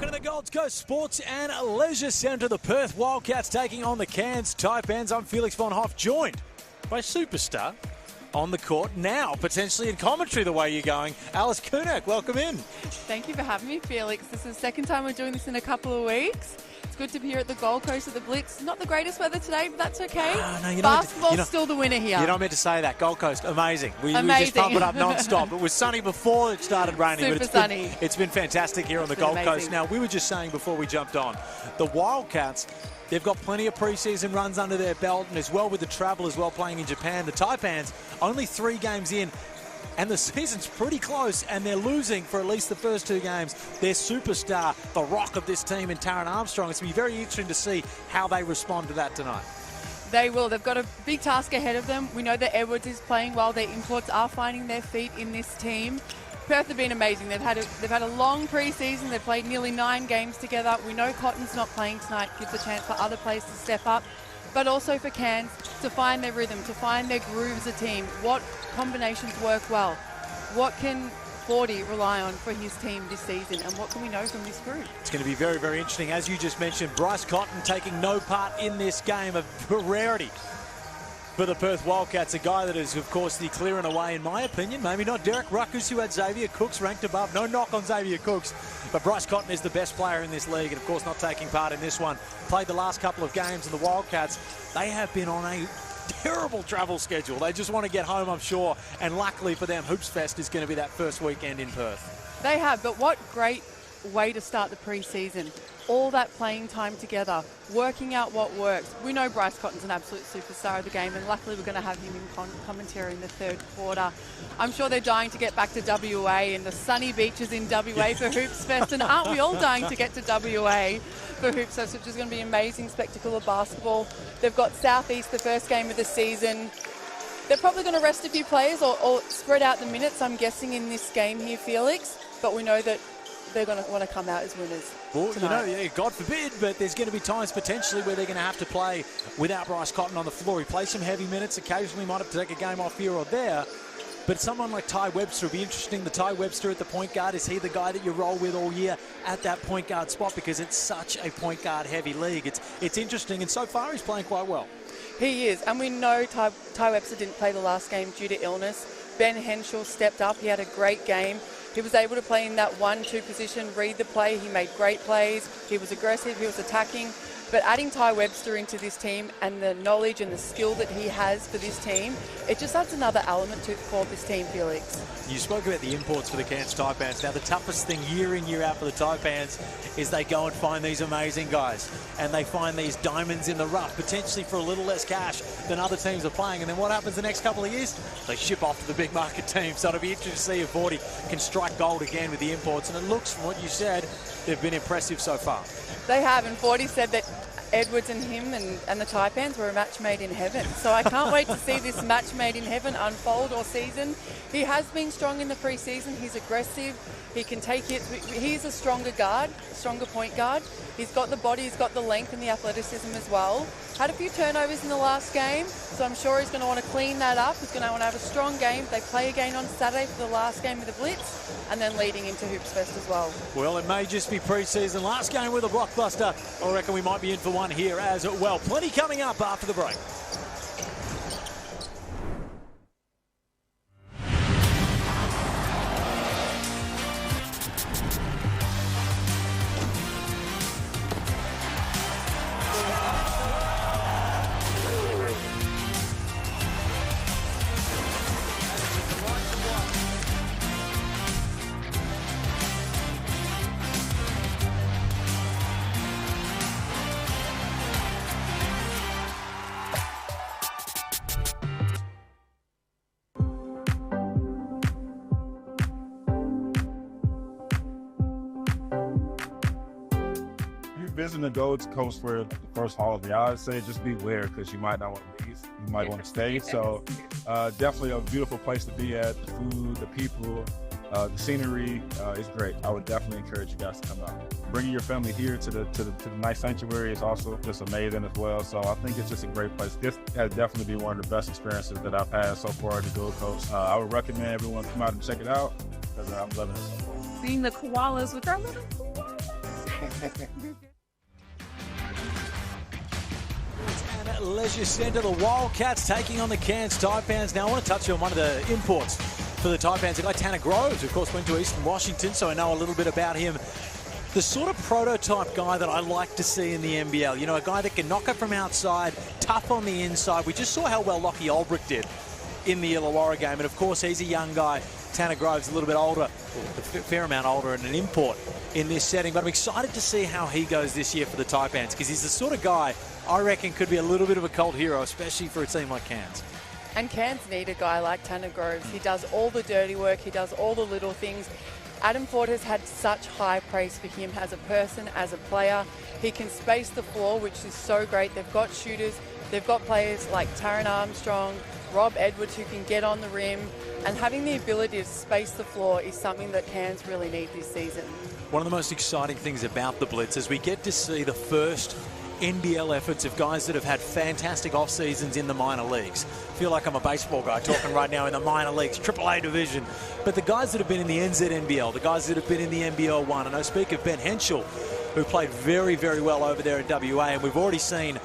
Welcome to the Gold Coast Sports and Leisure Centre. The Perth Wildcats taking on the Cairns Taipans. I'm Felix von Hoff, joined by superstar on the court now, potentially in commentary the way you're going. Alice Kunak, welcome in. Thank you for having me, Felix. This is the second time we're doing this in a couple of weeks. It's good to be here at the Gold Coast at the Blitz. Not the greatest weather today, but that's okay. Basketball's still the winner here. You're not meant to say that. Gold Coast, amazing. We just pump it up non-stop. It was sunny before it started raining. Super sunny. It's been fantastic here on the Gold Coast. Now, we were just saying before we jumped on, the Wildcats, they've got plenty of pre-season runs under their belt, and as well with the travel as well playing in Japan. The Taipans, only 3 games in, and the season's pretty close, and they're losing for at least the first 2 games. Their superstar, the rock of this team, in Taran Armstrong. It's going to be very interesting to see how they respond to that tonight. They will. They've got a big task ahead of them. We know that Edwards is playing well. Their imports are finding their feet in this team. Perth have been amazing. They've had a long pre-season. They've played nearly 9 games together. We know Cotton's not playing tonight. Gives a chance for other players to step up, but also for Cairns to find their rhythm, to find their groove as a team. What combinations work well? What can 40 rely on for his team this season, and what can we know from this group? It's going to be very, very interesting. As you just mentioned, Bryce Cotton taking no part in this game, a rarity for the Perth Wildcats, a guy that is, of course, the clear and away, in my opinion. Maybe not Derek Ruckers, who had Xavier Cooks ranked above. No knock on Xavier Cooks, but Bryce Cotton is the best player in this league, and, of course, not taking part in this one. Played the last couple of games, and the Wildcats, they have been on a terrible travel schedule. They just want to get home, I'm sure, and luckily for them, Hoops Fest is going to be that first weekend in Perth. They have, but what great way to start the pre-season. All that playing time together, working out what works. We know Bryce Cotton's an absolute superstar of the game, and luckily we're going to have him in commentary in the third quarter. I'm sure they're dying to get back to WA and the sunny beaches in WA for Hoops Fest, and aren't we all dying to get to WA for Hoops Fest, which is going to be an amazing spectacle of basketball. They've got Southeast, the first game of the season. They're probably going to rest a few players or spread out the minutes, I'm guessing, in this game here, Felix, but we know that they're going to want to come out as winners. Well, tonight. you know, God forbid, but there's going to be times potentially where they're going to have to play without Bryce Cotton on the floor. He plays some heavy minutes, occasionally might have to take a game off here or there, but someone like Ty Webster will be interesting. The Ty Webster at the point guard, is he the guy that you roll with all year at that point guard spot, because it's such a point guard heavy league? It's interesting, and so far he's playing quite well. He is, and we know Ty Webster didn't play the last game due to illness. Ben Henshaw stepped up. He had a great game. He was able to play in that 1-2 position, read the play. He made great plays. He was aggressive. He was attacking. But adding Ty Webster into this team and the knowledge and the skill that he has for this team, it just adds another element for this team, Felix. You spoke about the imports for the Cairns Taipans. Now, the toughest thing year in, year out for the Taipans is they go and find these amazing guys, and they find these diamonds in the rough, potentially for a little less cash than other teams are playing. And then what happens the next couple of years? They ship off to the big market team. So it'll be interesting to see if 40 can strike gold again with the imports. And it looks, from what you said, they've been impressive so far. They have, and 40 said that Edwards and him and the Taipans were a match made in heaven. So I can't wait to see this match made in heaven unfold all season. He has been strong in the preseason. He's aggressive. He can take hits. He's a stronger guard, a stronger point guard. He's got the body, he's got the length and the athleticism as well. Had a few turnovers in the last game, so I'm sure he's going to want to clean that up. He's going to want to have a strong game. They play again on Saturday for the last game of the Blitz, and then leading into Hoops Fest as well. Well, it may just be pre-season. Last game with a blockbuster. I reckon we might be in for one here as well. Plenty coming up after the break. Visiting the Gold Coast for the first holiday, I would say just beware, because you might not want to leave. You might want to stay. So definitely a beautiful place to be at. The food, the people, the scenery is great. I would definitely encourage you guys to come out. Bringing your family here to the nice sanctuary is also just amazing as well. So I think it's just a great place. This has definitely been one of the best experiences that I've had so far at the Gold Coast. I would recommend everyone come out and check it out, because I'm loving it so far. Seeing the koalas with our little koalas. And Leisure Centre, the Wildcats taking on the Cairns Taipans. Now I want to touch on one of the imports for the Taipans. The guy Tanner Groves, of course, went to Eastern Washington, so I know a little bit about him. The sort of prototype guy that I like to see in the NBL. You know, a guy that can knock it from outside, tough on the inside. We just saw how well Lockie Olbrich did in the Illawarra game. And, of course, he's a young guy. Tanner Groves a little bit older, a fair amount older, and an import in this setting. But I'm excited to see how he goes this year for the Taipans, because he's the sort of guy I reckon could be a little bit of a cult hero, especially for a team like Cairns. And Cairns need a guy like Tanner Groves. He does all the dirty work. He does all the little things. Adam Ford has had such high praise for him as a person, as a player. He can space the floor, which is so great. They've got shooters. They've got players like Taran Armstrong, Rob Edwards, who can get on the rim. And having the ability to space the floor is something that Cairns really need this season. One of the most exciting things about the Blitz is we get to see the first NBL efforts of guys that have had fantastic off seasons in the minor leagues. I feel like I'm a baseball guy talking right now in the minor leagues, AAA division. But the guys that have been in the NZNBL, the guys that have been in the NBL 1, and I speak of Ben Henschel, who played very, very well over there in WA, and we've already seen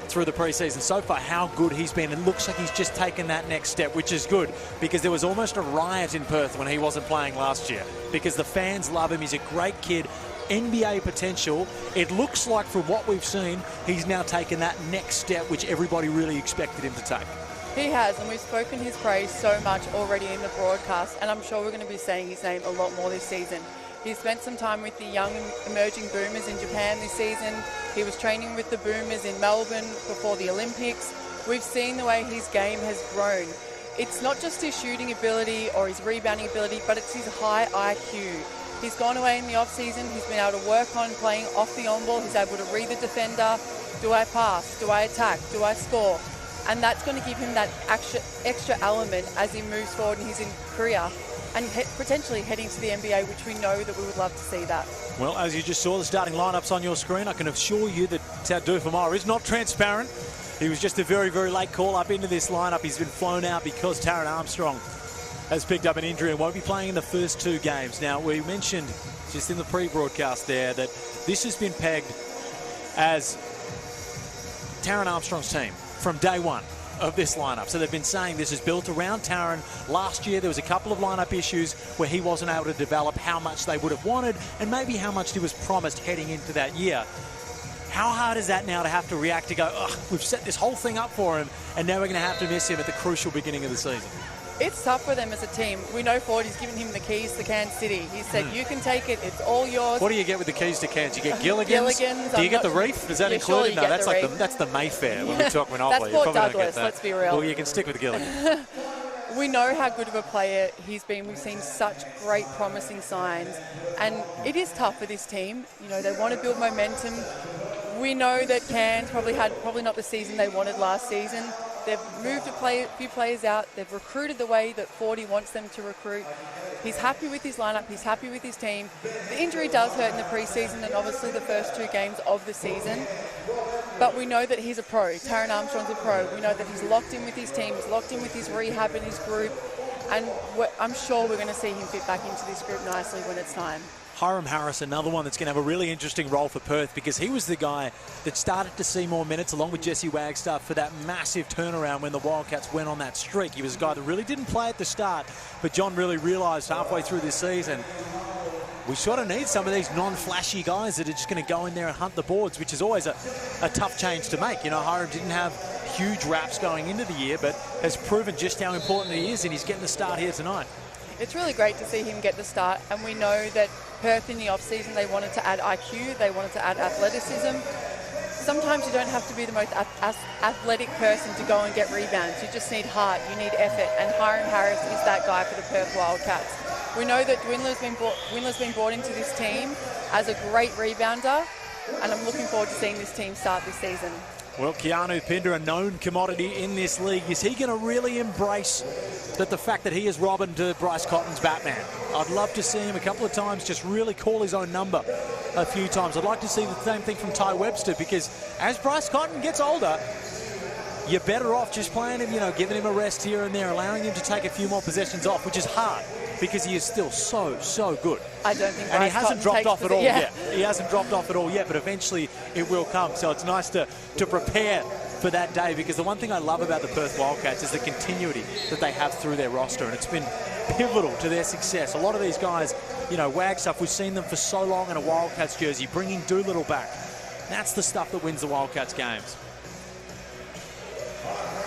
through the preseason so far how good he's been. It looks like he's just taken that next step, which is good, because there was almost a riot in Perth when he wasn't playing last year, because the fans love him. He's a great kid. NBA potential. It looks like from what we've seen, he's now taken that next step, which everybody really expected him to take. He has, and we've spoken his praise so much already in the broadcast, and I'm sure we're going to be saying his name a lot more this season. He spent some time with the young emerging boomers in Japan this season. He was training with the boomers in Melbourne before the Olympics. We've seen the way his game has grown. It's not just his shooting ability or his rebounding ability, but it's his high IQ. He's gone away in the off-season. He's been able to work on playing off the on-ball. He's able to read the defender. Do I pass? Do I attack? Do I score? And that's going to give him that extra element as he moves forward in his career and potentially heading to the NBA, which we know that we would love to see that. Well, as you just saw the starting lineups on your screen, I can assure you that Taudu Famara is not transparent. He was just a very, very late call up into this lineup. He's been flown out because Taran Armstrong has picked up an injury and won't be playing in the first two games. Now, we mentioned just in the pre-broadcast there that this has been pegged as Taran Armstrong's team from day one of this lineup. So they've been saying this is built around Taran. Last year, there was a couple of lineup issues where he wasn't able to develop how much they would have wanted and maybe how much he was promised heading into that year. How hard is that now to have to react to go, ugh, we've set this whole thing up for him and now we're going to have to miss him at the crucial beginning of the season? It's tough for them as a team. We know Ford has given him the keys to Cairns City. He said, you can take it, it's all yours. What do you get with the keys to Cairns? You get Gilligan's? Do you get the Reef? Is that included? Sure, no, that's like that's the Mayfair when we talk Monopoly. That's Port Douglas, let's be real. Well, you can stick with Gilligan. We know how good of a player he's been. We've seen such great promising signs. And it is tough for this team. You know, they want to build momentum. We know that Cairns probably not the season they wanted last season. They've moved a few players out. They've recruited the way that Fordy wants them to recruit. He's happy with his lineup. He's happy with his team. The injury does hurt in the preseason and obviously the first two games of the season. But we know that he's a pro. Taran Armstrong's a pro. We know that he's locked in with his team. He's locked in with his rehab and his group. And I'm sure we're going to see him fit back into this group nicely when it's time. Hiram Harris, another one that's going to have a really interesting role for Perth, because he was the guy that started to see more minutes along with Jesse Wagstaff for that massive turnaround when the Wildcats went on that streak. He was a guy that really didn't play at the start, but John really realised halfway through this season we sort of need some of these non-flashy guys that are just going to go in there and hunt the boards, which is always a tough change to make. You know, Hiram didn't have huge raps going into the year, but has proven just how important he is, and he's getting the start here tonight. It's really great to see him get the start, and we know that Perth in the off-season, they wanted to add IQ, they wanted to add athleticism. Sometimes you don't have to be the most athletic person to go and get rebounds. You just need heart, you need effort, and Hiram Harris is that guy for the Perth Wildcats. We know that Dwindler's been brought into this team as a great rebounder, and I'm looking forward to seeing this team start this season. Well, Keanu Pinder, a known commodity in this league. Is he going to really embrace the fact that he is Robin to Bryce Cotton's Batman? I'd love to see him a couple of times just really call his own number a few times. I'd like to see the same thing from Ty Webster, because as Bryce Cotton gets older, you're better off just playing him, you know, giving him a rest here and there, allowing him to take a few more possessions off, which is hard because he is still so good. I don't think And he Bryce hasn't Cotton dropped takes off the- at all yeah. yet. He hasn't dropped off at all yet, but eventually it will come. So it's nice to prepare for that day, because the one thing I love about the Perth Wildcats is the continuity that they have through their roster, and it's been pivotal to their success. A lot of these guys, you know, Wagstuff, we've seen them for so long in a Wildcats jersey, bringing Doolittle back. That's the stuff that wins the Wildcats games.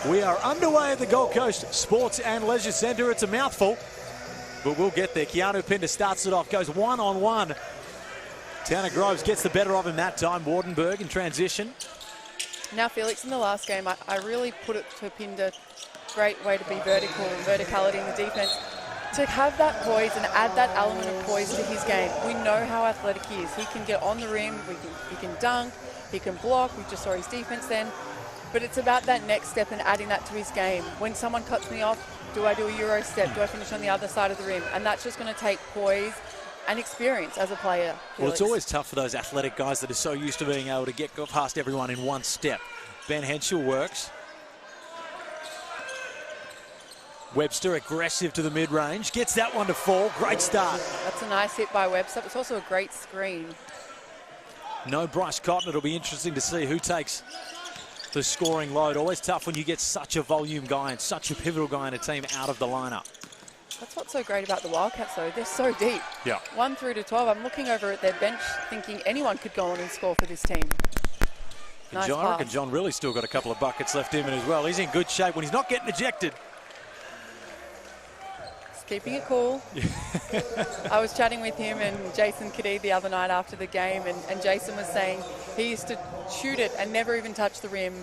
We are underway at the Gold Coast Sports and Leisure Centre. It's a mouthful, but we'll get there. Keanu Pinder starts it off, goes one-on-one. Tanner Groves gets the better of him that time. Wardenberg in transition. Now, Felix, in the last game, I really put it to Pinder. Great way to be vertical and verticality in the defense. To have that poise and add that element of poise to his game. We know how athletic he is. He can get on the rim, he can dunk, he can block. We just saw his defense then. But it's about that next step and adding that to his game. When someone cuts me off, do I do a Euro step? Do I finish on the other side of the rim? And that's just going to take poise and experience as a player, Felix. Well, it's always tough for those athletic guys that are so used to being able to get past everyone in one step. Ben Henschel works. Webster aggressive to the mid-range. Gets that one to fall. Great start. That's a nice hit by Webster. It's also a great screen. No Bryce Cotton. It'll be interesting to see who takes the scoring load. Always tough when you get such a volume guy and such a pivotal guy in a team out of the lineup. That's what's so great about the Wildcats, though. They're so deep. Yeah. 1 through to 12. I'm looking over at their bench thinking anyone could go on and score for this team. And Nice John, I reckon pass. John really still got a couple of buckets left in him as well. He's in good shape when he's not getting ejected. Just keeping it cool. I was chatting with him and Jason Kadee the other night after the game, and Jason was saying he used to shoot it and never even touch the rim.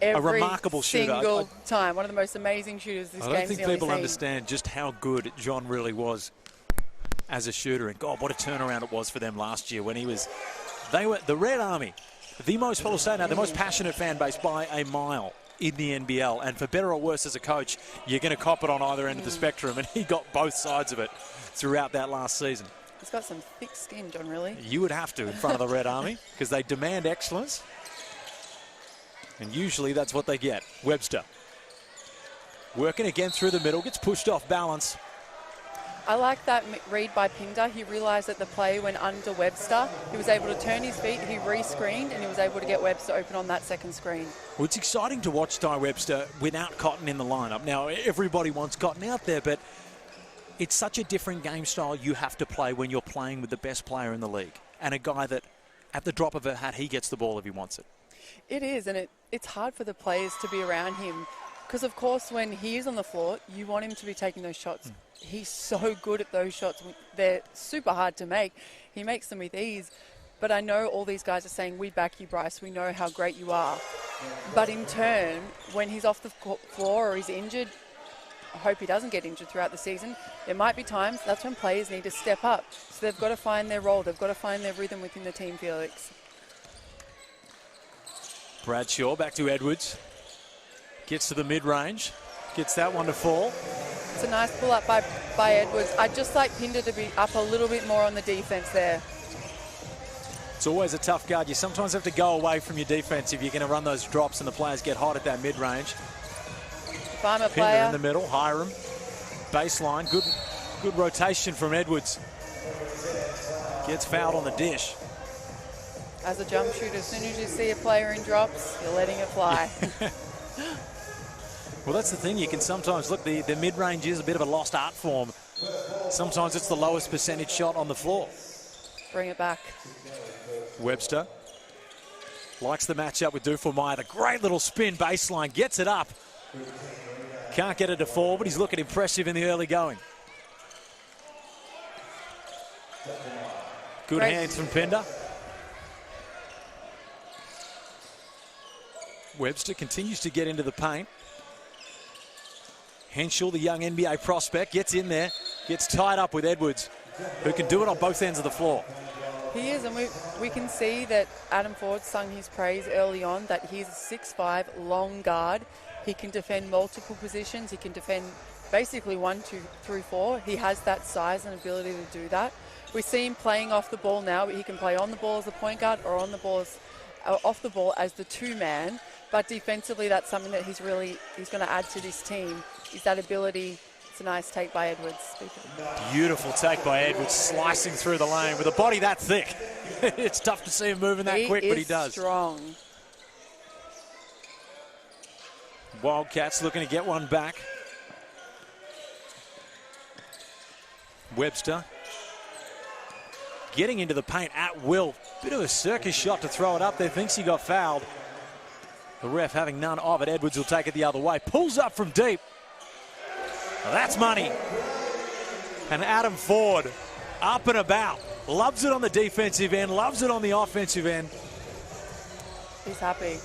Every remarkable shooter. single time. One of the most amazing shooters this I game's don't think nearly people seen. understand just how good John really was as a shooter. And God, what a turnaround it was for them last year when they were the Red Army, the most, people say now, the most passionate fan base by a mile in the NBL. And for better or worse as a coach, you're going to cop it on either end of the spectrum. And he got both sides of it throughout that last season. He's got some thick skin, John, really. You would have to in front of the Red Army because they demand excellence. And usually that's what they get. Webster working again through the middle, gets pushed off balance. I like that read by Pinder. He realised that the play went under Webster. He was able to turn his feet, he re-screened, and he was able to get Webster open on that second screen. Well, it's exciting to watch Ty Webster without Cotton in the lineup. Now, everybody wants Cotton out there, but it's such a different game style you have to play when you're playing with the best player in the league. And a guy that, at the drop of a hat, he gets the ball if he wants it. It is, and it's hard for the players to be around him because, of course, when he is on the floor, you want him to be taking those shots. He's so good at those shots. They're super hard to make. He makes them with ease. But I know all these guys are saying, we back you, Bryce. We know how great you are. But in turn, when he's off the floor or he's injured, I hope he doesn't get injured throughout the season, there might be times that's when players need to step up. So they've got to find their role. They've got to find their rhythm within the team, Felix. Bradshaw back to Edwards. Gets to the mid-range. Gets that one to fall. It's a nice pull-up by Edwards. I'd just like Pinder to be up a little bit more on the defense there. It's always a tough guard. You sometimes have to go away from your defense if you're going to run those drops and the players get hot at that mid-range. If I'm a Pinder player, in the middle. Hiram. Baseline. Good rotation from Edwards. Gets fouled on the dish. as a jump shooter, as soon as you see a player in drops, you're letting it fly. Well, that's the thing. You can sometimes look, the mid-range is a bit of a lost art form. Sometimes it's the lowest percentage shot on the floor. Bring it back. Webster likes the matchup with Duffelmeyer. The great little spin baseline, gets it up. Can't get it to fall, but he's looking impressive in the early going. Good Great. hands from Pinder. Webster continues to get into the paint. Henschel, the young NBA prospect, gets in there, gets tied up with Edwards, who can do it on both ends of the floor. He is, and we can see that Adam Ford sung his praise early on, that he's a 6'5", long guard. He can defend multiple positions. He can defend basically 1, 2, 3, 4. He has that size and ability to do that. We see him playing off the ball now, but he can play on the ball as a point guard or on the ball off the ball as the two-man. But defensively, that's something that he's going to add to this team, is that ability a nice take by Edwards. Beautiful take by Edwards, slicing through the lane with a body that thick. It's tough to see him moving that quick, but he does. Strong. Wildcats looking to get one back. Webster getting into the paint at will. Bit of a circus shot to throw it up there. Thinks he got fouled. The ref having none of it. Edwards will take it the other way. Pulls up from deep. Now that's money. And Adam Ford up and about. Loves it on the defensive end. Loves it on the offensive end. He's happy.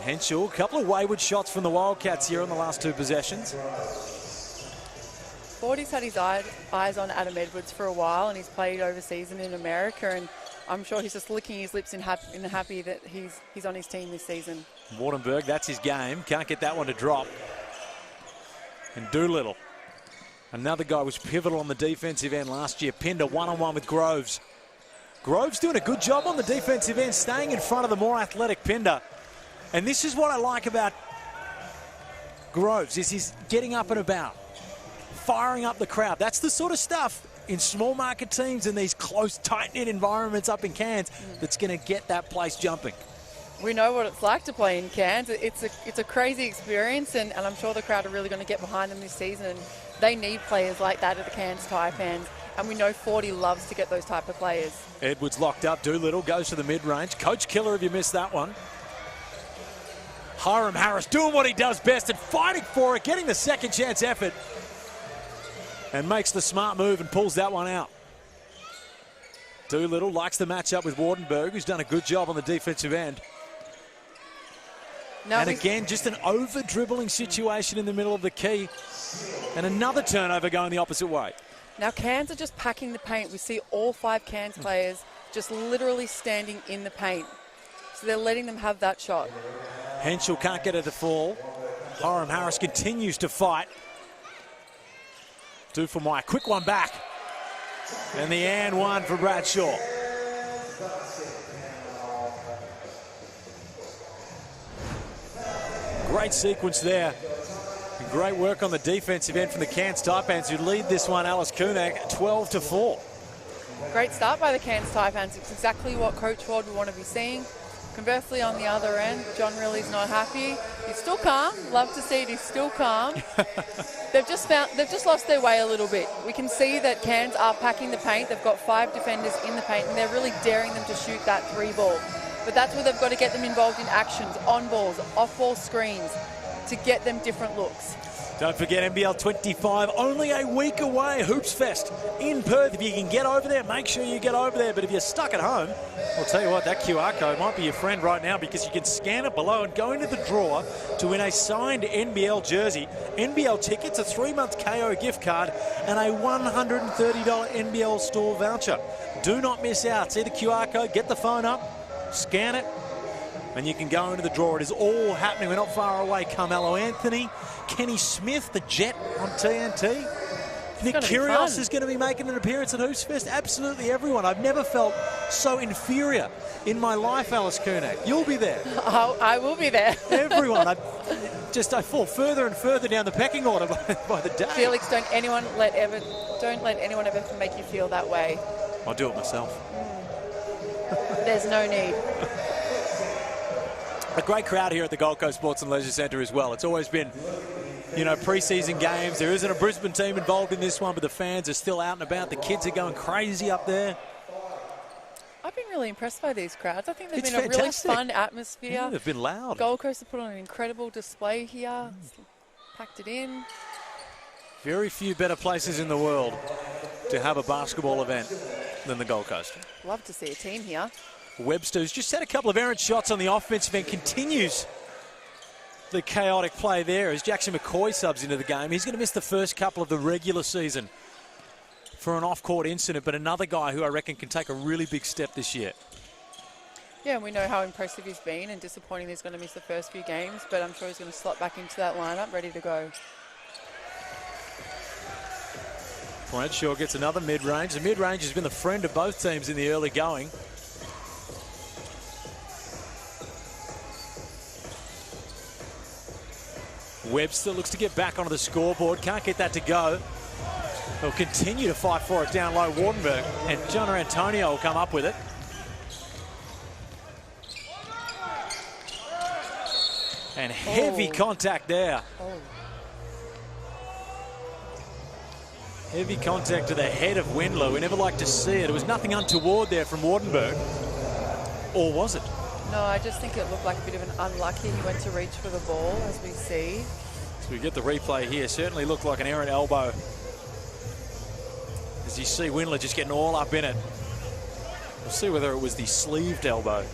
Henschel, a couple of wayward shots from the Wildcats here on the last two possessions. Fordy's had his eyes on Adam Edwards for a while, and he's played overseas and in America, and I'm sure he's just licking his lips and happy that he's on his team this season. Wardenberg, that's his game. Can't get that one to drop. And Doolittle, another guy was pivotal on the defensive end last year. Pinder one-on-one with Groves. Groves doing a good job on the defensive end, staying in front of the more athletic Pinder. And this is what I like about Groves, is he's getting up and about, firing up the crowd. That's the sort of stuff in small market teams in these close, tight-knit environments up in Cairns that's going to get that place jumping. We know what it's like to play in Cairns. It's a crazy experience, and I'm sure the crowd are really going to get behind them this season. And they need players like that at the Cairns Taipans, and we know Fordy loves to get those type of players. Edwards locked up. Doolittle goes to the mid-range. Coach killer if you missed that one. Hiram Harris doing what he does best and fighting for it, getting the second chance effort. And makes the smart move and pulls that one out. Doolittle likes the matchup with Wardenberg, who's done a good job on the defensive end. Now and again, just an over-dribbling situation in the middle of the key. And another turnover going the opposite way. Now Cairns are just packing the paint. We see all 5 Cairns players just literally standing in the paint. So they're letting them have that shot. Henschel can't get it to fall. Hiram Harris continues to fight. Two for Mike. Quick one back. And the and one for Bradshaw. Great sequence there. And great work on the defensive end from the Cairns Taipans, who lead this one, Alice Kunak, 12-4. Great start by the Cairns Taipans. It's exactly what Coach Ward would want to be seeing. Conversely, on the other end, John Riley's not happy. He's still calm. Love to see it. He's still calm. They've just lost their way a little bit. We can see that Cairns are packing the paint. They've got 5 defenders in the paint, and they're really daring them to shoot that 3 ball. But that's where they've got to get them involved in actions, on balls, off ball screens, to get them different looks. Don't forget NBL 25, only a week away. Hoops Fest in Perth. If you can get over there, make sure you get over there. But if you're stuck at home, I'll tell you what, that QR code might be your friend right now, because you can scan it below and go into the draw to win a signed NBL jersey, NBL tickets, a 3-month KO gift card, and a $130 NBL store voucher. Do not miss out. See the QR code, get the phone up, scan it, and you can go into the draw. It is all happening. We're not far away. Carmelo Anthony, Kenny Smith, the Jet on TNT. Nick Kyrgios is going to be making an appearance at Hoops Fest. Absolutely everyone. I've never felt so inferior in my life, Alice Kunak. You'll be there. I will be there. Everyone. I fall further and further down the pecking order by the day. Felix, don't let anyone ever make you feel that way. I'll do it myself. There's no need. A great crowd here at the Gold Coast Sports and Leisure Centre as well. It's always been, pre-season games. There isn't a Brisbane team involved in this one, but the fans are still out and about. The kids are going crazy up there. I've been really impressed by these crowds. I think they've been fantastic. A really fun atmosphere. Yeah, they've been loud. Gold Coast have put on an incredible display here. Packed it in. Very few better places in the world to have a basketball event than the Gold Coast. Love to see a team here. Webster's just had a couple of errant shots on the offensive end, continues the chaotic play there as Jackson McCoy subs into the game. He's going to miss the first couple of the regular season for an off-court incident, but another guy who I reckon can take a really big step this year. Yeah, and we know how impressive he's been, and disappointing he's going to miss the first few games, but I'm sure he's going to slot back into that lineup, ready to go. Bradshaw gets another mid-range. The mid-range has been the friend of both teams in the early going. Webster looks to get back onto the scoreboard. Can't get that to go. They'll continue to fight for it down low, Wardenberg. And John Antonio will come up with it. And heavy contact there. Heavy contact to the head of Windler. We never like to see it. It was nothing untoward there from Wardenberg. Or was it? No, I just think it looked like a bit of an unlucky. He went to reach for the ball, as we see. So we get the replay here. Certainly looked like an errant elbow. As you see Windler just getting all up in it. We'll see whether it was the sleeved elbow.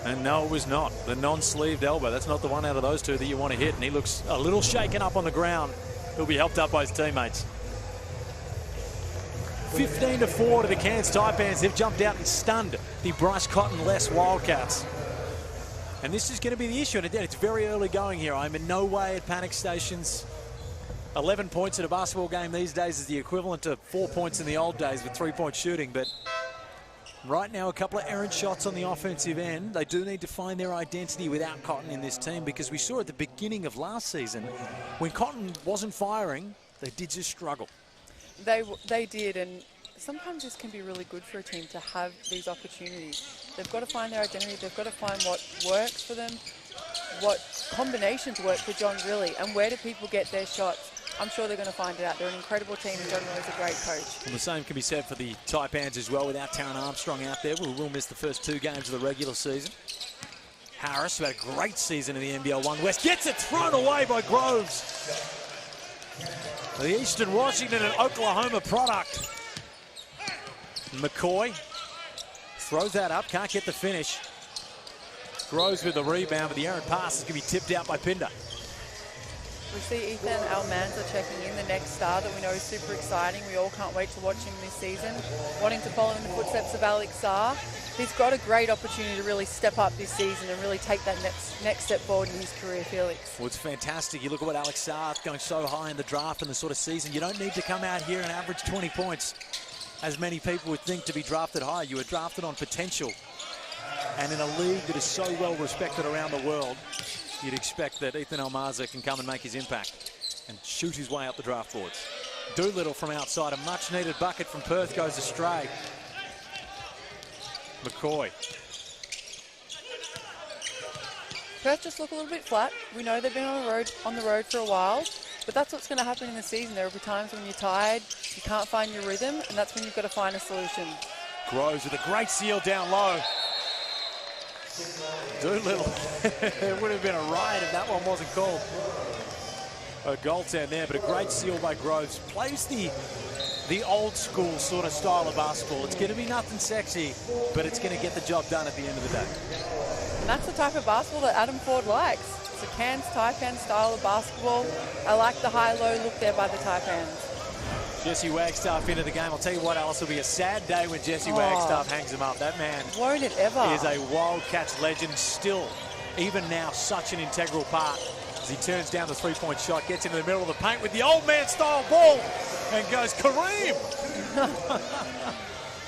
And no, it was not. The non-sleeved elbow. That's not the one out of those two that you want to hit. And he looks a little shaken up on the ground. He'll be helped up by his teammates. 15-4 to the Cairns Taipans. They've jumped out and stunned the Bryce Cotton-less Wildcats. And this is going to be the issue. And again, it's very early going here. I'm in no way at panic stations. 11 points in a basketball game these days is the equivalent to 4 points in the old days with three-point shooting. But right now, a couple of errant shots on the offensive end. They do need to find their identity without Cotton in this team, because we saw at the beginning of last season, when Cotton wasn't firing, they did just struggle. They did, and sometimes this can be really good for a team to have these opportunities. They've got to find their identity. They've got to find what works for them, what combinations work for John really, and where do people get their shots. I'm sure they're going to find it out. They're an incredible team, and John Riley's a great coach. And the same can be said for the Taipans as well, without Taron Armstrong out there. We will miss the first 2 games of the regular season. Harris, who had a great season in the NBL 1 West, gets it thrown away by Groves. The Eastern Washington and Oklahoma product. McCoy throws that up, can't get the finish. Groves with the rebound, but the errant pass is going to be tipped out by Pinder. We see Ethan Almanza checking in, the next star that we know is super exciting. We all can't wait to watch him this season. Wanting to follow in the footsteps of Alex Sarr. He's got a great opportunity to really step up this season and really take that next step forward in his career, Felix. Well, it's fantastic. You look at what Alex Sarr going so high in the draft and the sort of season. You don't need to come out here and average 20 points, as many people would think, to be drafted high. You were drafted on potential. And in a league that is so well respected around the world, you'd expect that Ethan Almanza can come and make his impact and shoot his way up the draft boards. Doolittle from outside, a much-needed bucket from Perth goes astray. McCoy. Perth just look a little bit flat. We know they've been on the road for a while, but that's what's going to happen in the season. There will be times when you're tired, you can't find your rhythm, and that's when you've got to find a solution. Groves with a great seal down low. Doolittle. It would have been a riot if that one wasn't called a goaltend there, but a great seal by Groves. Plays the old school sort of style of basketball. It's going to be nothing sexy, but it's going to get the job done at the end of the day. And that's the type of basketball that Adam Ford likes. It's a Cairns Taipan style of basketball. I like the high-low look there by the Taipans. Jesse Wagstaff into the game. I'll tell you what, Alice, will be a sad day when Jesse Wagstaff hangs him up. That man won't it ever is a Wildcats legend still, even now, such an integral part. As he turns down the three-point shot, gets into the middle of the paint with the old man style ball and goes Kareem.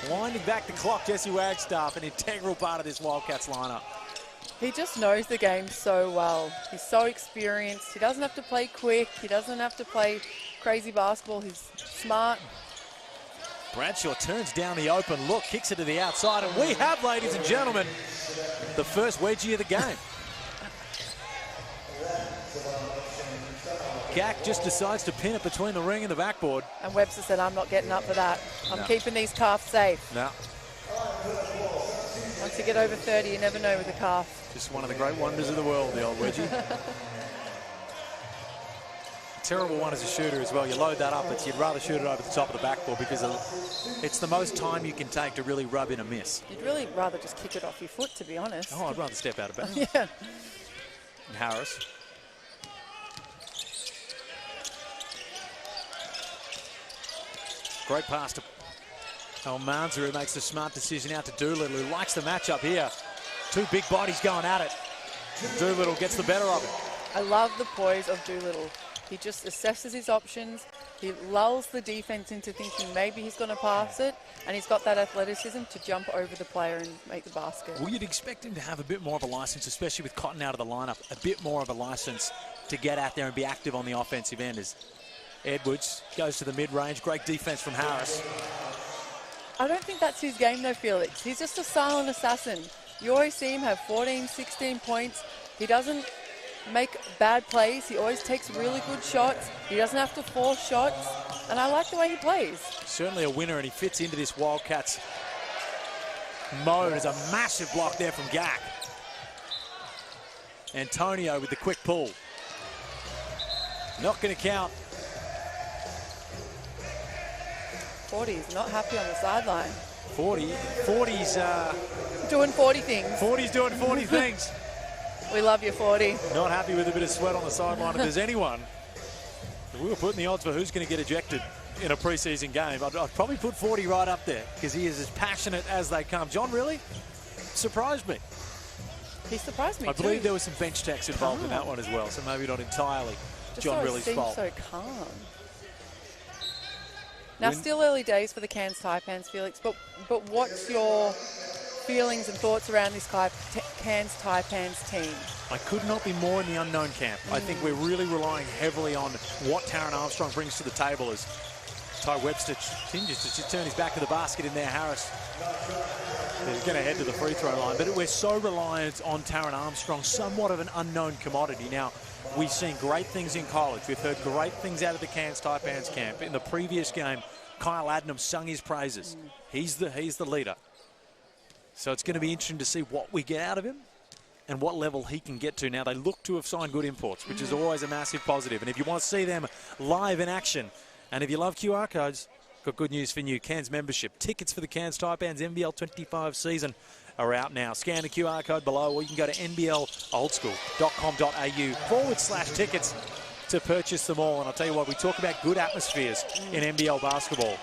Winding back the clock, Jesse Wagstaff, an integral part of this Wildcats lineup. He just knows the game so well. He's so experienced. He doesn't have to play quick. He doesn't have to play crazy basketball. He's smart. Bradshaw turns down the open look, kicks it to the outside, and we have, ladies and gentlemen, the first wedgie of the game. Gack just decides to pin it between the ring and the backboard. And Webster said, I'm not getting up for that. I'm keeping these calves safe. No. Once you get over 30, you never know with a calf. Just one of the great wonders of the world, the old wedgie. Terrible one as a shooter as well. You load that up, but you'd rather shoot it over the top of the backboard because it's the most time you can take to really rub in a miss. You'd really rather just kick it off your foot, to be honest. Oh, I'd rather step out of bounds. Yeah. And Harris. Great pass to Almanza, who makes the smart decision out to Doolittle, who likes the matchup here. Two big bodies going at it. Doolittle gets the better of it. I love the poise of Doolittle. He just assesses his options. He lulls the defense into thinking maybe he's going to pass it, and he's got that athleticism to jump over the player and make the basket. Well, you'd expect him to have a bit more of a license, especially with Cotton out of the lineup, a bit more of a license to get out there and be active on the offensive end. As Edwards goes to the mid-range, great defense from Harris. I don't think that's his game though, Felix. He's just a silent assassin. You always see him have 14, 16 points. He doesn't make bad plays. He always takes really good shots. He doesn't have to force shots. And I like the way he plays. Certainly a winner, and he fits into this Wildcats mode. There's a massive block there from Gak. Antonio with the quick pull. Not going to count. 40's not happy on the sideline. 40's doing 40 things. 40's doing 40 things. We love you, 40. Not happy with a bit of sweat on the sideline. If there's anyone, if we were putting the odds for who's going to get ejected in a preseason game, I'd probably put 40 right up there, because he is as passionate as they come. John really surprised me. He surprised me I too. believe there was some bench techs involved in that one as well, so maybe not entirely John Riley's fault. So calm. Now, still early days for the Cairns Taipans, Felix, but what's your feelings and thoughts around this Cairns Taipans team? I could not be more in the unknown camp. I think we're really relying heavily on what Taron Armstrong brings to the table, as Ty Webster continues to turn his back to the basket in there. Harris is going to head to the free throw line, but we're so reliant on Taron Armstrong, somewhat of an unknown commodity. Now, we've seen great things in college. We've heard great things out of the Cairns Taipans camp. In the previous game, Kyle Adnam sung his praises. He's the leader. So it's going to be interesting to see what we get out of him and what level he can get to. Now, they look to have signed good imports, which is always a massive positive. And if you want to see them live in action, and if you love QR codes, got good news for you. Cairns membership. Tickets for the Cairns Taipans NBL 25 season are out now. Scan the QR code below, or you can go to nbloldskool.com.au/tickets to purchase them all. And I'll tell you what, we talk about good atmospheres in NBL basketball.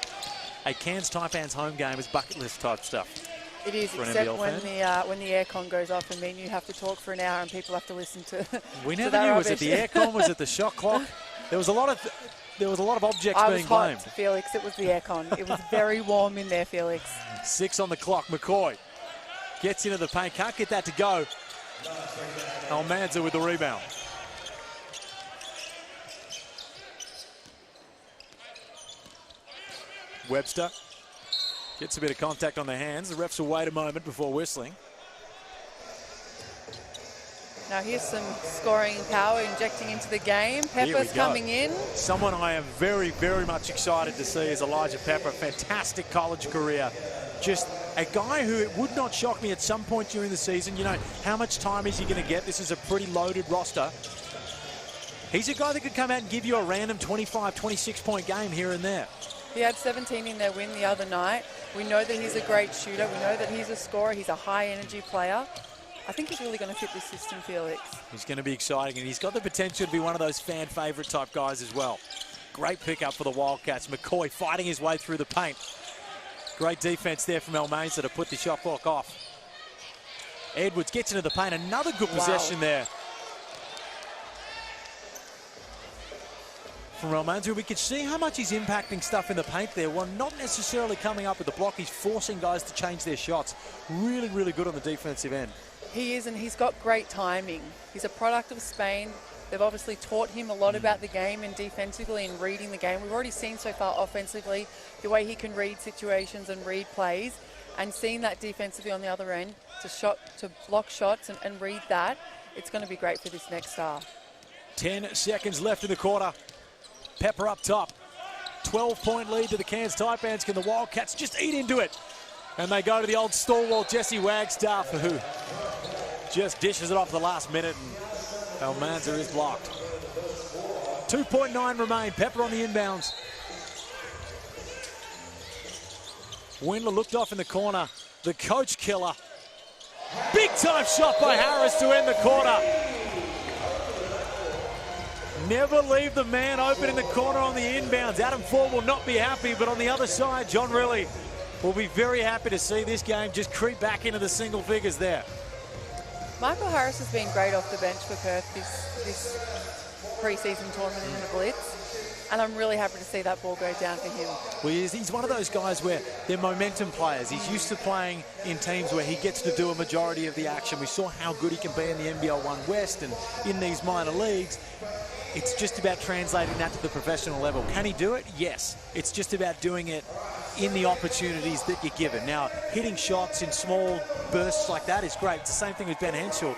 A Cairns Taipans home game is bucket list type stuff. It is, except when the aircon goes off and then you have to talk for an hour and people have to listen to. We never knew. Was it the aircon? Was it the shot clock? There was a lot of objects being blamed. Hot, Felix. It was the aircon. It was very warm in there, Felix. 6 on the clock. McCoy gets into the paint. Can't get that to go. Almanza with the rebound. Webster gets a bit of contact on the hands. The refs will wait a moment before whistling. Now here's some scoring power injecting into the game. Pepper's coming in. Someone I am very, very much excited to see is Elijah Pepper. Fantastic college career. Just a guy who, it would not shock me at some point during the season. You know, how much time is he going to get? This is a pretty loaded roster. He's a guy that could come out and give you a random 25, 26-point game here and there. He had 17 in their win the other night. We know that he's a great shooter. We know that he's a scorer. He's a high-energy player. I think he's really going to fit this system, Felix. He's going to be exciting, and he's got the potential to be one of those fan favourite type guys as well. Great pickup for the Wildcats. McCoy fighting his way through the paint. Great defense there from Almanza to put the shot clock off. Edwards gets into the paint. Another good possession there from Almanza. We could see how much he's impacting stuff in the paint there. Well, not necessarily coming up with the block. He's forcing guys to change their shots. Really, really good on the defensive end. He is, and he's got great timing. He's a product of Spain. They've obviously taught him a lot about the game and defensively and reading the game. We've already seen so far offensively the way he can read situations and read plays, and seeing that defensively on the other end to block shots and read that. It's going to be great for this next star. 10 seconds left in the quarter. Pepper up top. 12-point lead to the Cairns Taipans. Can the Wildcats just eat into it? And they go to the old stalwart Jesse Wagstaff, who just dishes it off the last minute, and Almanza is blocked. 2.9 remain. Pepper on the inbounds. Windler looked off in the corner. The coach killer. Big time shot by Harris to end the quarter. Never leave the man open in the corner on the inbounds. Adam Ford will not be happy, but on the other side, John Riley will be very happy to see this game just creep back into the single figures there. Michael Harris has been great off the bench for Perth this pre-season tournament in the Blitz. And I'm really happy to see that ball go down for him. Well, he's one of those guys where they're momentum players. He's used to playing in teams where he gets to do a majority of the action. We saw how good he can be in the NBL 1 West and in these minor leagues. It's just about translating that to the professional level. Can he do it? Yes. It's just about doing it in the opportunities that you're given. Now, hitting shots in small bursts like that is great. It's the same thing with Ben Henshaw.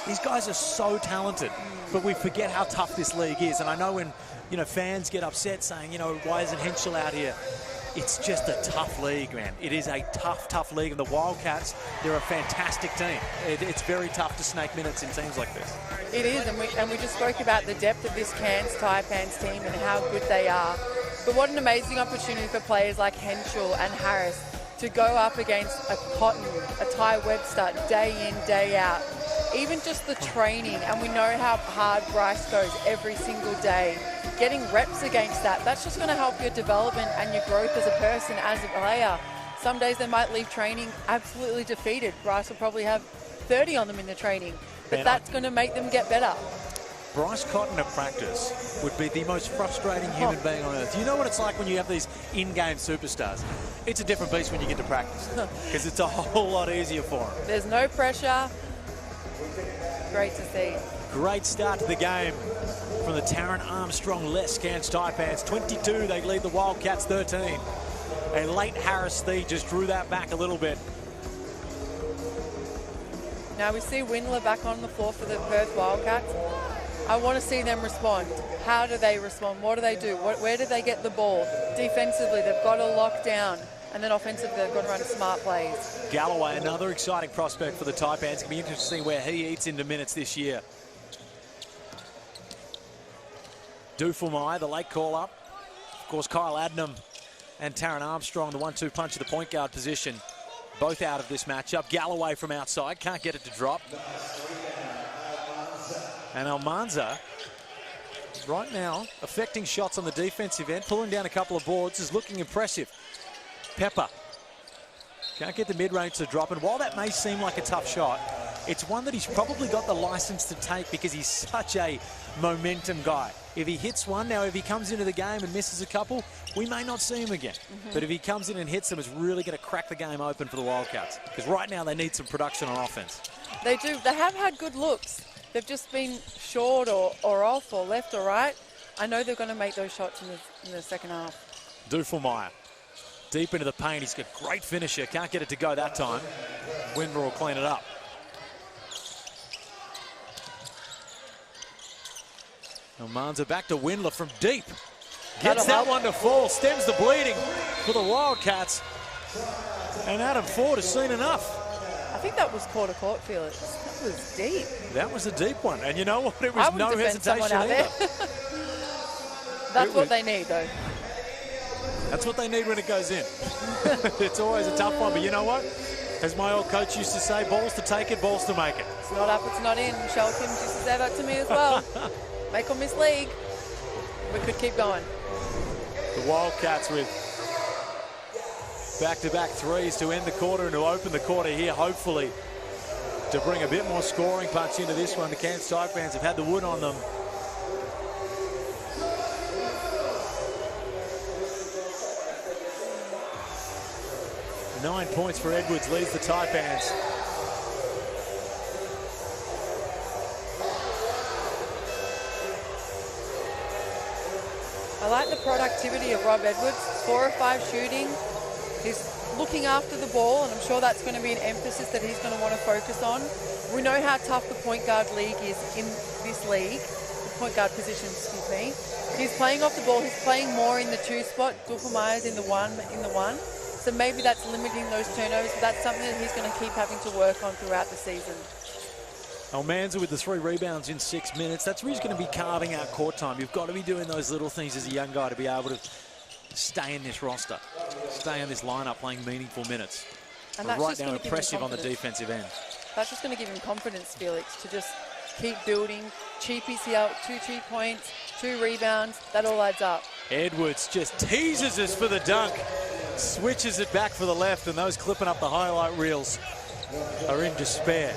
These guys are so talented, but we forget how tough this league is. And I know when, you know, fans get upset saying, you know, why isn't Henshaw out here? It's just a tough league, man. It is a tough, tough league. And the Wildcats, they're a fantastic team. It's very tough to snake minutes in teams like this. It is, and we just spoke about the depth of this Cairns Taipans team and how good they are. But what an amazing opportunity for players like Henshaw and Harris to go up against a Cotton, a Ty Webster, day in, day out. Even just the training, and we know how hard Bryce goes every single day. Getting reps against that, that's just going to help your development and your growth as a person, as a player. Some days they might leave training absolutely defeated. Bryce will probably have 30 on them in the training, but that's going to make them get better. Bryce Cotton at practice would be the most frustrating human being on earth. You know what it's like when you have these in-game superstars? It's a different beast when you get to practice because it's a whole lot easier for him. There's no pressure. Great to see. Great start to the game from the Taron Armstrong-less Cairns Taipans. 22, they lead the Wildcats 13. A late Harris Thee just drew that back a little bit. Now we see Windler back on the floor for the Perth Wildcats. I want to see them respond. How do they respond? What do they do? Where do they get the ball? Defensively, they've got to lock down. And then offensively, they've got to run smart plays. Galloway, another exciting prospect for the Taipans. It's going to be interesting to see where he eats into minutes this year. Duffelmai, the late call-up. Of course, Kyle Adnam and Taron Armstrong, the 1-2 punch at the point guard position. Both out of this matchup. Galloway from outside, can't get it to drop. And Almanza, right now, affecting shots on the defensive end, pulling down a couple of boards, is looking impressive. Pepper can't get the mid-range to drop, and while that may seem like a tough shot, it's one that he's probably got the license to take because he's such a momentum guy. If he hits one, now if he comes into the game and misses a couple, we may not see him again. But if he comes in and hits them, it's really going to crack the game open for the Wildcats because right now they need some production on offense. They do. They have had good looks. They've just been short or off or left or right. I know they're going to make those shots in the second half. Duffelmai deep into the paint. He's got great finisher. Can't get it to go that time. Windler will clean it up. Almanza back to Windler from deep. Gets that one to fall. Stems the bleeding for the Wildcats. And Adam Ford has seen enough. I think that was quarter-court, Felix. That was deep. That was a deep one. And you know what? It was no hesitation either. That's what they need, though. That's what they need when it goes in. It's always a tough one, but you know what? As my old coach used to say, balls to take it, balls to make it. It's not up, it's not in. Michelle Kim used to say that to me as well. Make or miss league. We could keep going. The Wildcats with back-to-back threes to end the quarter and to open the quarter here, hopefully, to bring a bit more scoring punch into this one. The Cairns Taipans have had the wood on them. Nine points for Edwards, leads the Taipans. I like the productivity of Rob Edwards. 4 of 5 shooting. He's looking after the ball, and I'm sure that's going to be an emphasis that he's going to want to focus on. We know how tough the point guard league is in this league, the point guard position, excuse me. He's playing off the ball. He's playing more in the 2 spot. Duffelmai's in the one. So maybe that's limiting those turnovers, but that's something that he's going to keep having to work on throughout the season. Almanza with the 3 rebounds in 6 minutes. That's where he's going to be carving out court time. You've got to be doing those little things as a young guy to be able to stay in this roster, stay in this lineup, playing meaningful minutes. And but right now, impressive on the defensive end. That's just going to give him confidence, Felix, to just keep building. Cheapy's here, 2 points, 2 rebounds. That all adds up. Edwards just teases us for the dunk. Switches it back for the left, and those clipping up the highlight reels are in despair.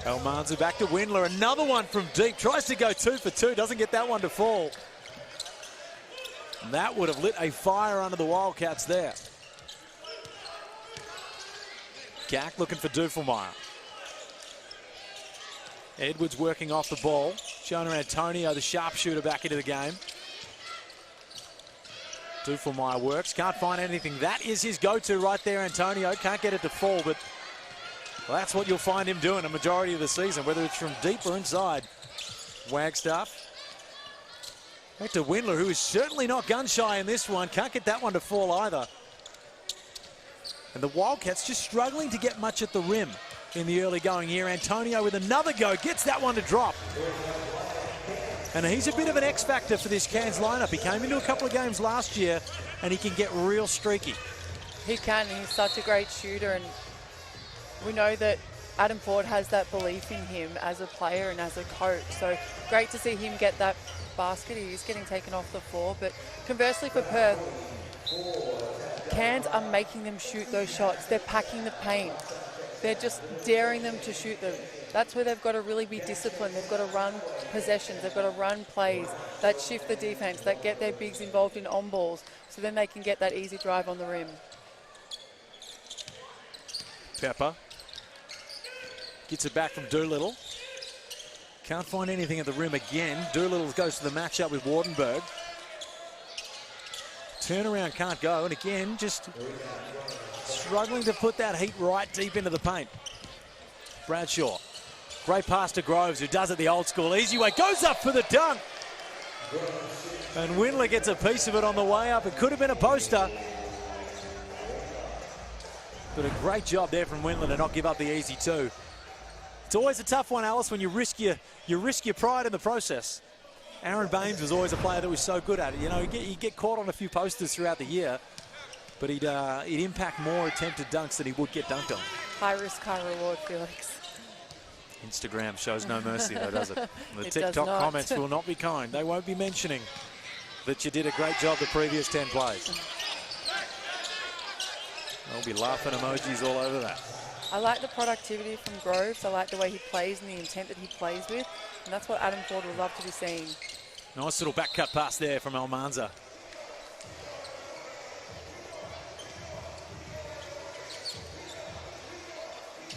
Almanza back to Windler. Another one from deep. Tries to go 2 for 2. Doesn't get that one to fall. And that would have lit a fire under the Wildcats there. Gack looking for Dufelmeyer. Edwards working off the ball. Showing her Antonio, the sharpshooter, back into the game. Dufelmeyer works. Can't find anything. That is his go-to right there, Antonio. Can't get it to fall, but well, that's what you'll find him doing a majority of the season, whether it's from deep or inside. Wagstaff. Back to Windler, who is certainly not gun-shy in this one. Can't get that one to fall either. And the Wildcats just struggling to get much at the rim in the early going here. Antonio with another go, gets that one to drop. And he's a bit of an X-factor for this Cairns lineup. He came into a couple of games last year and he can get real streaky. He can, he's such a great shooter, and we know that Adam Ford has that belief in him as a player and as a coach. So great to see him get that basket. He is getting taken off the floor, but conversely for Perth, Cairns are making them shoot those shots. They're packing the paint. They're just daring them to shoot them. That's where they've got to really be disciplined. They've got to run possessions. They've got to run plays that shift the defense, that get their bigs involved in on balls, so then they can get that easy drive on the rim. Pepper gets it back from Doolittle. Can't find anything at the rim again. Doolittle goes to the matchup with Wardenberg. Turnaround can't go, and again, just struggling to put that heat right deep into the paint. Bradshaw. Great pass to Groves, who does it the old school easy way. Goes up for the dunk. And Windler gets a piece of it on the way up. It could have been a poster. But a great job there from Windler to not give up the easy two. It's always a tough one, Alice, when you risk your pride in the process. Aaron Baines was always a player that was so good at it. You know, he'd get caught on a few posters throughout the year, but he'd impact more attempted dunks than he would get dunked on. High risk, high reward, Felix. Instagram shows no mercy, though, does it? The It TikTok does not. comments will not be kind. They won't be mentioning that you did a great job the previous 10 plays. They'll be laughing emojis all over that. I like the productivity from Groves. I like the way he plays and the intent that he plays with. And that's what Adam Ford would love to be seeing. Nice little back cut pass there from Almanza.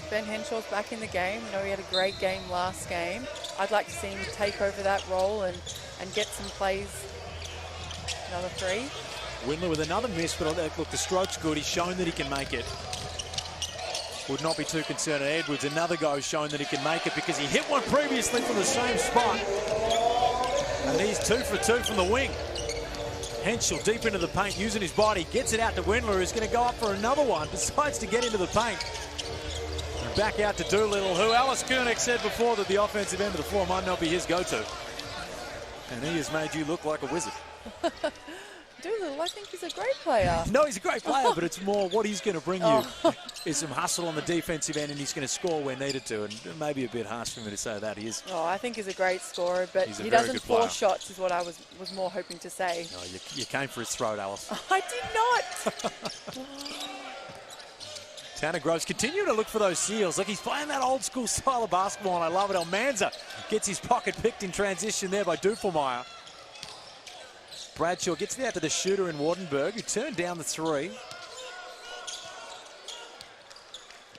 Ben Henshaw's back in the game. You know, he had a great game last game. I'd like to see him take over that role and get some plays. Another three. Windler with another miss, but look, the stroke's good. He's shown that he can make it. Would not be too concerned at Edwards. Another go showing that he can make it because he hit one previously from the same spot. And he's 2 for 2 from the wing. Henschel deep into the paint using his body. Gets it out to Windler, who's going to go up for another one. Decides to get into the paint. And back out to Doolittle, who Alice Koenig said before that the offensive end of the floor might not be his go-to. And he has made you look like a wizard. Doolittle, I think he's a great player. No, he's a great player, but it's more what he's going to bring you is some hustle on the defensive end, and he's going to score where needed to. And maybe a bit harsh for me to say that. He is. Oh, I think he's a great scorer, but he doesn't force shots is what I was more hoping to say. No, you came for his throat, Alice. I did not. Tanner Groves continuing to look for those seals. Look, he's playing that old school style of basketball, and I love it. Almanza gets his pocket picked in transition there by Dufelmeyer. Bradshaw gets it out to the shooter in Wardenberg, who turned down the three.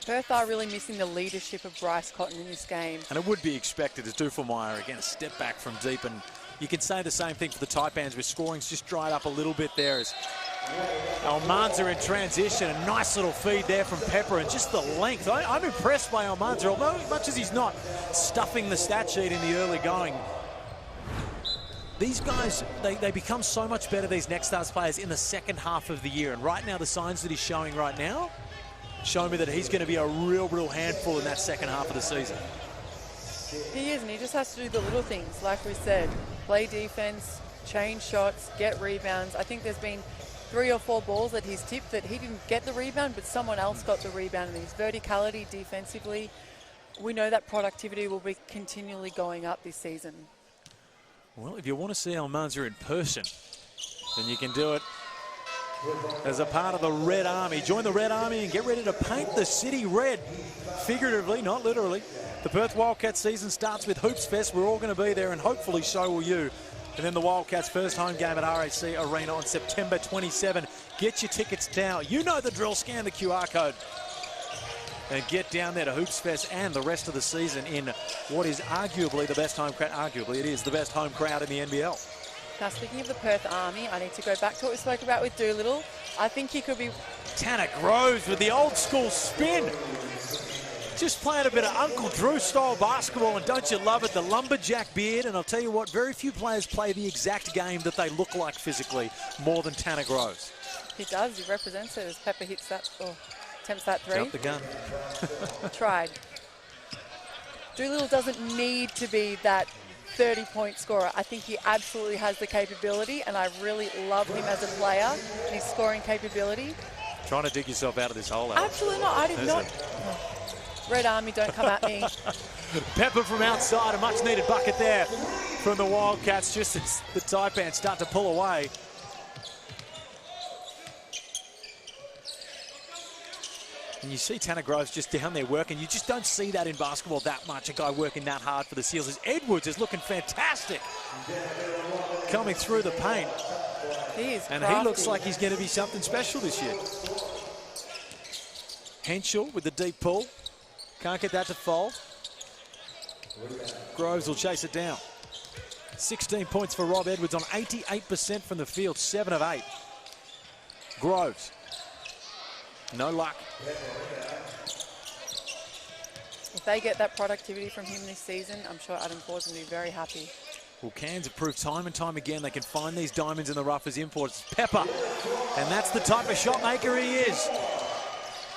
Perth are really missing the leadership of Bryce Cotton in this game. And it would be expected as Dufelmeyer, again, a step back from deep. And you can say the same thing for the Taipans, where scoring's just dried up a little bit there. As Almanza in transition, a nice little feed there from Pepper, and just the length. I'm impressed by Almanza, although much as he's not stuffing the stat sheet in the early going. These guys, they become so much better, these Next Stars players, in the second half of the year. And right now, the signs that he's showing right now show me that he's going to be a real handful in that second half of the season. He is, and he just has to do the little things, like we said. Play defense, change shots, get rebounds. I think there's been 3 or 4 balls that he's tipped that he didn't get the rebound, but someone else got the rebound. And his verticality defensively, we know that productivity will be continually going up this season. Well, if you want to see Almanza in person, then you can do it as a part of the Red Army. Join the Red Army and get ready to paint the city red. Figuratively, not literally. The Perth Wildcats season starts with Hoops Fest. We're all going to be there, and hopefully so will you. And then the Wildcats' first home game at RAC Arena on September 27. Get your tickets now. You know the drill. Scan the QR code and get down there to Hoops Fest and the rest of the season in what is arguably the best home crowd. Arguably, it is the best home crowd in the NBL. Now, speaking of the Perth Army, I need to go back to what we spoke about with Doolittle. I think he could be... Tanner Groves with the old school spin. Just playing a bit of Uncle Drew style basketball, and don't you love it? The lumberjack beard, and I'll tell you what, very few players play the exact game that they look like physically more than Tanner Groves. He does. He represents it as Pepper hits that, or attempts that three. Jumped the gun. Tried. Doolittle doesn't need to be that 30-point scorer. I think he absolutely has the capability, and I really love him as a player, his scoring capability. Trying to dig yourself out of this hole, Alex. Absolutely not. I did not. Red Army, don't come at me. Pepper from outside, a much-needed bucket there from the Wildcats, just as the Taipans start to pull away. And you see Tanner Groves just down there working. You just don't see that in basketball that much, a guy working that hard for the Seals. As Edwards is looking fantastic coming through the paint. He is and crafty. He looks like he's going to be something special this year. Henschel with the deep pull. Can't get that to fall. Groves will chase it down. 16 points for Rob Edwards on 88% from the field, 7 of 8. Groves. No luck. If they get that productivity from him this season, I'm sure Adam Ford's going to be very happy. Well, Cairns have proved time and time again they can find these diamonds in the rough as imports. Pepper, and that's the type of shot maker he is.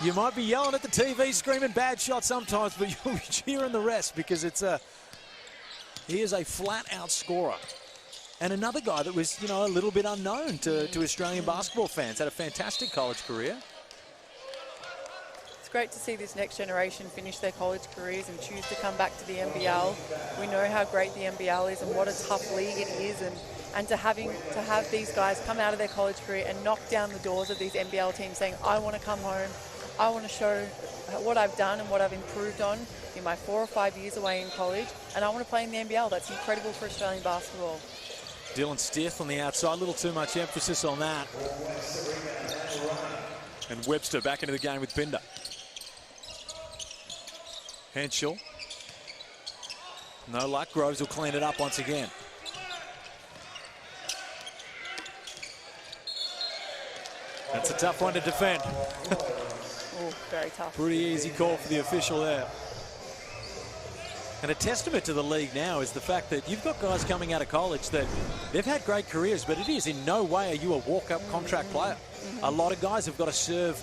You might be yelling at the TV, screaming bad shot sometimes, but you'll be cheering the rest because he is a flat-out scorer. And another guy that was, a little bit unknown to Australian basketball fans. Had a fantastic college career. It's great to see this next generation finish their college careers and choose to come back to the NBL. We know how great the NBL is and what a tough league it is, and to have these guys come out of their college career and knock down the doors of these NBL teams saying, I want to come home, I want to show what I've done and what I've improved on in my 4 or 5 years away in college, and I want to play in the NBL. That's incredible for Australian basketball. Dylan Stith on the outside, a little too much emphasis on that. And Webster back into the game with Pinder. Henschel. No luck. Groves will clean it up once again. That's a tough one to defend. Oh, very tough. Pretty easy call for the official there. And a testament to the league now is the fact that you've got guys coming out of college that they've had great careers, but it is in no way are you a walk-up contract player. A lot of guys have got to serve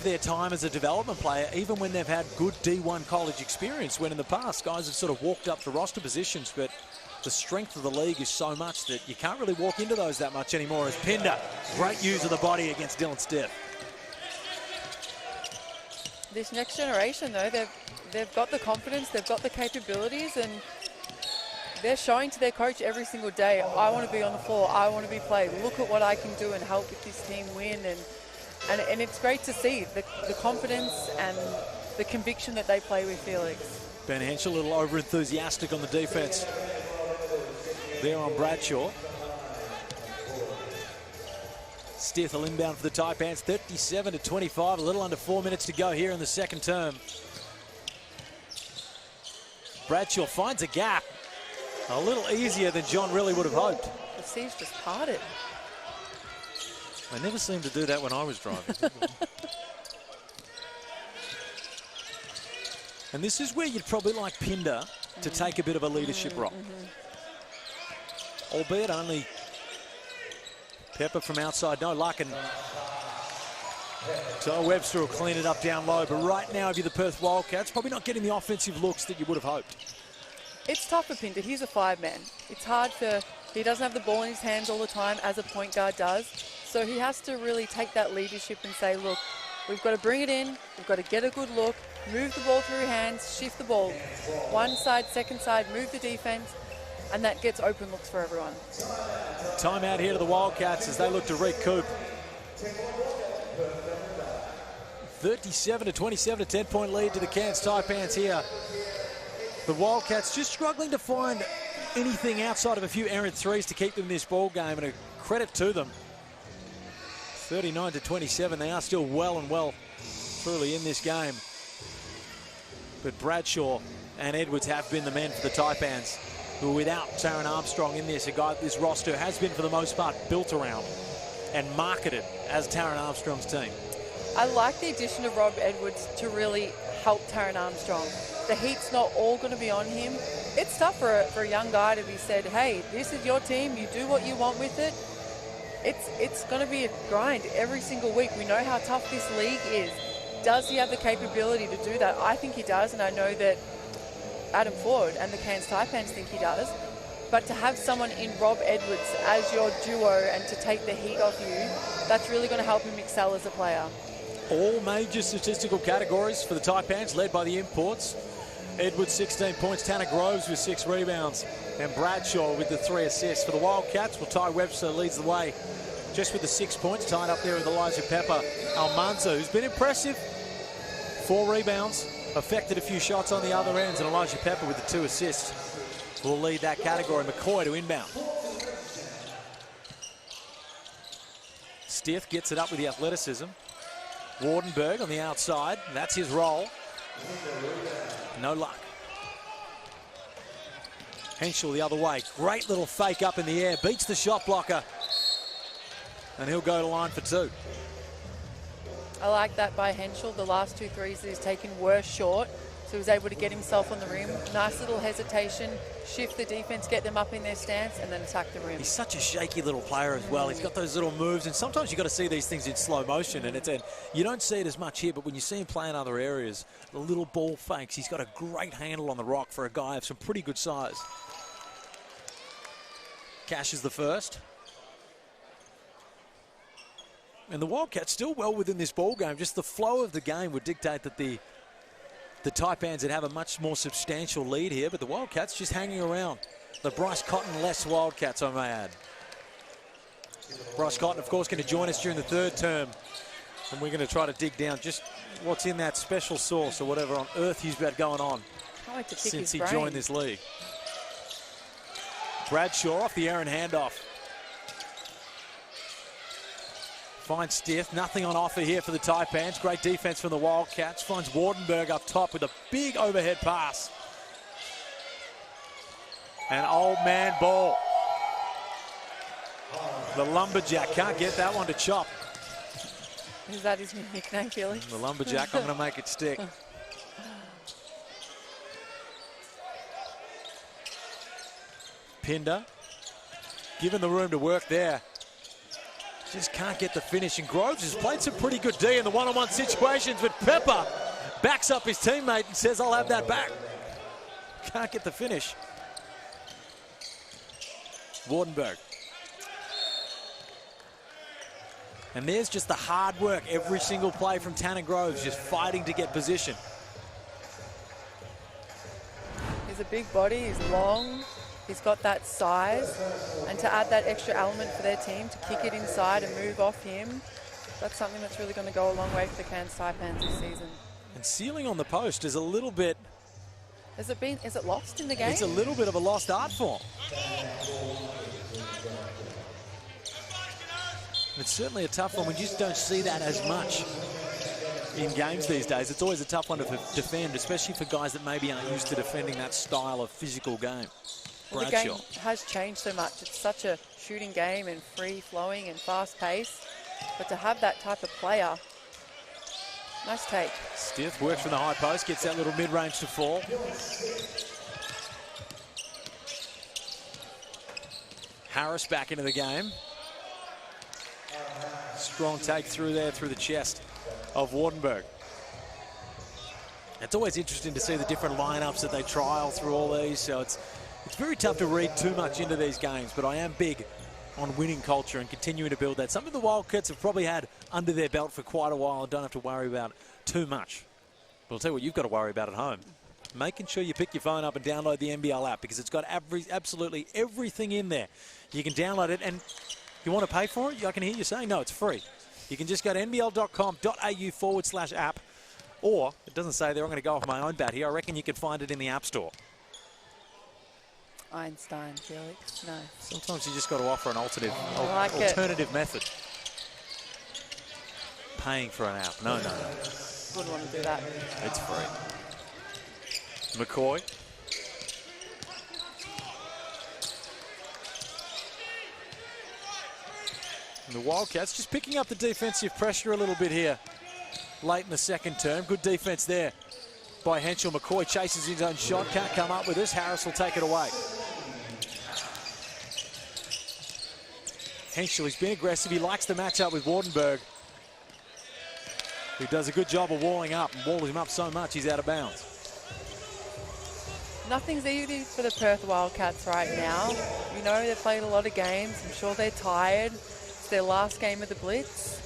their time as a development player, even when they've had good D1 college experience, when in the past guys have sort of walked up to roster positions, but the strength of the league is so much that you can't really walk into those that much anymore. As Pinder, great use of the body against Dylan Stith. This next generation, though, they've got the confidence, they've got the capabilities, and they're showing to their coach every single day, I want to be on the floor, I want to be played, look at what I can do and help this team win. And it's great to see the confidence and the conviction that they play with Felix. Ben Henschel, a little over-enthusiastic on the defense there on Bradshaw. Stith will inbound for the Taipans, 37-25, a little under 4 minutes to go here in the second term. Bradshaw finds a gap, a little easier than John really would have hoped. The seas just parted. They never seemed to do that when I was driving. And this is where you'd probably like Pinder to take a bit of a leadership role. Albeit only Pepper from outside, no luck, and so Webster will clean it up down low. But right now, if you're the Perth Wildcats, probably not getting the offensive looks that you would have hoped. It's tough for Pinder. He's a 5-man. It's hard he doesn't have the ball in his hands all the time as a point guard does. So he has to really take that leadership and say, look, we've got to bring it in, we've got to get a good look, move the ball through hands, shift the ball. One side, second side, move the defense. and that gets open looks for everyone. Timeout here to the Wildcats as they look to recoup. 37-27, a 10-point lead to the Cairns Taipans here. The Wildcats just struggling to find anything outside of a few errant threes to keep them in this ball game, and a credit to them. 39-27, they are still well and truly in this game. But Bradshaw and Edwards have been the men for the Taipans, who are without Taran Armstrong in this, a guy that this roster has been for the most part built around and marketed as Taran Armstrong's team. I like the addition of Rob Edwards to really help Taran Armstrong. The heat's not all going to be on him. It's tough for a young guy to be said, hey, this is your team, you do what you want with it. It's going to be a grind every single week. We know how tough this league is. Does he have the capability to do that? I think he does, and I know that Adam Ford and the Cairns Taipans think he does. But to have someone in Rob Edwards as your duo and to take the heat off you, that's really going to help him excel as a player. All major statistical categories for the Taipans, led by the imports. Edwards 16 points, Tanner Groves with 6 rebounds, and Bradshaw with the 3 assists. For the Wildcats, well, Ty Webster leads the way just with the 6 points, tied up there with Elijah Pepper. Almanza, who's been impressive, 4 rebounds, affected a few shots on the other ends, and Elijah Pepper with the 2 assists will lead that category. McCoy to inbound. Stith gets it up with the athleticism. Wardenberg on the outside, that's his role. No luck. Henschel the other way. Great little fake up in the air. Beats the shot blocker. And he'll go to line for 2. I like that by Henschel. The last 2 threes that he's taken were short, so he was able to get himself on the rim. Nice little hesitation, shift the defense, get them up in their stance, and then attack the rim. He's such a shaky little player as well. He's got those little moves, and sometimes you've got to see these things in slow motion, and you don't see it as much here, but when you see him play in other areas, the little ball fakes, he's got a great handle on the rock for a guy of some pretty good size. Cash is the first. And the Wildcats still well within this ball game. Just the flow of the game would dictate that the Taipans would have a much more substantial lead here, but the Wildcats just hanging around. The Bryce Cotton-less Wildcats, I may add. Bryce Cotton, of course, going to join us during the 3rd term, and we're going to try to dig down just what's in that special sauce or whatever on earth he's got going on since he joined this league. Bradshaw off the Aaron handoff. Finds Stith, nothing on offer here for the Taipans. Great defense from the Wildcats. Finds Wardenberg up top with a big overhead pass. An old man ball. The Lumberjack can't get that one to chop. Is that his nickname, Felix? The Lumberjack, I'm going to make it stick. Pinder, given the room to work there. Just can't get the finish, and Groves has played some pretty good D in the one-on-one situations, but Pepper backs up his teammate and says, I'll have that back. Can't get the finish. Wardenberg. And there's just the hard work every single play from Tanner Groves, just fighting to get position. He's a big body, he's long. He's got that size, and to add that extra element for their team to kick it inside and move off him, that's something that's really going to go a long way for the Cairns Taipans this season. And sealing on the post is a little bit... Is it lost in the game? It's a little bit of a lost art form. It's certainly a tough one. We just don't see that as much in games these days. It's always a tough one to defend, especially for guys that maybe aren't used to defending that style of physical game. Well, the game has changed so much. It's such a shooting game and free-flowing and fast-paced. But to have that type of player, nice take. Stith works from the high post, gets that little mid-range to fall. Harris back into the game. Strong take through there, through the chest of Wardenberg. It's always interesting to see the different lineups that they trial through all these, so it's very tough to read too much into these games, but I am big on winning culture and continuing to build that. Something the Wildcats have probably had under their belt for quite a while and don't have to worry about too much. But I'll tell you what you've got to worry about at home. making sure you pick your phone up and download the NBL app, because it's got absolutely everything in there. You can download it, and you want to pay for it? I can hear you saying, no, it's free. You can just go to nbl.com.au/app, or, it doesn't say there, I'm going to go off my own bat here, I reckon you can find it in the App Store. Einstein, Felix, no. Sometimes you just got to offer an alternative method. Paying for an app. No. Wouldn't want to do that. It's free. McCoy. And the Wildcats just picking up the defensive pressure a little bit here late in the second term. Good defense there by Henschel. McCoy chases his own shot. Can't come up with this. Harris will take it away. Henschel, he's been aggressive. He likes the matchup with Wardenberg, who does a good job of walling up and walls him up so much he's out of bounds. Nothing's easy for the Perth Wildcats right now. You know, they've played a lot of games. I'm sure they're tired. It's their last game of the Blitz.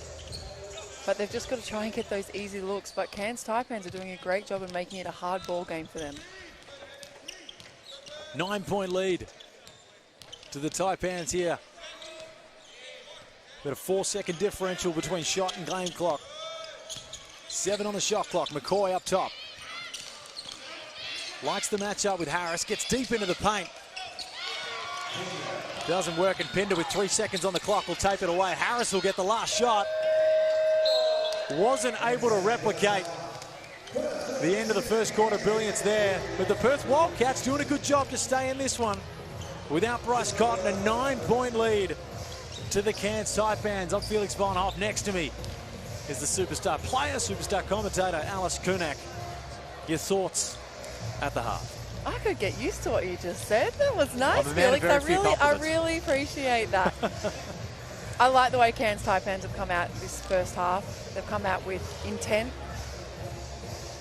But they've just got to try and get those easy looks. But Cairns Taipans are doing a great job of making it a hard ball game for them. 9-point lead to the Taipans here. Got a 4-second differential between shot and game clock. 7 on the shot clock. McCoy up top. Likes the matchup with Harris. Gets deep into the paint. Doesn't work, and Pender with 3 seconds on the clock will take it away. Harris will get the last shot. Wasn't able to replicate the end of the first quarter brilliance there. But the Perth Wildcats doing a good job to stay in this one. Without Bryce Cotton, a 9-point lead to the Cairns Taipans. I'm Felix Von Hoff. Next to me is the superstar player, superstar commentator, Alice Kunak. Your thoughts at the half? I could get used to what you just said. That was nice, Felix. I really appreciate that. I like the way Cairns Taipans have come out this first half. They've come out with intent.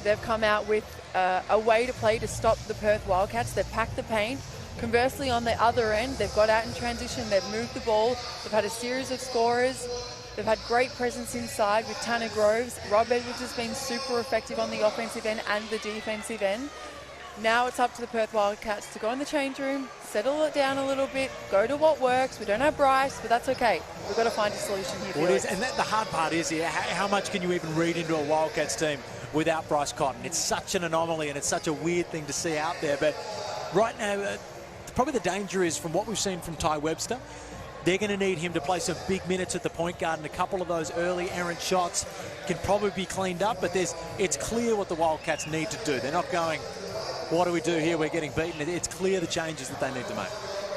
They've come out with a way to play to stop the Perth Wildcats. They've packed the paint. Conversely, on the other end, they've got out in transition. They've moved the ball. They've had a series of scorers. They've had great presence inside with Tanner Groves. Rob Edwards has been super effective on the offensive end and the defensive end. Now it's up to the Perth Wildcats to go in the change room, settle it down a little bit, go to what works. We don't have Bryce, but that's okay. We've got to find a solution here. Well, it is, and the hard part is here, how much can you even read into a Wildcats team without Bryce Cotton? It's such an anomaly, and it's such a weird thing to see out there. But right now, probably the danger is, from what we've seen from Ty Webster, they're going to need him to play some big minutes at the point guard, and a couple of those early errant shots can probably be cleaned up. But it's clear what the Wildcats need to do. They're not going, what do we do here? We're getting beaten. It's clear the changes that they need to make.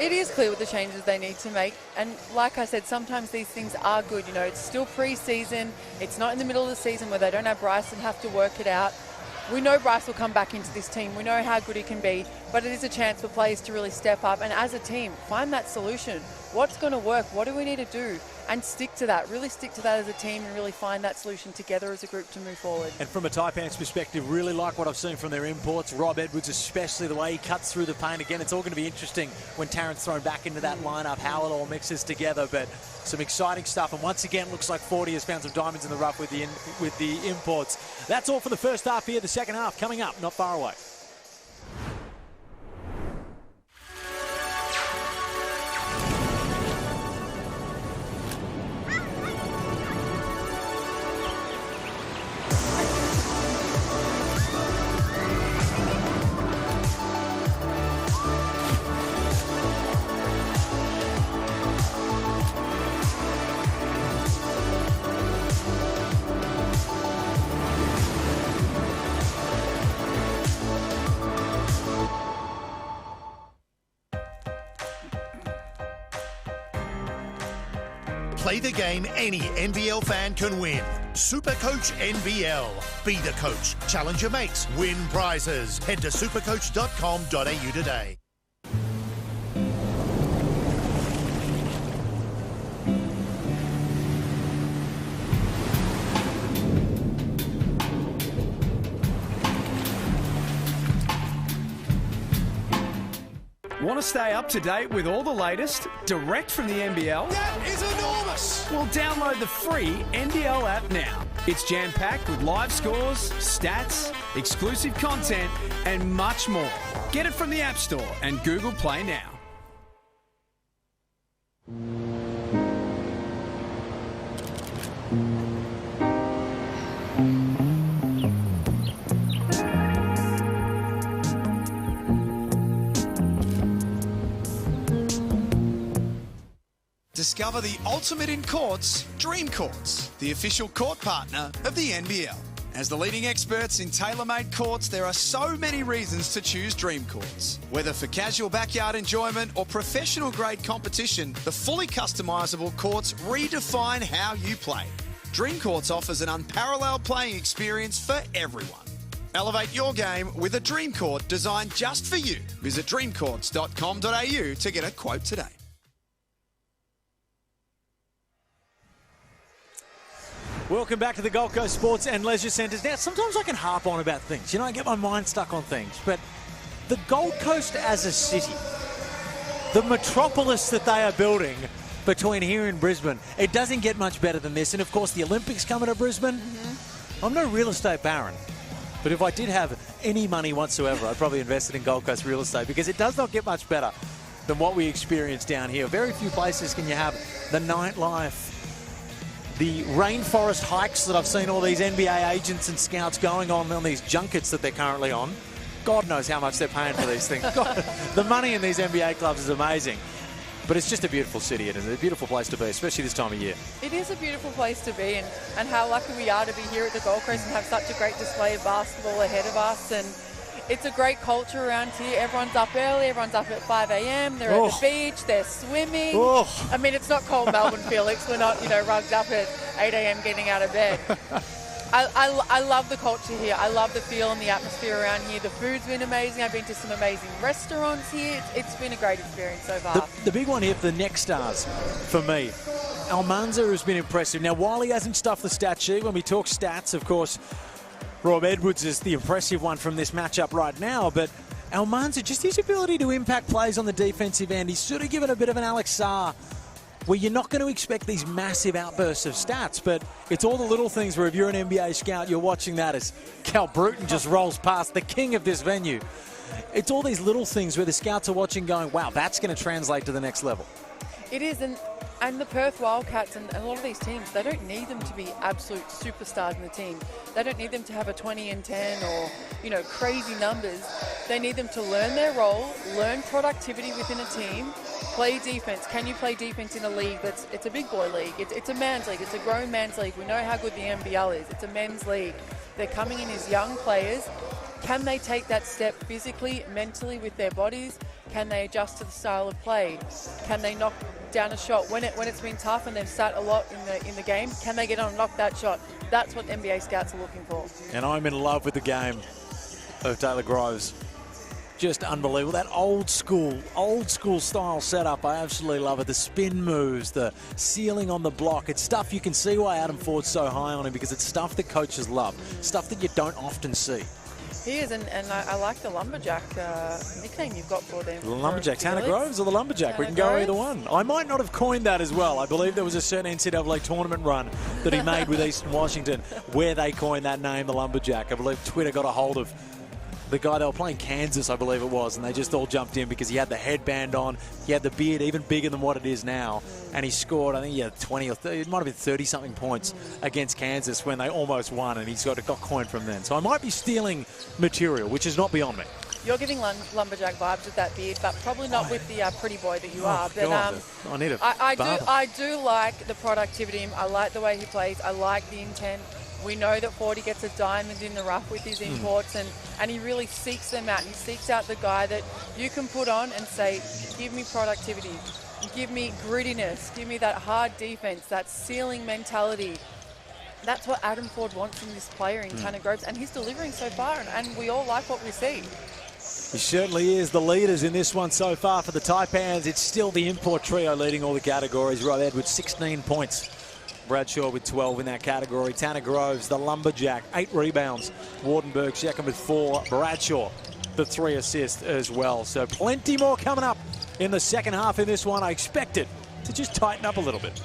It is clear what the changes they need to make. And like I said, sometimes these things are good. You know, it's still pre-season. It's not in the middle of the season where they don't have Bryce and have to work it out. We know Bryce will come back into this team. We know how good he can be, but it is a chance for players to really step up and, as a team, find that solution. What's going to work? What do we need to do? And stick to that. Really stick to that as a team and really find that solution together as a group to move forward. And from a Taipans perspective, really like what I've seen from their imports. Rob Edwards, especially the way he cuts through the paint. Again, it's all going to be interesting when Tarrant's thrown back into that lineup, how it all mixes together. But some exciting stuff. And once again, looks like 40 has found some diamonds in the rough with the imports. That's all for the first half here. The second half coming up not far away. Play the game any NBL fan can win. Supercoach NBL. Be the coach. Challenge your mates. Win prizes. Head to supercoach.com.au today. Want to stay up to date with all the latest, direct from the NBL? That is enormous! Well, download the free NBL app now. It's jam-packed with live scores, stats, exclusive content, and much more. Get it from the App Store and Google Play now. Discover the ultimate in courts, Dream Courts, the official court partner of the NBL. As the leading experts in tailor-made courts, there are so many reasons to choose Dream Courts. Whether for casual backyard enjoyment or professional-grade competition, the fully customisable courts redefine how you play. Dream Courts offers an unparalleled playing experience for everyone. Elevate your game with a Dream Court designed just for you. Visit dreamcourts.com.au to get a quote today. Welcome back to the Gold Coast Sports and Leisure Centres. Now, sometimes I can harp on about things. You know, I get my mind stuck on things. But the Gold Coast as a city, the metropolis that they are building between here and Brisbane, it doesn't get much better than this. And, of course, the Olympics coming to Brisbane. I'm no real estate baron. But if I did have any money whatsoever, I'd probably invest it in Gold Coast real estate because it does not get much better than what we experience down here. Very few places can you have the nightlife, the rainforest hikes that I've seen all these NBA agents and scouts going on these junkets that they're currently on. God knows how much they're paying for these things. God, the money in these NBA clubs is amazing. But it's just a beautiful city. It is a beautiful place to be, especially this time of year. It is a beautiful place to be, and how lucky we are to be here at the Gold Coast and have such a great display of basketball ahead of us. And it's a great culture around here. Everyone's up early. Everyone's up at 5 a.m. They're at the beach. They're swimming. I mean, it's not cold Melbourne, Felix. We're not, rugged up at 8 a.m. getting out of bed. I love the culture here. I love the feel and the atmosphere around here. The food's been amazing. I've been to some amazing restaurants here. It's been a great experience so far. The big one here for the next stars, for me, Almanza has been impressive. Now, while he hasn't stuffed the stat sheet, when we talk stats, of course, Rob Edwards is the impressive one from this matchup right now, but Almanza, just his ability to impact plays on the defensive end, he's sort of given a bit of an Alex Sarr, where you're not going to expect these massive outbursts of stats, but it's all the little things where if you're an NBA scout, you're watching that as Cal Bruton just rolls past, the king of this venue. It's all these little things where the scouts are watching going, wow, that's going to translate to the next level. It is, and the Perth Wildcats and a lot of these teams, they don't need them to be absolute superstars in the team. They don't need them to have a 20 and 10 or, crazy numbers. They need them to learn their role, learn productivity within a team, play defense. Can you play defense in a league it's a big boy league? It's a man's league. It's a grown man's league. We know how good the NBL is. It's a men's league. They're coming in as young players. Can they take that step physically, mentally with their bodies? Can they adjust to the style of play? Can they knock down a shot when it's been tough and they've sat a lot in the game? Can they get on and knock that shot? That's what NBA scouts are looking for. And I'm in love with the game of Taylor Groves. Just unbelievable. That old school style setup. I absolutely love it. The spin moves, the ceiling on the block. It's stuff you can see why Adam Ford's so high on him, because it's stuff that coaches love. Stuff that you don't often see. He is, and I like the Lumberjack nickname you've got for them. The Lumberjack, Tanner Groves or the Lumberjack? We can go either one. I might not have coined that as well. I believe there was a certain NCAA tournament run that he made with Eastern Washington where they coined that name, the Lumberjack. I believe Twitter got a hold of the guy, they were playing Kansas, I believe it was, and they just all jumped in because he had the headband on, he had the beard even bigger than what it is now, and he scored, I think he had 20 or 30, it might have been 30-something points against Kansas when they almost won, and he's got coined from then. So I might be stealing material, which is not beyond me. You're giving Lumberjack vibes with that beard, but probably not with the pretty boy that you are. But God, I need a I do like the productivity. I like the way he plays. I like the intent. We know that Fordy gets a diamond in the rough with his imports, and he really seeks them out. He seeks out the guy that you can put on and say, give me productivity, give me grittiness, give me that hard defense, that ceiling mentality. That's what Adam Ford wants in this player in Tanner Groves, and he's delivering so far, and we all like what we see. He certainly is the leaders in this one so far for the Taipans. It's still the import trio leading all the categories. Rob Edwards, 16 points. Bradshaw with 12 in that category. Tanner Groves, the Lumberjack, 8 rebounds. Wardenberg second with 4. Bradshaw, the 3 assists as well. So plenty more coming up in the second half in this one. I expect it to just tighten up a little bit.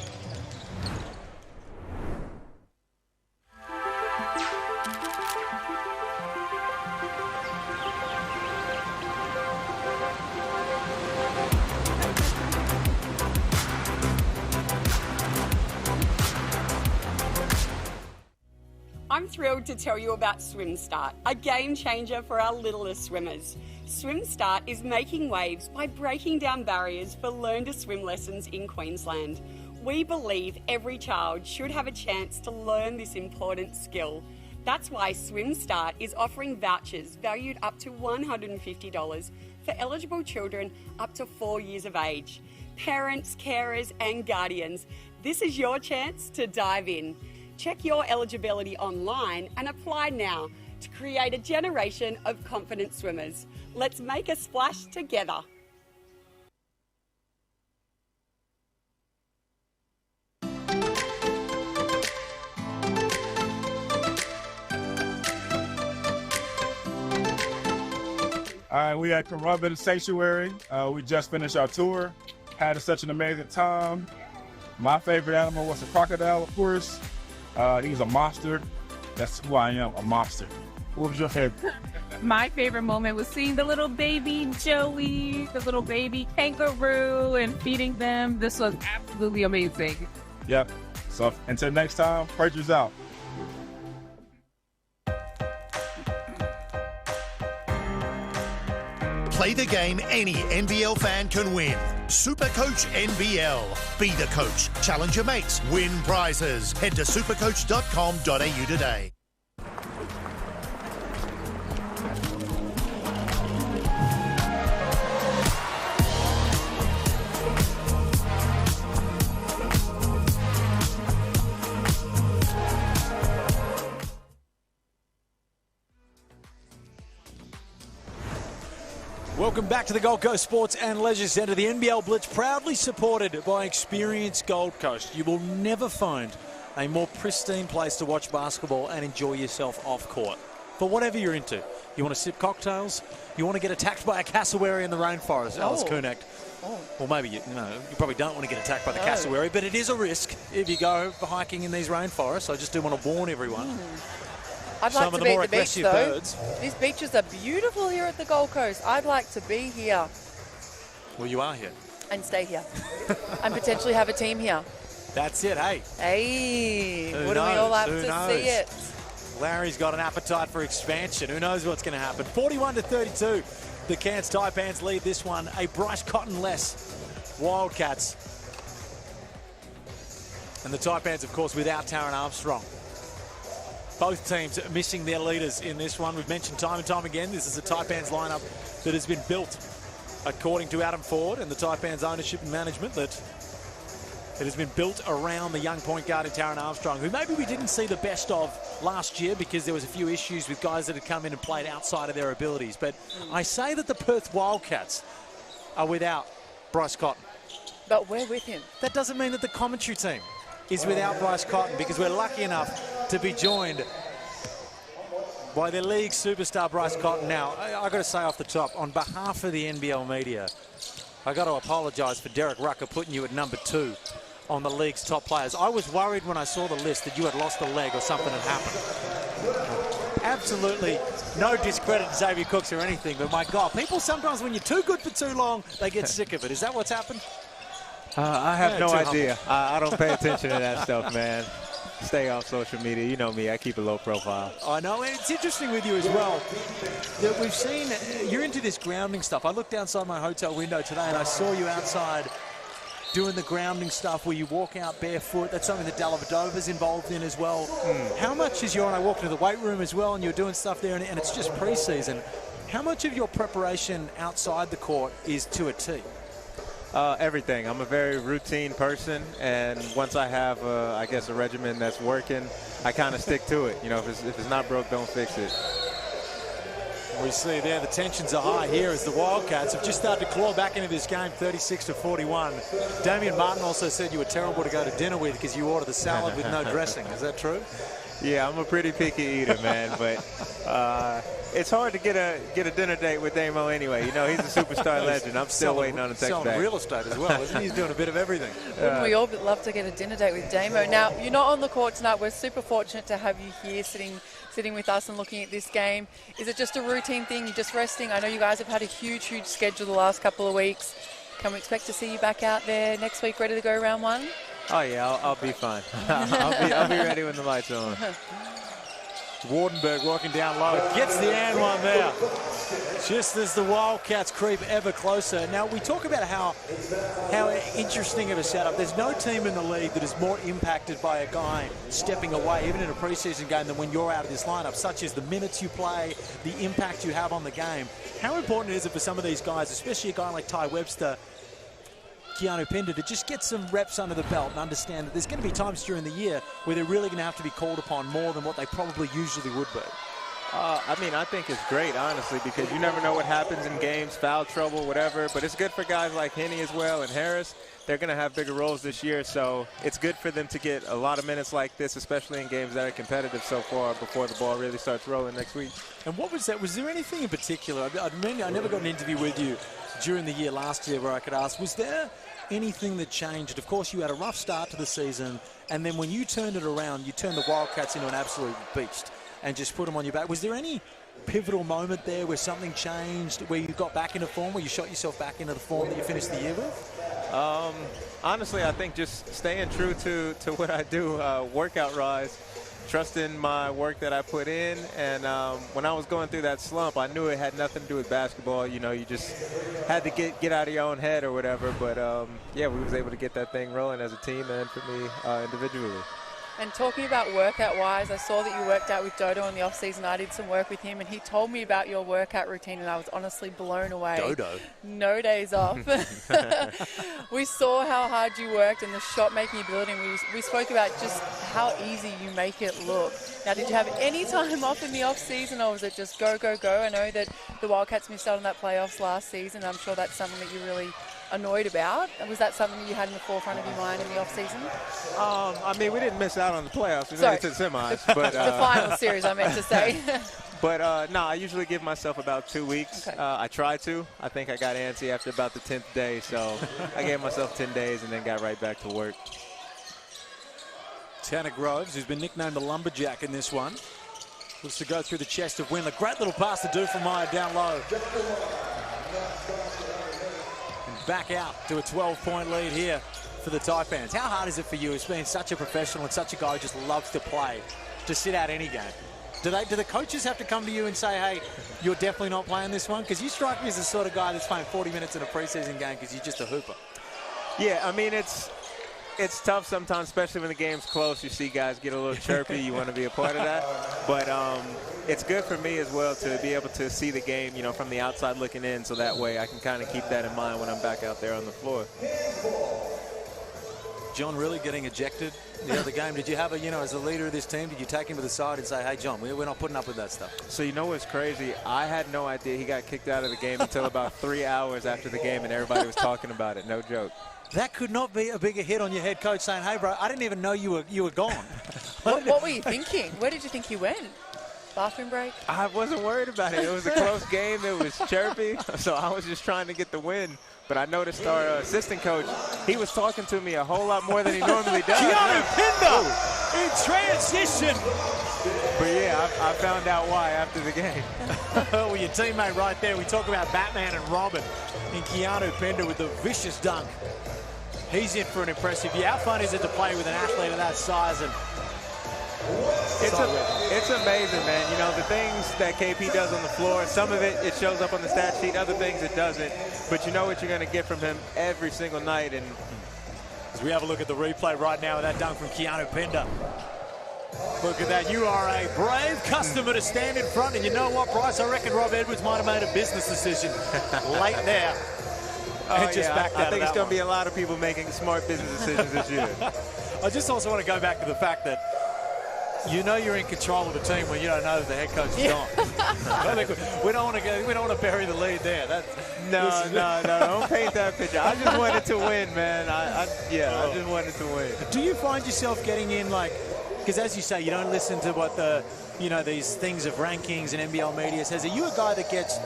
I'm thrilled to tell you about Swim Start, a game changer for our littlest swimmers. Swim Start is making waves by breaking down barriers for learn to swim lessons in Queensland. We believe every child should have a chance to learn this important skill. That's why Swim Start is offering vouchers valued up to $150 for eligible children up to 4 years of age. Parents, carers and guardians, this is your chance to dive in. Check your eligibility online and apply now to create a generation of confident swimmers. Let's make a splash together. All right, we at Carrubbin Sanctuary. We just finished our tour. Had such an amazing time. My favorite animal was a crocodile, of course. He's a monster. That's who I am, a monster. What was your favorite? My favorite moment was seeing the little baby Joey, the little baby kangaroo, and feeding them. This was absolutely amazing. Yep. So until next time, Preacher's out. Play the game any NBL fan can win. Supercoach NBL. Be the coach. Challenge your mates. Win prizes. Head to supercoach.com.au today. Welcome back to the Gold Coast Sports and Leisure Centre. The NBL Blitz proudly supported by Experience Gold Coast. You will never find a more pristine place to watch basketball and enjoy yourself off court. For whatever you're into. You want to sip cocktails? You want to get attacked by a cassowary in the rainforest, Alice Kunak. Well, maybe you probably don't want to get attacked by the cassowary, but it is a risk if you go hiking in these rainforests. I just do want to warn everyone. I'd like Some to of the be more at the beach, aggressive though. birds. These beaches are beautiful here at the Gold Coast. I'd like to be here Well, you are here. and stay here and potentially have a team here. That's it, hey. Hey, Who wouldn't we all knows? have Who to knows? see it? Larry's got an appetite for expansion. Who knows what's going to happen? 41-32. The Cairns Taipans lead this one. A Bryce Cotton less. Wildcats. And the Taipans, of course, without Taron Armstrong. Both teams missing their leaders in this one. We've mentioned time and time again, this is a Taipans lineup that has been built, according to Adam Ford and the Taipans ownership and management, that it has been built around the young point guard in Taron Armstrong, who maybe we didn't see the best of last year because there was a few issues with guys that had come in and played outside of their abilities. But I say that the Perth Wildcats are without Bryce Cotton. But we're with him. That doesn't mean that the commentary team is without Bryce Cotton, because we're lucky enough to be joined by their league superstar Bryce Cotton. Now, I've got to say off the top, on behalf of the NBL media, I've got to apologise for Derek Rucker putting you at number 2 on the league's top players. I was worried when I saw the list that you had lost a leg or something had happened. Absolutely no discredit to Xavier Cooks or anything, but my God, people sometimes, when you're too good for too long, they get sick of it. Is that what's happened? I have no idea. I don't pay attention to that stuff, man. Stay off social media. You know me. I keep a low profile. I know. And it's interesting with you as well that we've seen you're into this grounding stuff. I looked outside my hotel window today and I saw you outside doing the grounding stuff where you walk out barefoot. That's something that Dellavedova's involved in as well. How much is I walked into the weight room as well and you're doing stuff there and it's just pre-season. How much of your preparation outside the court is to a T? Everything. I'm a very routine person, and once I have, I guess, a regimen that's working, I kind of stick to it. You know, if it's not broke, don't fix it. We see there the tensions are high here as the Wildcats have just started to claw back into this game, 36-41. Damian Martin also said you were terrible to go to dinner with because you ordered the salad with no dressing. Is that true? Yeah, I'm a pretty picky eater, man, but it's hard to get a dinner date with Damo anyway. You know, he's a superstar legend. I'm still waiting on a text back. Selling real estate as well, isn't he? He's doing a bit of everything. Wouldn't we all love to get a dinner date with Damo? Now, you're not on the court tonight. We're super fortunate to have you here sitting with us and looking at this game. Is it just a routine thing? You're just resting? I know you guys have had a huge schedule the last couple of weeks. Can we expect to see you back out there next week ready to go round one? Oh, yeah, I'll be fine. I'll be ready when the lights are on. Wardenberg working down low. Gets the and one there. Just as the Wildcats creep ever closer. Now, we talk about how interesting of a setup. There's no team in the league that is more impacted by a guy stepping away, even in a preseason game, than when you're out of this lineup, such as the minutes you play, the impact you have on the game. How important is it for some of these guys, especially a guy like Ty Webster, Keanu Pender, to just get some reps under the belt and understand that there's going to be times during the year where they're really going to have to be called upon more than what they probably usually would be? I mean, I think it's great, honestly, because you never know what happens in games, foul trouble, whatever. But it's good for guys like Henne as well and Harris. They're going to have bigger roles this year, so it's good for them to get a lot of minutes like this, especially in games that are competitive so far before the ball really starts rolling next week. And what was that? Was there anything in particular? I never got an interview with you during the year last year where I could ask, was there anything that changed? Of course, you had a rough start to the season, and then when you turned it around, you turned the Wildcats into an absolute beast and just put them on your back. Was there any pivotal moment there where something changed, where you got back into form, where you shot yourself back into the form that you finished the year with? Honestly, I think just staying true to what I do, workout-wise, trusting my work that I put in. And when I was going through that slump, I knew it had nothing to do with basketball. You know, you just had to get out of your own head or whatever. But, yeah, we was able to get that thing rolling as a team and for me individually. And talking about workout-wise, I saw that you worked out with Dodo in the off-season. I did some work with him, and he told me about your workout routine, and I was honestly blown away. Dodo? No days off. We saw how hard you worked and the shot-making ability, and we spoke about just how easy you make it look. Now, did you have any time off in the off-season, or was it just go, go, go? I know that the Wildcats missed out on that playoffs last season. I'm sure that's something that you really annoyed about. Was that something you had in the forefront of your mind in the off-season? I mean, we didn't miss out on the playoffs. We made it to the semis. But, the final series, I meant to say. But, no, I usually give myself about 2 weeks. Okay. I try to. I think I got antsy after about the 10th day, so I gave myself 10 days and then got right back to work. Tanner Groves, who's been nicknamed the Lumberjack in this one, looks to go through the chest of Windler. Great little pass to do from Meyer down low. And back out to a 12-point lead here for the Taipans. How hard is it for you, as being such a professional and such a guy who just loves to play, to sit out any game? Do the coaches have to come to you and say, hey, you're definitely not playing this one? Because you strike me as the sort of guy that's playing 40 minutes in a preseason game because you're just a hooper. Yeah, I mean, it's tough sometimes, especially when the game's close. You see guys get a little chirpy. You want to be a part of that. But it's good for me as well to be able to see the game, you know, from the outside looking in, so that way I can kind of keep that in mind when I'm back out there on the floor. John really getting ejected the other game. Did you have as a leader of this team, did you take him to the side and say, hey, John, we're not putting up with that stuff? So you know what's crazy? I had no idea he got kicked out of the game until about 3 hours after the game, and everybody was talking about it. No joke. That could not be a bigger hit on your head coach saying, hey, bro, I didn't even know you were gone. What were you thinking? Where did you think you went? Bathroom break? I wasn't worried about it. It was a close game. It was chirpy. So I was just trying to get the win. But I noticed our assistant coach, he was talking to me a whole lot more than he normally does. Keanu Pender in transition. But yeah, I found out why after the game. Well, your teammate right there. We talk about Batman and Robin. And Keanu Pender with the vicious dunk. He's in for an impressive year. How fun is it to play with an athlete of that size? And it's amazing, man. You know, the things that KP does on the floor, some of it shows up on the stat sheet, other things it doesn't. But you know what you're going to get from him every single night. And as we have a look at the replay right now with that dunk from Keanu Pender. Look at that. You are a brave customer to stand in front. And you know what, Bryce? I reckon Rob Edwards might have made a business decision late there. I think it's going to be a lot of people making smart business decisions this year. I just also want to go back to the fact that you know you're in control of the team when you don't know that the head coach is gone. we don't want to bury the lead there. No, don't paint that picture. I just wanted to win, man. I just wanted to win. Do you find yourself getting in, like, because as you say, you don't listen to what these things of rankings and NBL media says. Are you a guy that gets,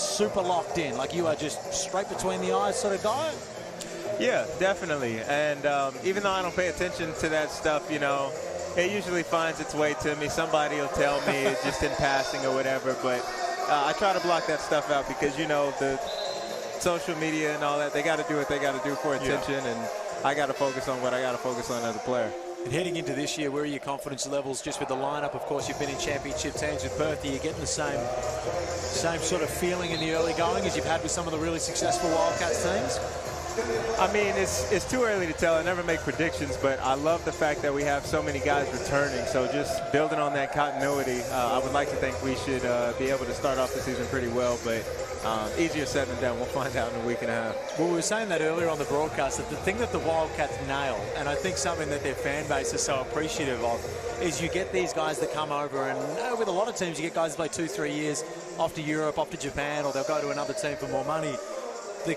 super locked in, like you are just straight between the eyes sort of guy? Yeah, definitely. And even though I don't pay attention to that stuff, it usually finds its way to me. Somebody will tell me just in passing or whatever, but I try to block that stuff out because, the social media and all that, they got to do what they got to do for attention, and I got to focus on what I got to focus on as a player. And heading into this year, where are your confidence levels just with the lineup? Of course, you've been in championship teams with Perth. Are you getting the same sort of feeling in the early going as you've had with some of the really successful Wildcats teams? I mean, it's too early to tell. I never make predictions, but I love the fact that we have so many guys returning. So just building on that continuity, I would like to think we should be able to start off the season pretty well, but easier said than done. We'll find out in a week and a half. Well, we were saying that earlier on the broadcast, that the thing that the Wildcats nail, and I think something that their fan base is so appreciative of, is you get these guys that come over, and with a lot of teams, you get guys that play 2-3 years off to Europe, off to Japan, or they'll go to another team for more money. The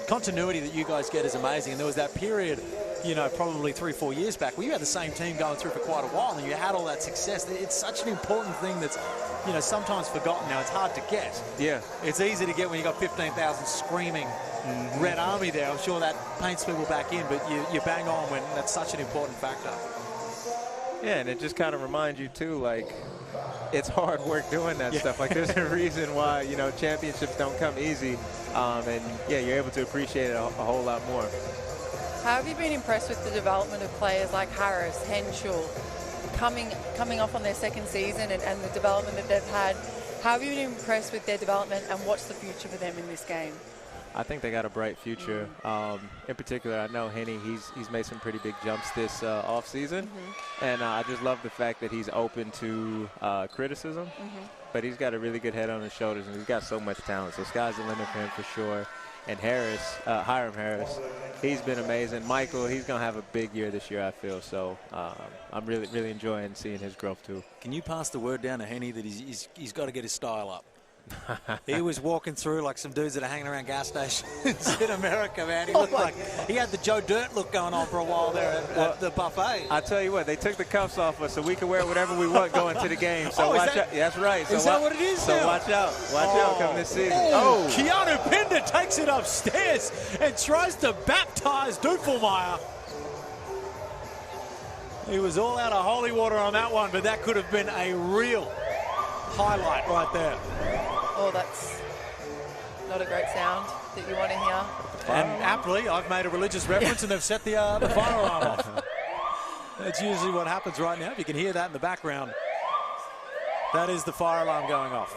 continuity that you guys get is amazing, and there was that period, you know, probably 3-4 years back where you had the same team going through for quite a while and you had all that success. It's such an important thing that's, you know, sometimes forgotten now. It's hard to get. Yeah. It's easy to get when you got 15,000 screaming Red Army there. I'm sure that paints people back in, but you bang on when that's such an important factor. Yeah, and it just kind of reminds you too, like, it's hard work doing that stuff. Like, there's a reason why, you know, championships don't come easy. And yeah, you're able to appreciate it a whole lot more. How have you been impressed with the development of players like Harris, Henshaw, coming off on their second season and the development that they've had? How have you been impressed with their development, and what's the future for them in this game? I think they got a bright future. In particular, I know Henny, he's made some pretty big jumps this offseason. And I just love the fact that he's open to criticism. But he's got a really good head on his shoulders, and he's got so much talent. So sky's the limit for him for sure. And Harris, Hiram Harris, he's been amazing. Michael, he's going to have a big year this year, I feel. So I'm really, really enjoying seeing his growth, too. Can you pass the word down to Henny that he's got to get his style up? He was walking through like some dudes that are hanging around gas stations in America, man. He looked like he had the Joe Dirt look going on for a while there at the buffet. I tell you what, they took the cuffs off us so we can wear whatever we want going to the game. So watch out. That's right. So is that what it is So now? watch out coming this season. Keanu Pinder takes it upstairs and tries to baptize Dufelmeyer. He was all out of holy water on that one, but that could have been a real highlight right there. Oh, that's not a great sound that you want to hear. And aptly, I've made a religious reference and they've set the fire alarm off. That's usually what happens right now. If you can hear that in the background, that is the fire alarm going off.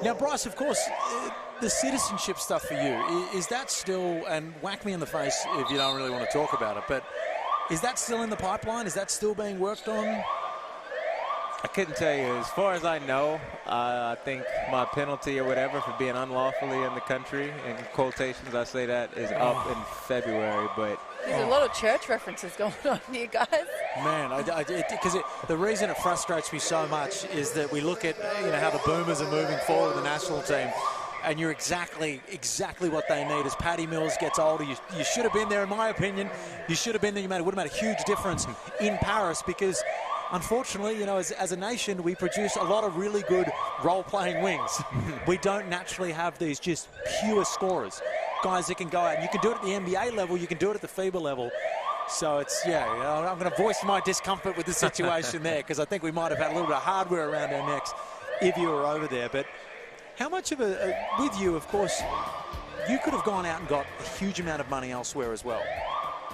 Now, Bryce, of course, the citizenship stuff for you, is that still, and whack me in the face if you don't really want to talk about it, but is that still in the pipeline? Is that still being worked on? I couldn't tell you. As far as I know, I think my penalty or whatever for being unlawfully in the country, in quotations I say that, is up in February. But there's a lot of church references going on here, guys. Man, because the reason it frustrates me so much is that we look at how the Boomers are moving forward, the national team, and you're exactly what they need. As Paddy Mills gets older, you should have been there, in my opinion. You should have been there. You would have made a huge difference in Paris because, unfortunately, as a nation, we produce a lot of really good role-playing wings. We don't naturally have these just pure scorers, guys that can go out. And you can do it at the NBA level, you can do it at the FIBA level. So it's, I'm going to voice my discomfort with the situation there because I think we might have had a little bit of hardware around our necks if you were over there. But how much of with you, of course, you could have gone out and got a huge amount of money elsewhere as well.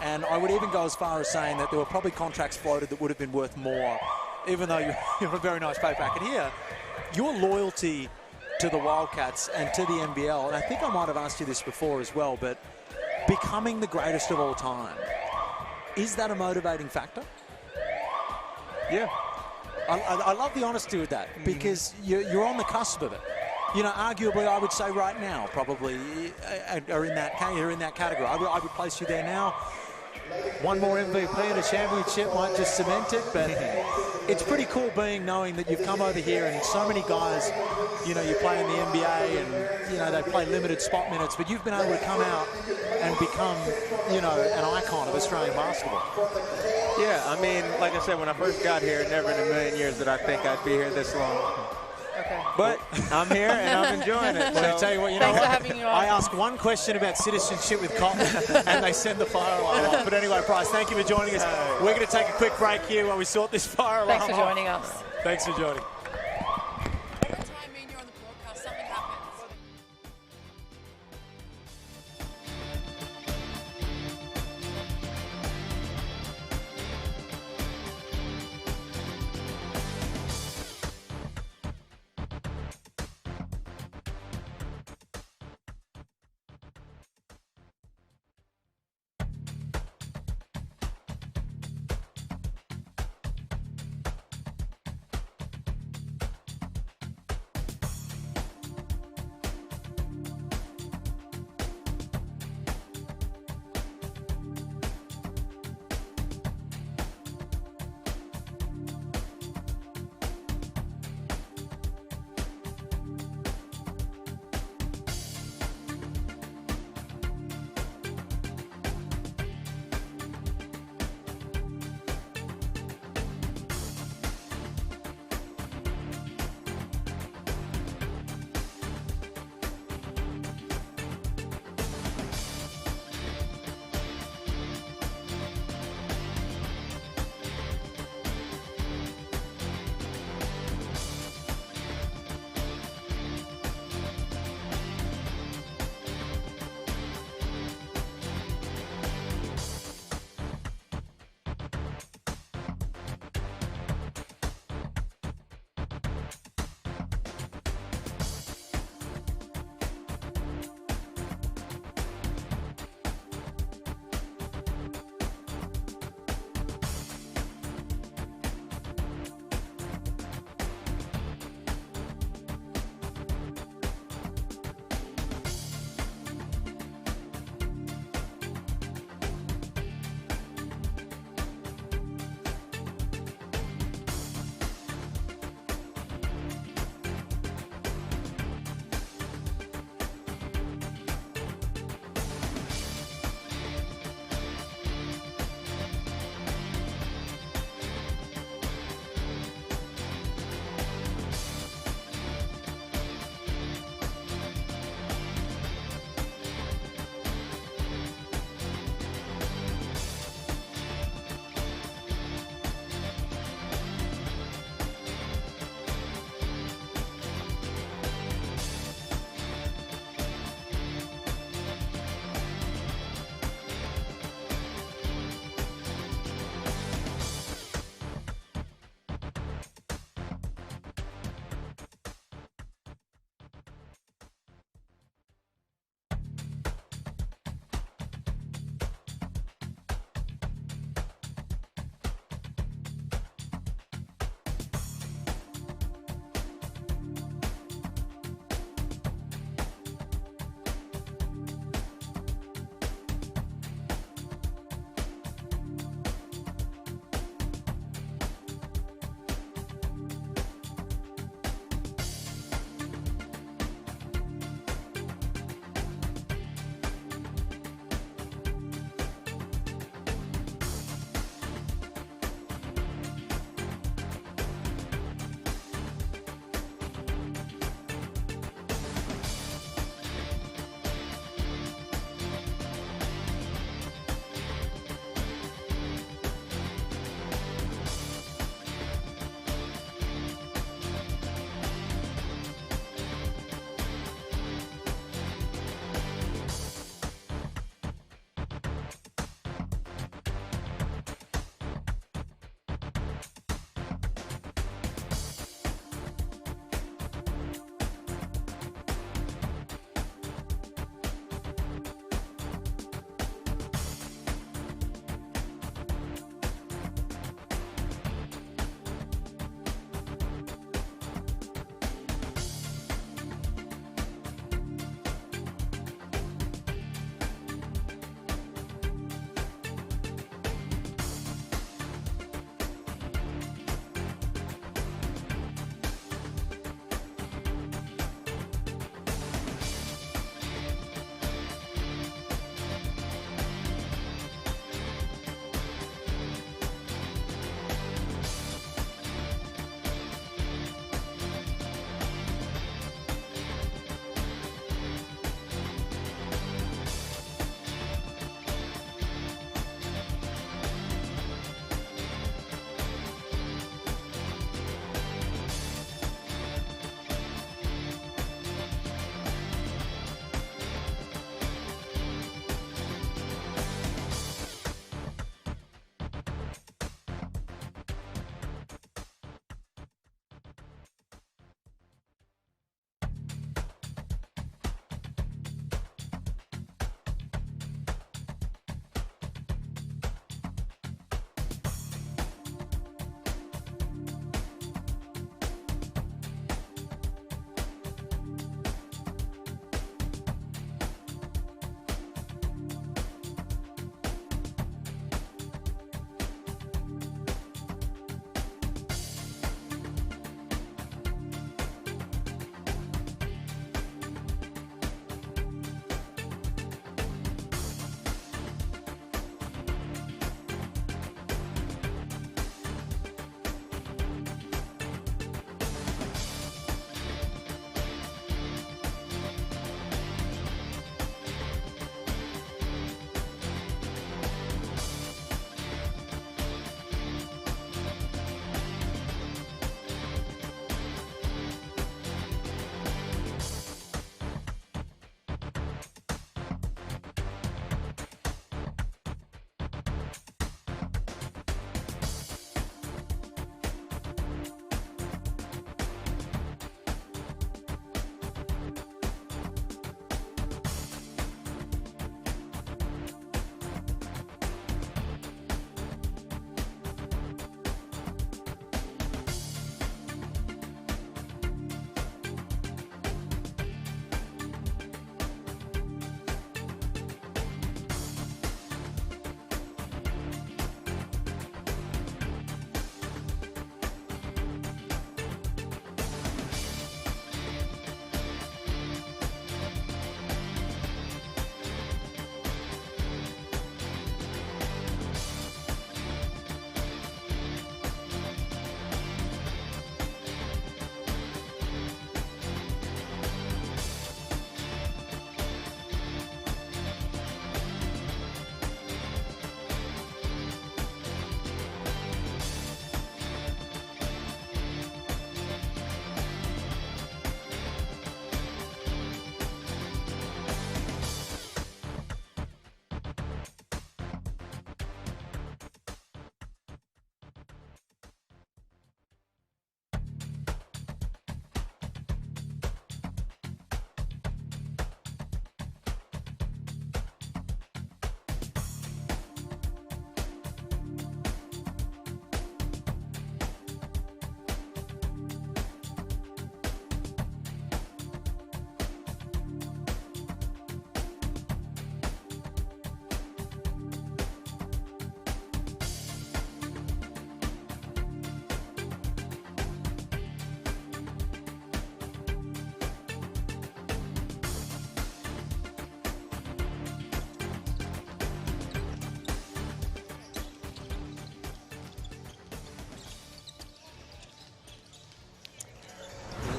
And I would even go as far as saying that there were probably contracts floated that would have been worth more, even though you're a very nice pay packet here. Your loyalty to the Wildcats and to the NBL, and I think I might have asked you this before as well, but becoming the greatest of all time, is that a motivating factor? Yeah. I love the honesty with that because you're on the cusp of it. Arguably, I would say right now, probably are in that category. I would place you there now. One more MVP and a championship might just cement it, but it's pretty cool knowing that you've come over here and so many guys, you play in the NBA and, they play limited spot minutes, but you've been able to come out and become, an icon of Australian basketball. Yeah, I mean, like I said, when I first got here, never in a million years did I think I'd be here this long. Okay. But I'm here and I'm enjoying it. Well, I tell you what, Thanks for having you on. I ask one question about citizenship with Cotton and they send the fire alarm off. But anyway, Bryce, thank you for joining us. We're going to take a quick break here while we sort this fire alarm off. Thanks for joining us. Thanks for joining. Every time me and you're on the broadcast, something happens.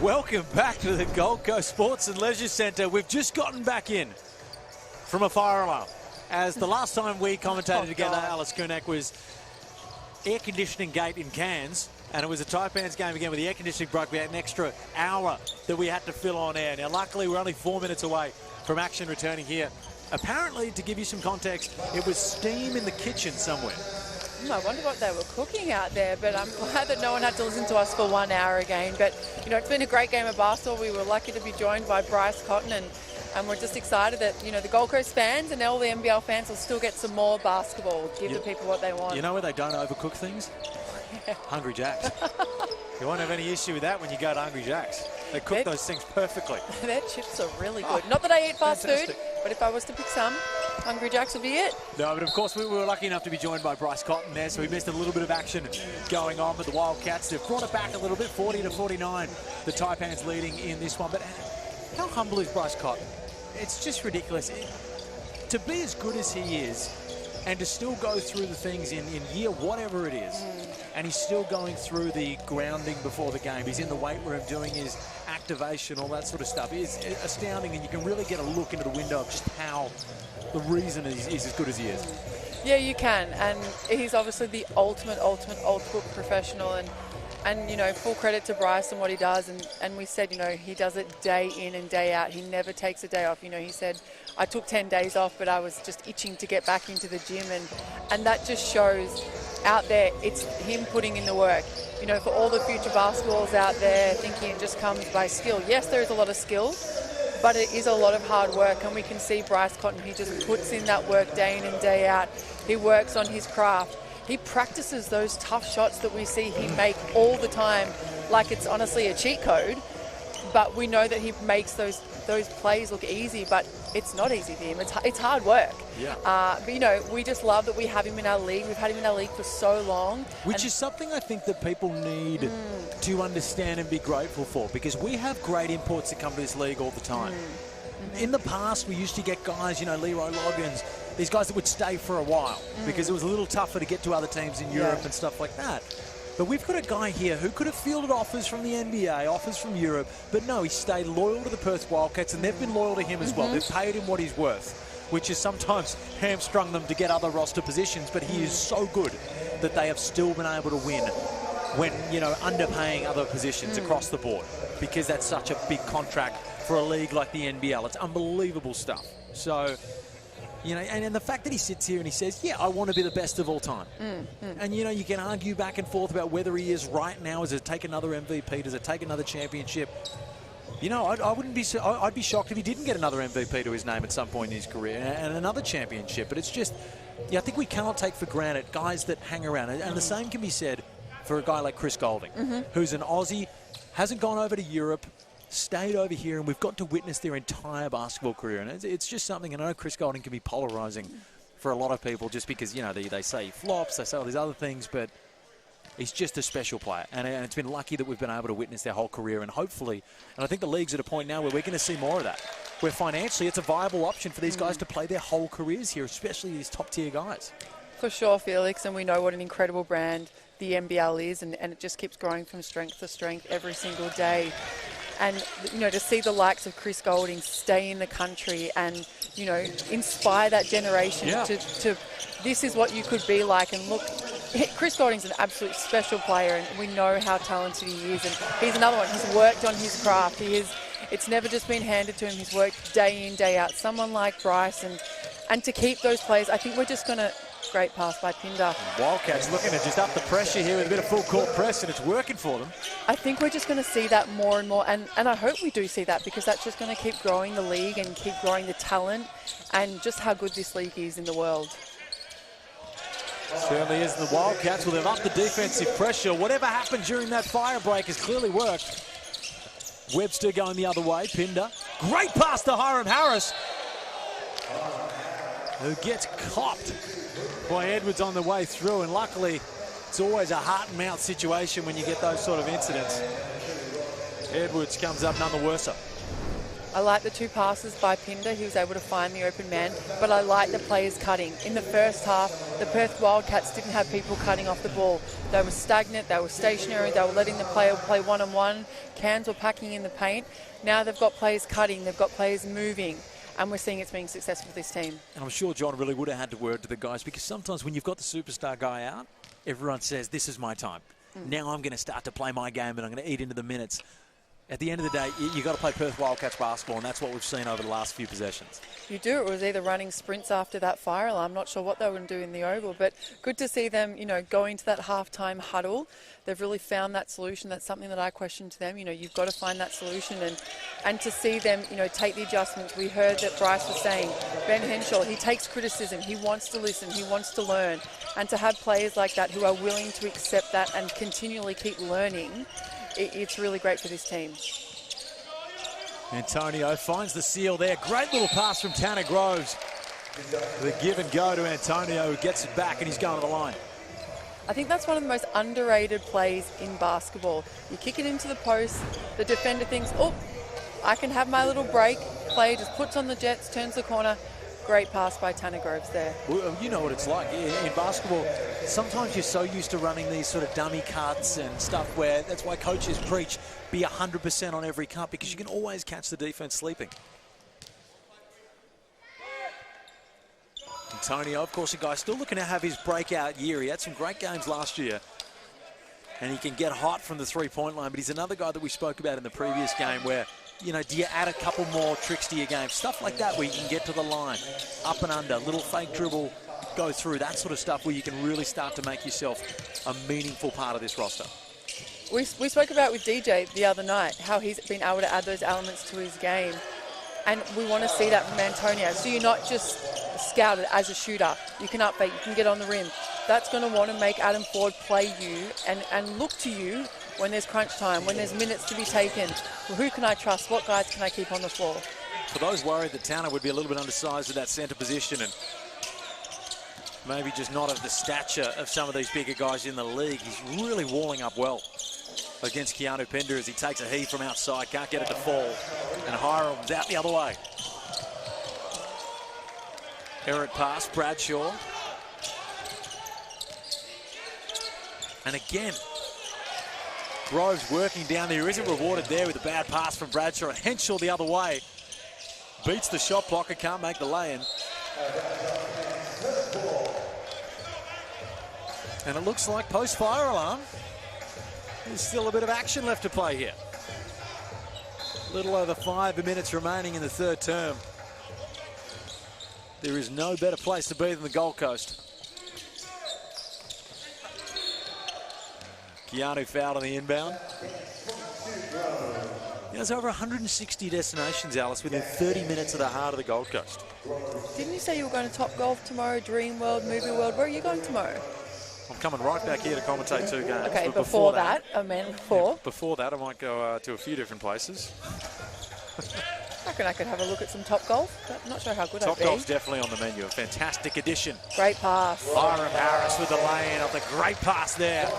Welcome back to the Gold Coast Sports and Leisure Centre. We've just gotten back in from a fire alarm. As the last time we commentated together, Alice Kunak, was air conditioning gate in Cairns, and it was a Taipans game again where the air conditioning broke. We had an extra hour that we had to fill on air. Now, luckily, we're only 4 minutes away from action returning here. Apparently, to give you some context, it was steam in the kitchen somewhere. I wonder what they were cooking out there, but I'm glad that no one had to listen to us for 1 hour again. But, you know, it's been a great game of basketball. We were lucky to be joined by Bryce Cotton, and we're just excited that, you know, the Gold Coast fans and all the NBL fans will still get some more basketball, give the people what they want. You know where they don't overcook things? Hungry Jacks. You won't have any issue with that when you go to Hungry Jacks. They cook those things perfectly. Their chips are really good. Not that I eat fast food, but if I was to pick some, Hungry Jacks would be it. No, but of course we were lucky enough to be joined by Bryce Cotton there, so we missed a little bit of action going on with the Wildcats. They've brought it back a little bit, 40-49. The Taipans leading in this one. But how humble is Bryce Cotton? It's just ridiculous. To be as good as he is, and to still go through the things in year whatever it is, and he's still going through the grounding before the game. He's in the weight room doing his activation, all that sort of stuff. It's astounding, and you can really get a look into the window of just how the reason he's as good as he is. Yeah, you can, and he's obviously the ultimate professional, and you know, full credit to Bryce and what he does, and we said, you know, he does it day in and day out. He never takes a day off. You know, he said, I took 10 days off, but I was just itching to get back into the gym, and that just shows out there it's him putting in the work. You know, for all the future basketballs out there thinking it just comes by skill. Yes, there is a lot of skill, but it is a lot of hard work, and we can see Bryce Cotton, he just puts in that work day in and day out. He works on his craft. He practices those tough shots that we see him make all the time, like it's honestly a cheat code. But we know that he makes those plays look easy, but it's not easy for him. It's hard work. Yeah. But, you know, we just love that we have him in our league. We've had him in our league for so long. Which is something I think that people need to understand and be grateful for, because we have great imports that come to this league all the time. In the past, we used to get guys, you know, Leroy Loggins, these guys that would stay for a while because it was a little tougher to get to other teams in Europe and stuff like that. But we've got a guy here who could have fielded offers from the NBA, offers from Europe, but no, he stayed loyal to the Perth Wildcats, and they've been loyal to him as well. They've paid him what he's worth, which has sometimes hamstrung them to get other roster positions, but he is so good that they have still been able to win when, you know, underpaying other positions across the board, because that's such a big contract for a league like the NBL. It's unbelievable stuff. So, you know, and the fact that he sits here and he says, yeah, I want to be the best of all time. And, you know, you can argue back and forth about whether he is right now. Does it take another MVP? Does it take another championship? You know, I'd be shocked if he didn't get another MVP to his name at some point in his career and another championship. But it's just, yeah, I think we cannot take for granted guys that hang around. And the same can be said for a guy like Chris Goulding, who's an Aussie, hasn't gone over to Europe, stayed over here, and we've got to witness their entire basketball career. And it's just something, and I know Chris Goulding can be polarising for a lot of people just because, you know, they say he flops, they say all these other things, but he's just a special player. And it's been lucky that we've been able to witness their whole career, and hopefully, and I think the league's at a point now where we're going to see more of that, where financially it's a viable option for these guys to play their whole careers here, especially these top-tier guys. For sure, Felix, and we know what an incredible brand the NBL is, and it just keeps growing from strength to strength every single day. And, you know, to see the likes of Chris Goulding stay in the country and, you know, inspire that generation to this is what you could be like. And look, Chris Goulding's an absolute special player, and we know how talented he is. And he's another one. He's worked on his craft. It's never just been handed to him. He's worked day in, day out. Someone like Bryce, and to keep those players, I think we're just going to... Great pass by Pinder. Wildcats looking to just up the pressure here with a bit of full court press, and it's working for them. I think we're just going to see that more and more, and I hope we do see that, because that's just going to keep growing the league and keep growing the talent and just how good this league is in the world. Certainly is. The Wildcats will have upped the defensive pressure. Whatever happened during that fire break has clearly worked. Webster going the other way. Pinder. Great pass to Hiram Harris, who gets copped by Edwards on the way through, and luckily it's always a heart and mouth situation when you get those sort of incidents. Edwards comes up none the worse. I like the 2 passes by Pinder. He was able to find the open man, but I like the players cutting. In the first half, the Perth Wildcats didn't have people cutting off the ball. They were stagnant, they were stationary, they were letting the player play one-on-one. Cairns were packing in the paint. Now they've got players cutting, they've got players moving, and we're seeing it's being successful for this team. And I'm sure John really would have had to word to the guys, because sometimes when you've got the superstar guy out, everyone says, this is my time. Now I'm going to start to play my game and I'm going to eat into the minutes. At the end of the day, you've got to play Perth Wildcats basketball, and that's what we've seen over the last few possessions. You do. It was either running sprints after that fire alarm. I'm not sure what they were going to do in the Oval, but good to see them, go into that halftime huddle. They've really found that solution. That's something that I questioned to them. You've got to find that solution, and to see them, take the adjustments. We heard that Bryce was saying, Ben Henshaw, he takes criticism. He wants to listen. He wants to learn. And to have players like that who are willing to accept that and continually keep learning, it's really great for this team. Antonio finds the seal there. Great little pass from Tanner Groves. The give and go to Antonio, who gets it back, and he's going to the line. I think that's one of the most underrated plays in basketball. You kick it into the post, the defender thinks, oh, I can have my little break. Player just puts on the jets, turns the corner. Great pass by Tanner Groves there. Well, you know what it's like in basketball. Sometimes you're so used to running these sort of dummy cuts and stuff where that's why coaches preach be 100% on every cut, because you can always catch the defense sleeping. Antonio, of course, a guy still looking to have his breakout year. He had some great games last year, and he can get hot from the three-point line, but he's another guy that we spoke about in the previous game where, do you add a couple more tricks to your game? Stuff like that where you can get to the line, up and under, little fake dribble, go through, that sort of stuff where you can really start to make yourself a meaningful part of this roster. We spoke about with DJ the other night, how he's been able to add those elements to his game. And we want to see that from Antonio. So you're not just scouted as a shooter. You can upfake, you can get on the rim. That's going to want to make Adam Ford play you and look to you when there's crunch time, when there's minutes to be taken. Well, who can I trust? What guys can I keep on the floor? For those worried that Tanner would be a little bit undersized at that centre position and maybe just not of the stature of some of these bigger guys in the league, he's really walling up well against Keanu Pinder as he takes a heave from outside, can't get it to fall, and Hiram's out the other way. Errant pass, Bradshaw. And again, Groves working down there, isn't rewarded there with a bad pass from Bradshaw. Henshaw the other way, beats the shot blocker, can't make the lay-in. And it looks like post-fire alarm, there's still a bit of action left to play here. A little over 5 minutes remaining in the third term. There is no better place to be than the Gold Coast. Keanu fouled on the inbound. There's over 160 destinations, Alice, within 30 minutes of the heart of the Gold Coast. Didn't you say you were going to Top Golf tomorrow, Dream World, Movie World? Where are you going tomorrow? I'm coming right back here to commentate 2 games. Okay, but before that, before that, I might go to a few different places. I reckon I could have a look at some Top Golf. I'm not sure how good I'd be. Top Golf's definitely on the menu. A fantastic addition. Great pass. Hiram Harris with the lay-in of the great pass there.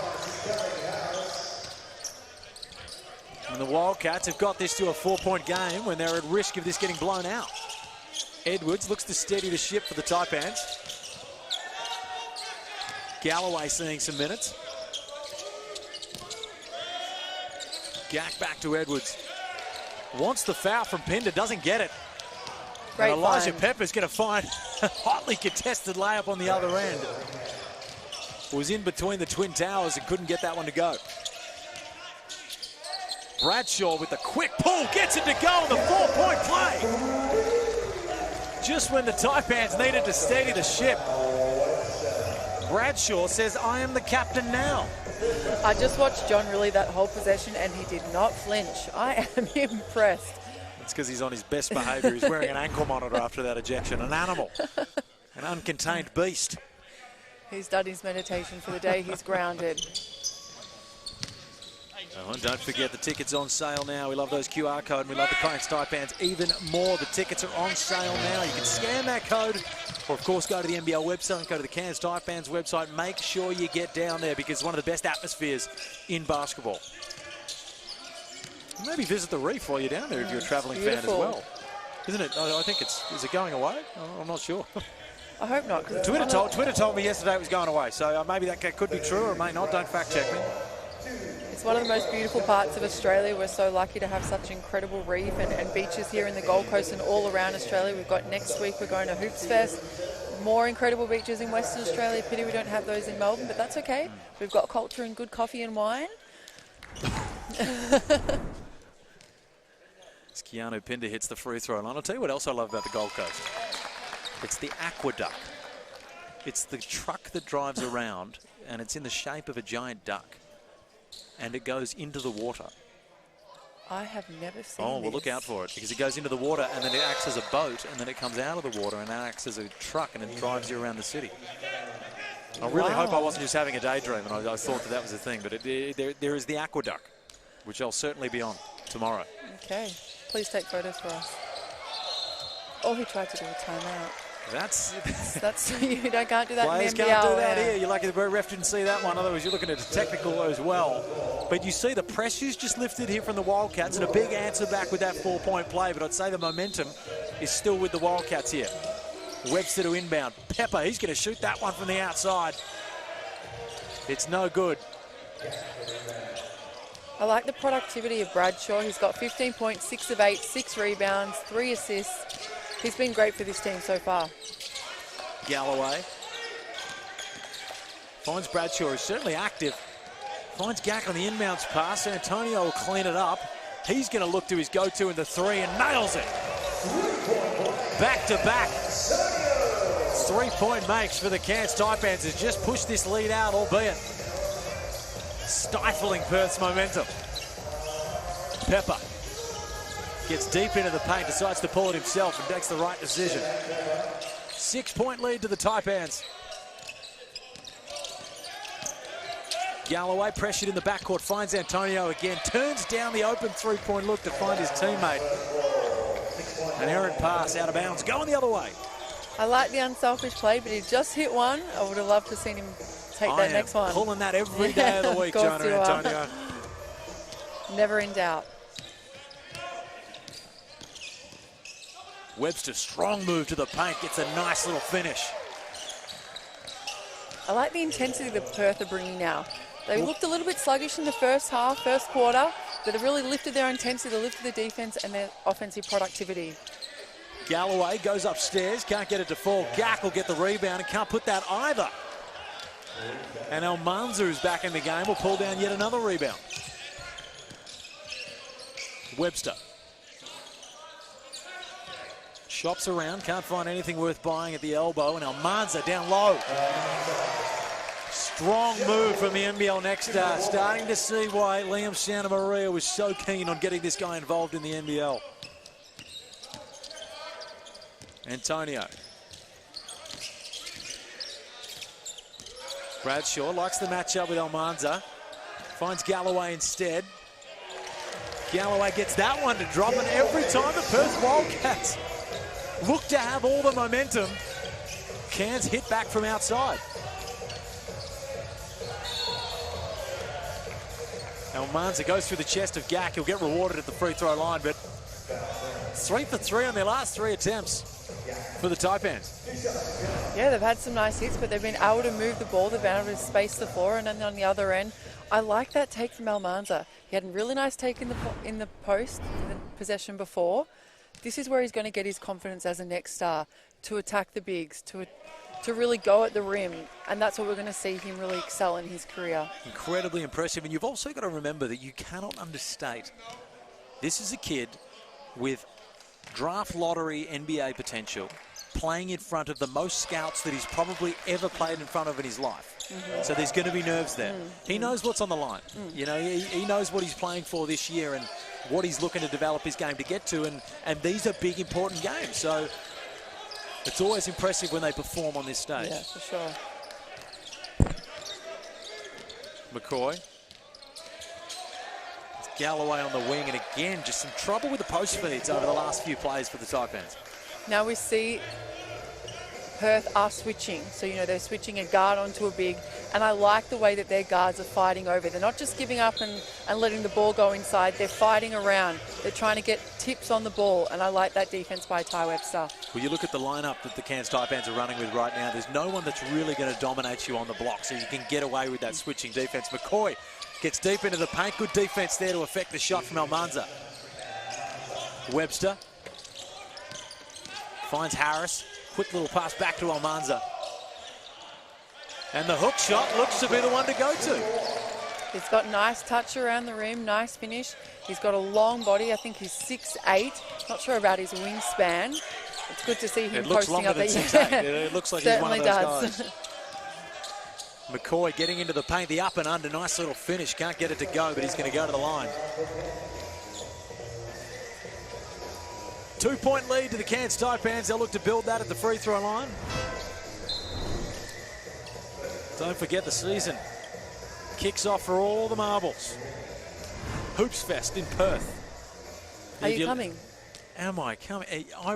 And the Wildcats have got this to a 4-point game when they're at risk of this getting blown out. Edwards looks to steady the ship for the Taipans. Galloway seeing some minutes. Gack back to Edwards. Wants the foul from Pinder, doesn't get it. Great and Elijah find. Pepper's going to find a hotly contested layup on the other end. Was in between the Twin Towers and couldn't get that one to go. Bradshaw with the quick pull, gets it to go on the 4-point play. Just when the Taipans needed to steady the ship, Bradshaw says, I am the captain now. I just watched John really that whole possession and he did not flinch. I am impressed. It's because he's on his best behaviour. He's wearing an ankle monitor after that ejection. An animal. An uncontained beast. He's done his meditation for the day. He's grounded. Oh, and don't forget the tickets on sale now. We love those QR code and we love the Cairns Taipans even more. The tickets are on sale now. You can scan that code or, of course, go to the NBL website, go to the Cairns Taipans website. Make sure you get down there because it's one of the best atmospheres in basketball. Maybe visit the reef while you're down there if you're a travelling fan as well. Isn't it? I think is it going away? I'm not sure. I hope not. Twitter told me yesterday it was going away, so maybe that could be true or it may not. Don't fact check me. It's one of the most beautiful parts of Australia. We're so lucky to have such incredible reef and beaches here in the Gold Coast and all around Australia. We've got next week, we're going to Hoops Fest. More incredible beaches in Western Australia. Pity we don't have those in Melbourne, but that's okay. We've got culture and good coffee and wine. As Keanu Pinder hits the free throw line. I'll tell you what else I love about the Gold Coast. It's the aqueduct. It's the truck that drives around, and it's in the shape of a giant duck. And it goes into the water. I have never seen well, look out for it, because it goes into the water, and then it acts as a boat, and then it comes out of the water and acts as a truck, and it drives you around the city. I really hope I wasn't just having a daydream, and I thought that was the thing. But there is the aqueduct, which I'll certainly be on tomorrow. Okay. Please take photos for us. Oh, he tried to do a timeout. That's you can't do that. Players in the NBL, can't do that here. You're lucky the ref didn't see that one. Otherwise, you're looking at a technical as well. But you see the pressure's just lifted here from the Wildcats, and a big answer back with that 4-point play. But I'd say the momentum is still with the Wildcats here. Webster to inbound. Pepper, he's going to shoot that one from the outside. It's no good. I like the productivity of Bradshaw. He's got 15 points, 6 of 8, 6 rebounds, 3 assists. He's been great for this team so far. Galloway finds Bradshaw, who's certainly active. Finds Gack on the inbounds pass. Antonio will clean it up. He's going to look to his go-to in the 3 and nails it. Back to back. 3-point makes for the Cairns Taipans has just pushed this lead out, albeit stifling Perth's momentum. Pepper gets deep into the paint, decides to pull it himself and makes the right decision. 6-point lead to the Taipans. Galloway pressured in the backcourt, finds Antonio again, turns down the open 3-point look to find his teammate. An errant pass out of bounds, going the other way. I like the unselfish play, but he just hit one. I would have loved to have seen him take that next one. Pulling that every day of the week, Jonah Antonio. Never in doubt. Webster, strong move to the paint, gets a nice little finish. I like the intensity that Perth are bringing now. They looked a little bit sluggish in the first quarter, but they've really lifted their intensity, they lifted the defense and their offensive productivity. Galloway goes upstairs, can't get it to fall. Gack will get the rebound and can't put that either. And Almanza, who's back in the game, will pull down yet another rebound. Webster. Shops around, can't find anything worth buying at the elbow, and Almanza down low. Strong move from the NBL next star. Starting to see why Liam Santamaria was so keen on getting this guy involved in the NBL. Antonio. Bradshaw likes the matchup with Almanza. Finds Galloway instead. Galloway gets that one to drop, and every time the Perth Wildcats look to have all the momentum, Cairns hit back from outside. Almanza goes through the chest of Gack. He'll get rewarded at the free throw line, but 3 for 3 on their last 3 attempts for the Taipans. Yeah, they've had some nice hits, but they've been able to move the ball. They've been able to space the floor, and then on the other end, I like that take from Almanza. He had a really nice take in the post, in the possession before. This is where he's going to get his confidence as a next star, to attack the bigs, to really go at the rim, and that's what we're going to see him really excel in his career. Incredibly impressive, and you've also got to remember that you cannot understate. This is a kid with draft lottery NBA potential, playing in front of the most scouts that he's probably ever played in front of in his life. So there's going to be nerves there. He knows what's on the line. You know, he knows what he's playing for this year and what he's looking to develop his game to get to, and these are big, important games. So it's always impressive when they perform on this stage. Yeah, for sure. McCoy. Galloway on the wing, and again, just some trouble with the post feeds over the last few plays for the Taipans. Now we see Perth are switching. So, you know, they're switching a guard onto a big, and I like the way that their guards are fighting over. They're not just giving up and letting the ball go inside. They're fighting around. They're trying to get tips on the ball, and I like that defense by Ty Webster. Well, you look at the lineup that the Cairns Taipans are running with right now. There's no one that's really going to dominate you on the block, so you can get away with that switching defense. McCoy gets deep into the paint. Good defense there to affect the shot from Almanza. Webster finds Harris. Quick little pass back to Almanza. And the hook shot looks to be the one to go to. He's got nice touch around the rim, nice finish. He's got a long body. I think he's 6'8". Not sure about his wingspan. It's good to see him posting up there. It looks like he's one of those guys. McCoy getting into the paint, the up and under. Nice little finish. Can't get it to go, but he's going to go to the line. 2-point lead to the Cairns Taipans. They'll look to build that at the free throw line. Don't forget the season kicks off for all the marbles. Hoops Fest in Perth. Are you coming? Am I coming? I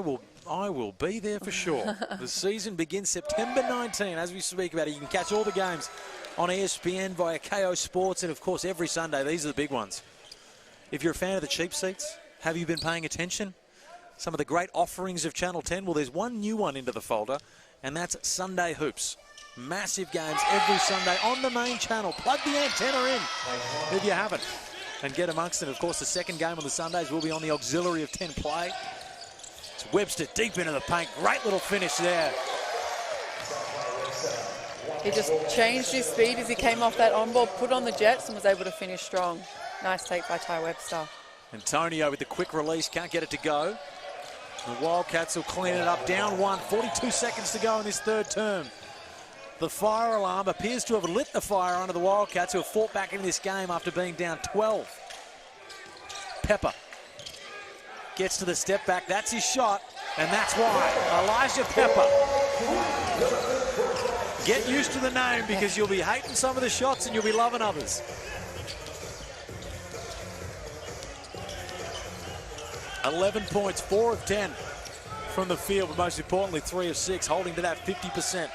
will be there for sure. The season begins September 19. As we speak about it, you can catch all the games on ESPN via KO Sports, and of course every Sunday. These are the big ones. If you're a fan of the cheap seats, have you been paying attention? Some of the great offerings of Channel 10. Well, there's one new one into the folder, and that's Sunday Hoops. Massive games every Sunday on the main channel. Plug the antenna in if you haven't and get amongst it. Of course, the second game on the Sundays will be on the auxiliary of 10 play. It's Webster deep into the paint. Great little finish there. He just changed his speed as he came off that on-ball, put on the jets, and was able to finish strong. Nice take by Ty Webster. Antonio with the quick release, can't get it to go. The Wildcats will clean it up, down 1, 42 seconds to go in this third term. The fire alarm appears to have lit the fire under the Wildcats, who have fought back in this game after being down 12. Pepper gets to the step back, that's his shot, and that's why. Elijah Pepper. Get used to the name because you'll be hating some of the shots and you'll be loving others. 11 points, 4 of 10 from the field, but most importantly, 3 of 6, holding to that 50%.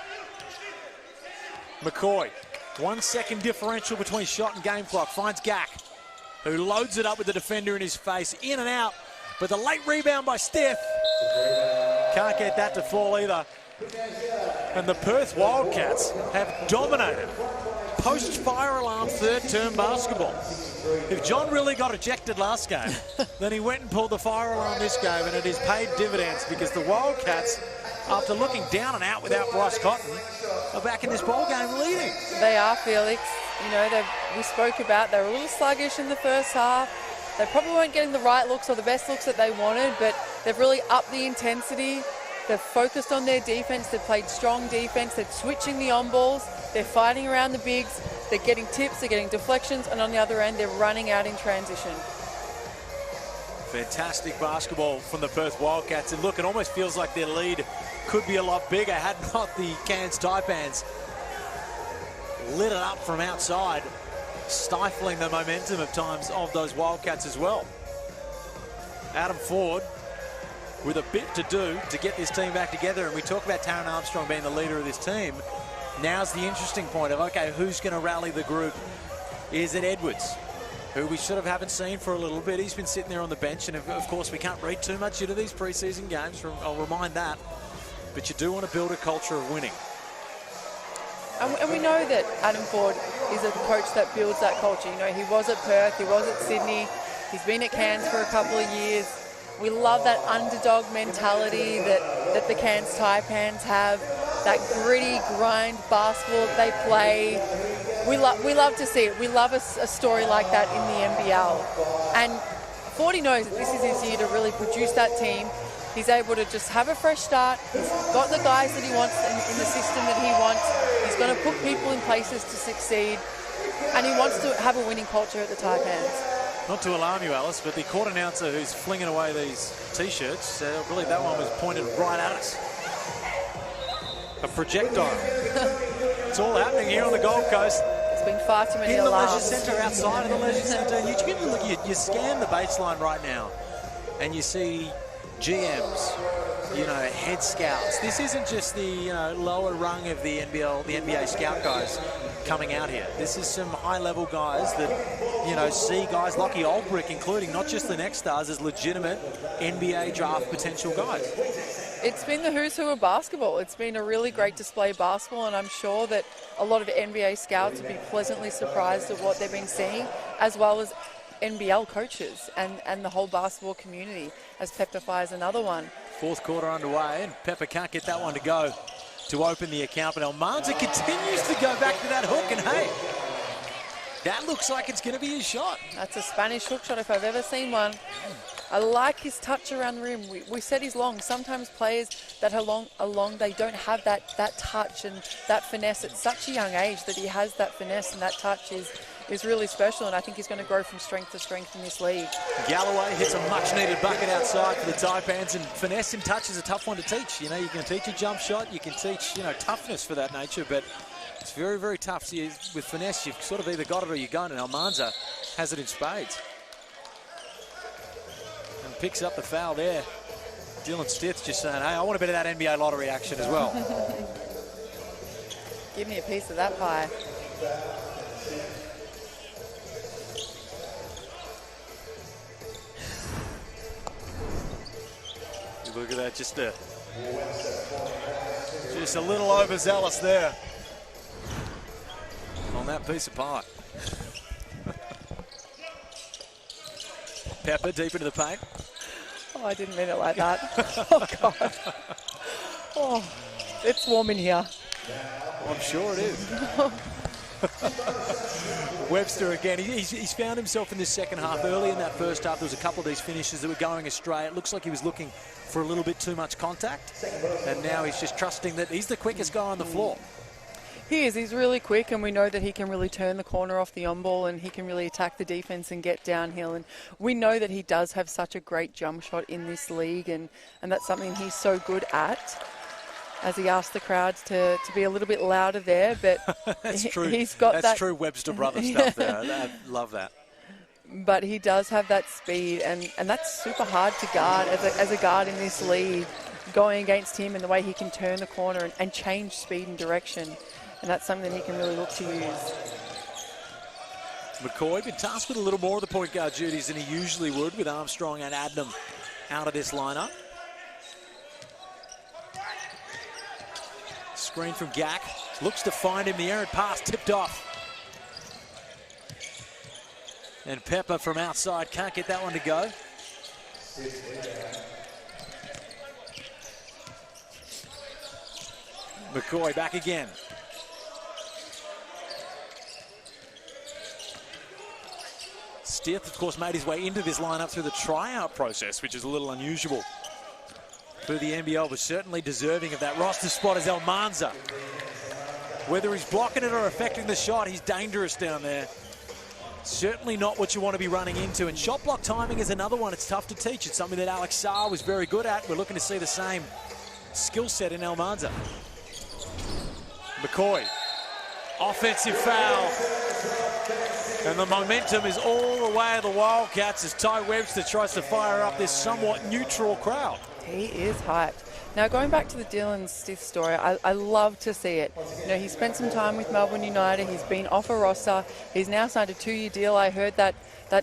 McCoy, 1 second differential between shot and game clock, finds Gack, who loads it up with the defender in his face, in and out, but the late rebound by Steph. Can't get that to fall either. And the Perth Wildcats have dominated post-fire alarm third-term basketball. If John really got ejected last game, then he went and pulled the fire alarm this game, and it has paid dividends because the Wildcats, after looking down and out without Bryce Cotton, are back in this ball game leading. They are, Felix. You know, we spoke about they were a little sluggish in the first half. They probably weren't getting the right looks or the best looks that they wanted, but they've really upped the intensity. They've focused on their defense. They've played strong defense. They're switching the on-balls. They're fighting around the bigs. They're getting tips. They're getting deflections. And on the other end, they're running out in transition. Fantastic basketball from the Perth Wildcats. And look, it almost feels like their lead could be a lot bigger had not the Cairns Taipans lit it up from outside, stifling the momentum at times of those Wildcats as well. Adam Ford with a bit to do to get this team back together. And we talk about Taron Armstrong being the leader of this team. Now's the interesting point of, okay, who's going to rally the group? Is it Edwards, who we sort of haven't seen for a little bit? He's been sitting there on the bench, and of course we can't read too much into these preseason games. I'll remind that. But you do want to build a culture of winning. And we know that Adam Ford is a coach that builds that culture. You know, he was at Perth, he was at Sydney, he's been at Cairns for a couple of years. We love that underdog mentality that the Cairns Taipans have, that gritty grind basketball that they play. We love to see it. We love a story like that in the NBL. And Fordy knows that this is his year to really produce that team. He's able to just have a fresh start. He's got the guys that he wants in the system that he wants. He's going to put people in places to succeed. And he wants to have a winning culture at the Taipans. Not to alarm you, Alice, but the court announcer who's flinging away these T-shirts, I believe that one was pointed right at us. A projectile. It's all happening here on the Gold Coast. There's been far too many in alarms. the leisure centre, outside of the leisure centre. You scan the baseline right now, and you see GMs, head scouts. This isn't just the lower rung of the NBL, the NBA scout guys coming out here. This is some high-level guys that, see guys, Lockie Olbrick including, not just the next stars, as legitimate NBA draft potential guys. It's been the who's who of basketball. It's been a really great display of basketball, and I'm sure that a lot of NBA scouts would be pleasantly surprised at what they've been seeing, as well as NBL coaches and the whole basketball community, as Pepper fires another one. Fourth quarter underway, and Pepper can't get that one to go to open the account, but Almanza continues to go back to that hook, and hey, that looks like it's going to be his shot. That's a Spanish hook shot if I've ever seen one. I like his touch around the rim. We said he's long. Sometimes players that are long, they don't have that touch and that finesse at such a young age. That he has that finesse and that touch is really special, and I think he's going to grow from strength to strength in this league. Galloway hits a much-needed bucket outside for the Taipans, and finesse and touch is a tough one to teach. You can teach a jump shot, you can teach, toughness for that nature, but it's very, very tough. So with finesse, you've sort of either got it or you don't, and Almanza has it in spades. And picks up the foul there. Dylan Stith just saying, hey, I want a bit of that NBA lottery action as well. Give me a piece of that pie. Look at that, just a little overzealous there on that piece of pie. Pepper deep into the paint. Oh, I didn't mean it like that. Oh, God. Oh, it's warm in here. I'm sure it is. Webster again, he's found himself in this second half. Early in that first half, there was a couple of these finishes that were going astray. It looks like he was looking for a little bit too much contact, and now he's just trusting that he's the quickest guy on the floor. He is. He's really quick, and we know that he can really turn the corner off the on-ball, and he can really attack the defense and get downhill. And we know that he does have such a great jump shot in this league, and that's something he's so good at. As he asked the crowds to be a little bit louder there, but that's true. He's got that's true Webster brother stuff there. I love that. But he does have that speed, and that's super hard to guard as a guard in this league, going against him and the way he can turn the corner and change speed and direction. And that's something that he can really look to use. McCoy been tasked with a little more of the point guard duties than he usually would, with Armstrong and Adnam out of this lineup. Screen from Gack. Looks to find him. The errant pass tipped off. And Pepper from outside can't get that one to go. McCoy back again. Stith, of course, made his way into this lineup through the tryout process, which is a little unusual for the NBL, but certainly deserving of that roster spot is Almanza. Whether he's blocking it or affecting the shot, he's dangerous down there. Certainly not what you want to be running into. And shot block timing is another one. It's tough to teach. It's something that Alex Saar was very good at. We're looking to see the same skill set in Almanza. McCoy, offensive foul. And the momentum is all the way to the Wildcats as Ty Webster tries to fire up this somewhat neutral crowd. He is hyped. Now, going back to the Dylan Stith story, I love to see it. He spent some time with Melbourne United. He's been off a roster. He's now signed a 2-year deal. I heard that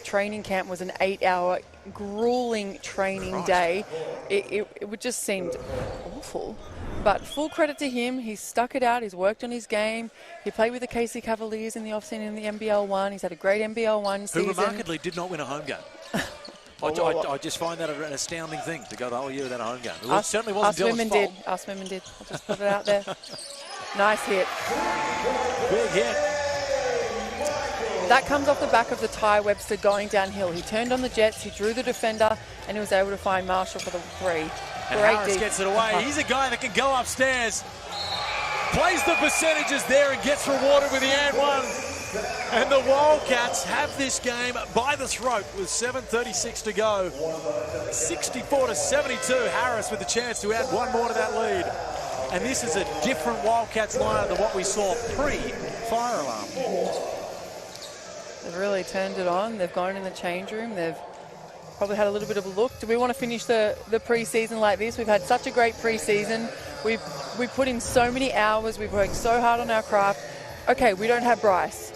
training camp was an 8-hour grueling training day. It would just seemed awful. But full credit to him. He's stuck it out. He's worked on his game. He played with the KC Cavaliers in the offseason in the NBL 1. He's had a great NBL 1 season. Who remarkably did not win a home game. I just find that an astounding thing to go the whole year without a home game. It certainly wasn't Dylan's fault. Us women did. I'll just put it out there. Nice hit. Big hit. That comes off the back of the Ty Webster going downhill. He turned on the Jets, he drew the defender, and he was able to find Marshall for the 3. And Harris gets it away. He's a guy that can go upstairs, plays the percentages there and gets rewarded with the and one. And the Wildcats have this game by the throat with 7:36 to go. 64-72. Harris with the chance to add one more to that lead. And this is a different Wildcats lineup than what we saw pre-fire alarm. They've really turned it on. They've gone in the change room. They've probably had a little bit of a look. Do we want to finish the pre-season like this? We've had such a great pre-season. We've put in so many hours. We've worked so hard on our craft. Okay, we don't have Bryce,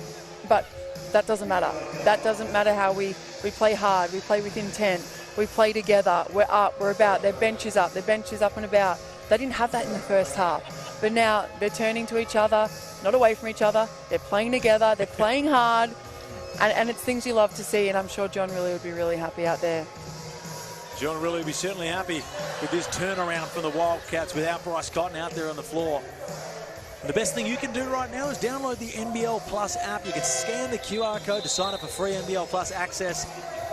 but that doesn't matter. That doesn't matter how we play hard. We play with intent. We play together. We're up. We're about. Their bench is up. Their bench is up and about. They didn't have that in the first half. But now they're turning to each other, not away from each other. They're playing together. They're playing hard. And it's things you love to see, and I'm sure John Rillie would be really happy out there. John Rillie will be certainly happy with this turnaround from the Wildcats without Bryce Cotton out there on the floor. And the best thing you can do right now is download the NBL Plus app. You can scan the QR code to sign up for free NBL Plus access.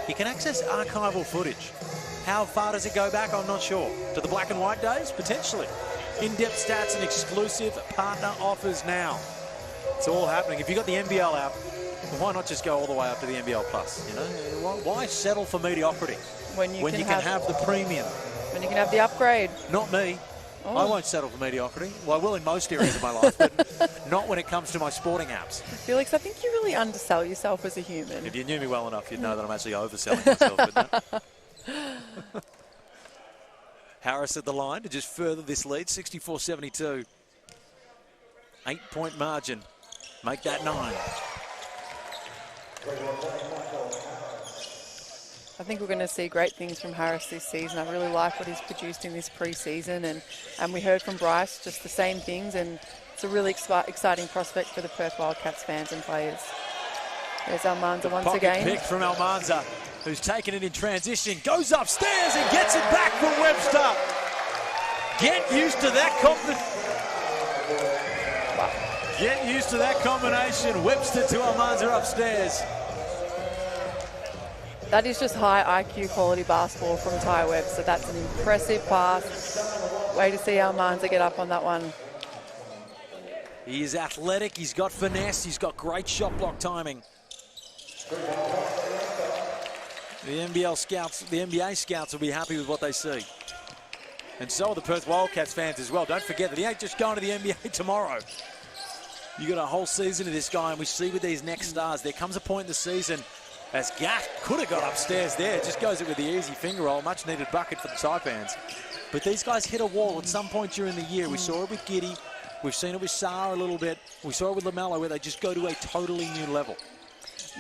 You can access archival footage. How far does it go back? I'm not sure. To the black and white days? Potentially. In-depth stats and exclusive partner offers now. It's all happening. If you've got the NBL app, why not just go all the way up to the NBL Plus? You know, why settle for mediocrity when you can have the premium? When you can have the upgrade. Not me. Oh. I won't settle for mediocrity. Well, I will in most areas of my life, but not when it comes to my sporting apps. Felix, I think you really undersell yourself as a human. If you knew me well enough, you'd know that I'm actually overselling myself. Harris at the line to just further this lead, 64-72. 8-point margin. Make that 9. I think we're going to see great things from Harris this season. I really like what he's produced in this pre-season, and we heard from Bryce just the same things, and it's a really exciting prospect for the Perth Wildcats fans and players. There's Almanza once again. Pick from Almanza, who's taken it in transition, goes upstairs and gets it back from Webster. Get used to that Get used to that combination. Webster to Almanza upstairs. That is just high IQ quality basketball from Ty Webster. That's an impressive pass. Way to see Almanza get up on that one. He is athletic, he's got finesse, he's got great shot block timing. The NBA scouts will be happy with what they see. And so are the Perth Wildcats fans as well. Don't forget that he ain't just going to the NBA tomorrow. You got a whole season of this guy, and we see with these next stars, there comes a point in the season as Gatt could have got upstairs there. Just goes it with the easy finger roll. Much needed bucket for the Taipans. But these guys hit a wall at some point during the year. We saw it with Giddy. We've seen it with Sarr a little bit. We saw it with LaMelo, where they just go to a totally new level.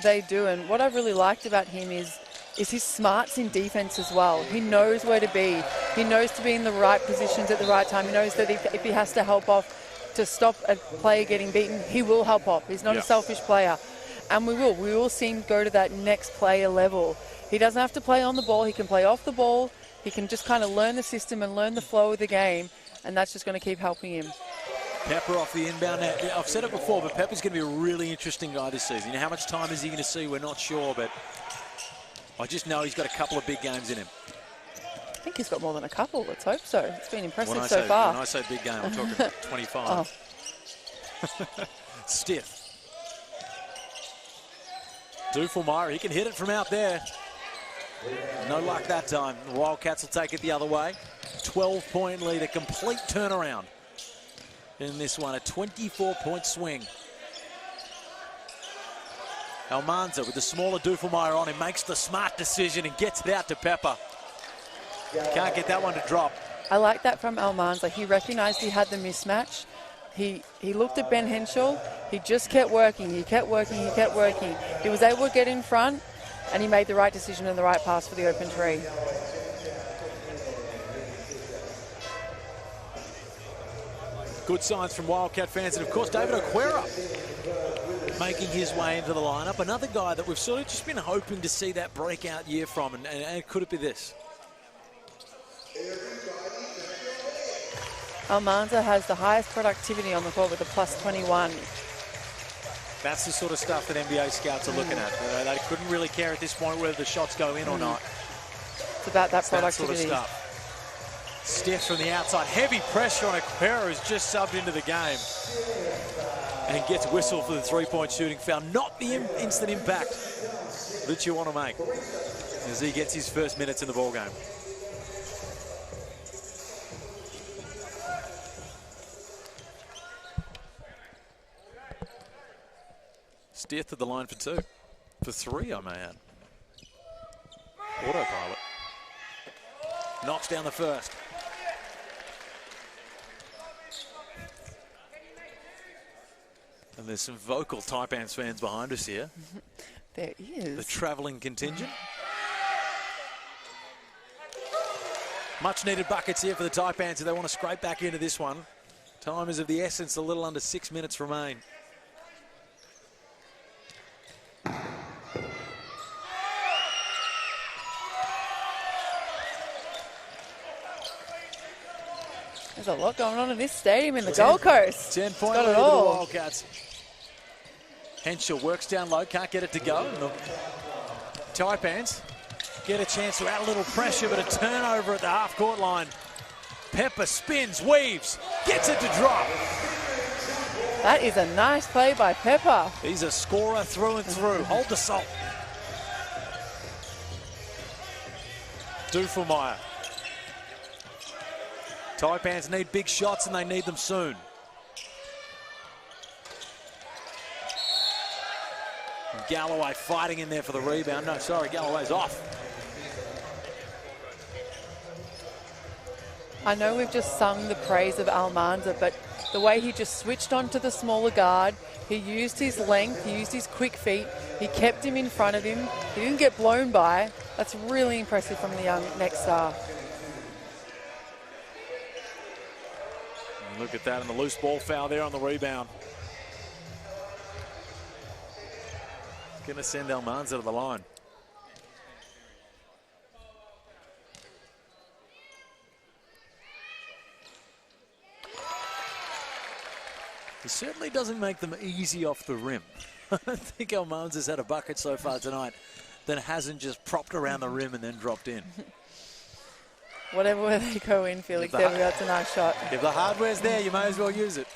They do, and what I've really liked about him is his smarts in defense as well. He knows where to be. He knows to be in the right positions at the right time. He knows that if he has to help off to stop a player getting beaten, he will help off. He's not a selfish player. And we will see him go to that next player level. He doesn't have to play on the ball. He can play off the ball. He can just kind of learn the system and learn the flow of the game, and that's just going to keep helping him. Pepper off the inbound. I've said it before, but Pepper's going to be a really interesting guy this season. You know, how much time is he going to see? We're not sure, but I just know he's got a couple of big games in him. I think he's got more than a couple. Let's hope so. It's been impressive so far. When I say big game, I'm talking 25. Oh. Stiff. Duffelmeyer, he can hit it from out there. No luck that time. The Wildcats will take it the other way. 12-point lead, a complete turnaround in this one, a 24-point swing. Almanza with the smaller Duffelmeyer on him, makes the smart decision and gets it out to Pepper. Can't get that one to drop. I like that from Almanza. He recognised he had the mismatch. He looked at Ben Henschel. He just kept working. He kept working. He kept working. He was able to get in front, and he made the right decision and the right pass for the open three. Good signs from Wildcat fans, and of course David Okwera making his way into the lineup. Another guy that we've sort of just been hoping to see that breakout year from, and could it be this? Almanza has the highest productivity on the court with a +21. That's the sort of stuff that NBA scouts are looking at. They couldn't really care at this point whether the shots go in or not. It's about that productivity. That sort of stuff. Stiff from the outside. Heavy pressure on Okwera, who's just subbed into the game. And gets whistled for the three-point shooting foul. Not the instant impact that you want to make as he gets his first minutes in the ballgame. Stiff at the line for 2. For 3, I may add. autopilot. Knocks down the first. And there's some vocal Taipans fans behind us here. There is. The travelling contingent. Much needed buckets here for the Taipans if they want to scrape back into this one. Time is of the essence, a little under 6 minutes remain. There's a lot going on in this stadium in the Gold Coast. 10-point got lead it for the all. Wildcats. Henschel works down low, can't get it to go. And the Taipans get a chance to add a little pressure, but a turnover at the half-court line. Pepper spins, weaves, gets it to drop. That is a nice play by Pepper. He's a scorer through and through. Hold the salt. Duffelmeyer. Taipans need big shots and they need them soon. And Galloway fighting in there for the rebound. No, sorry, Galloway's off. I know we've just sung the praise of Almanza, but the way he just switched on to the smaller guard, he used his length, he used his quick feet, he kept him in front of him, he didn't get blown by. That's really impressive from the young next star. And look at that, and the loose ball foul there on the rebound. It's going to send Almanza to the line. He certainly doesn't make them easy off the rim. I don't think Almanza's had a bucket so far tonight that hasn't just propped around the rim and then dropped in. Whatever way they go in, Felix, that's a nice shot. If the hardware's there, you may as well use it.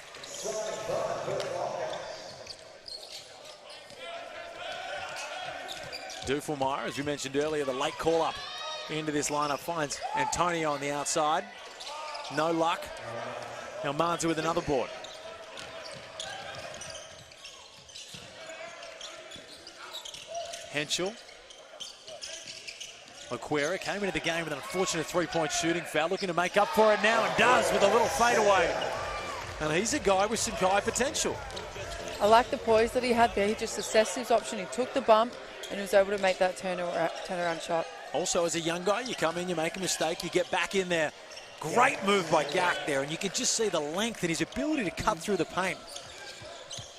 Duffelmeyer, as we mentioned earlier, the late call-up into this lineup finds Antonio on the outside. No luck. Almanza with another board. Henschel. Aquera came into the game with an unfortunate three-point shooting foul, looking to make up for it now, and does with a little fadeaway. And he's a guy with some high potential. I like the poise that he had there. He just assessed his option. He took the bump and he was able to make that turnaround shot. Also, as a young guy, you come in, you make a mistake, you get back in there. Great move by Gak there, and you can just see the length and his ability to cut through the paint.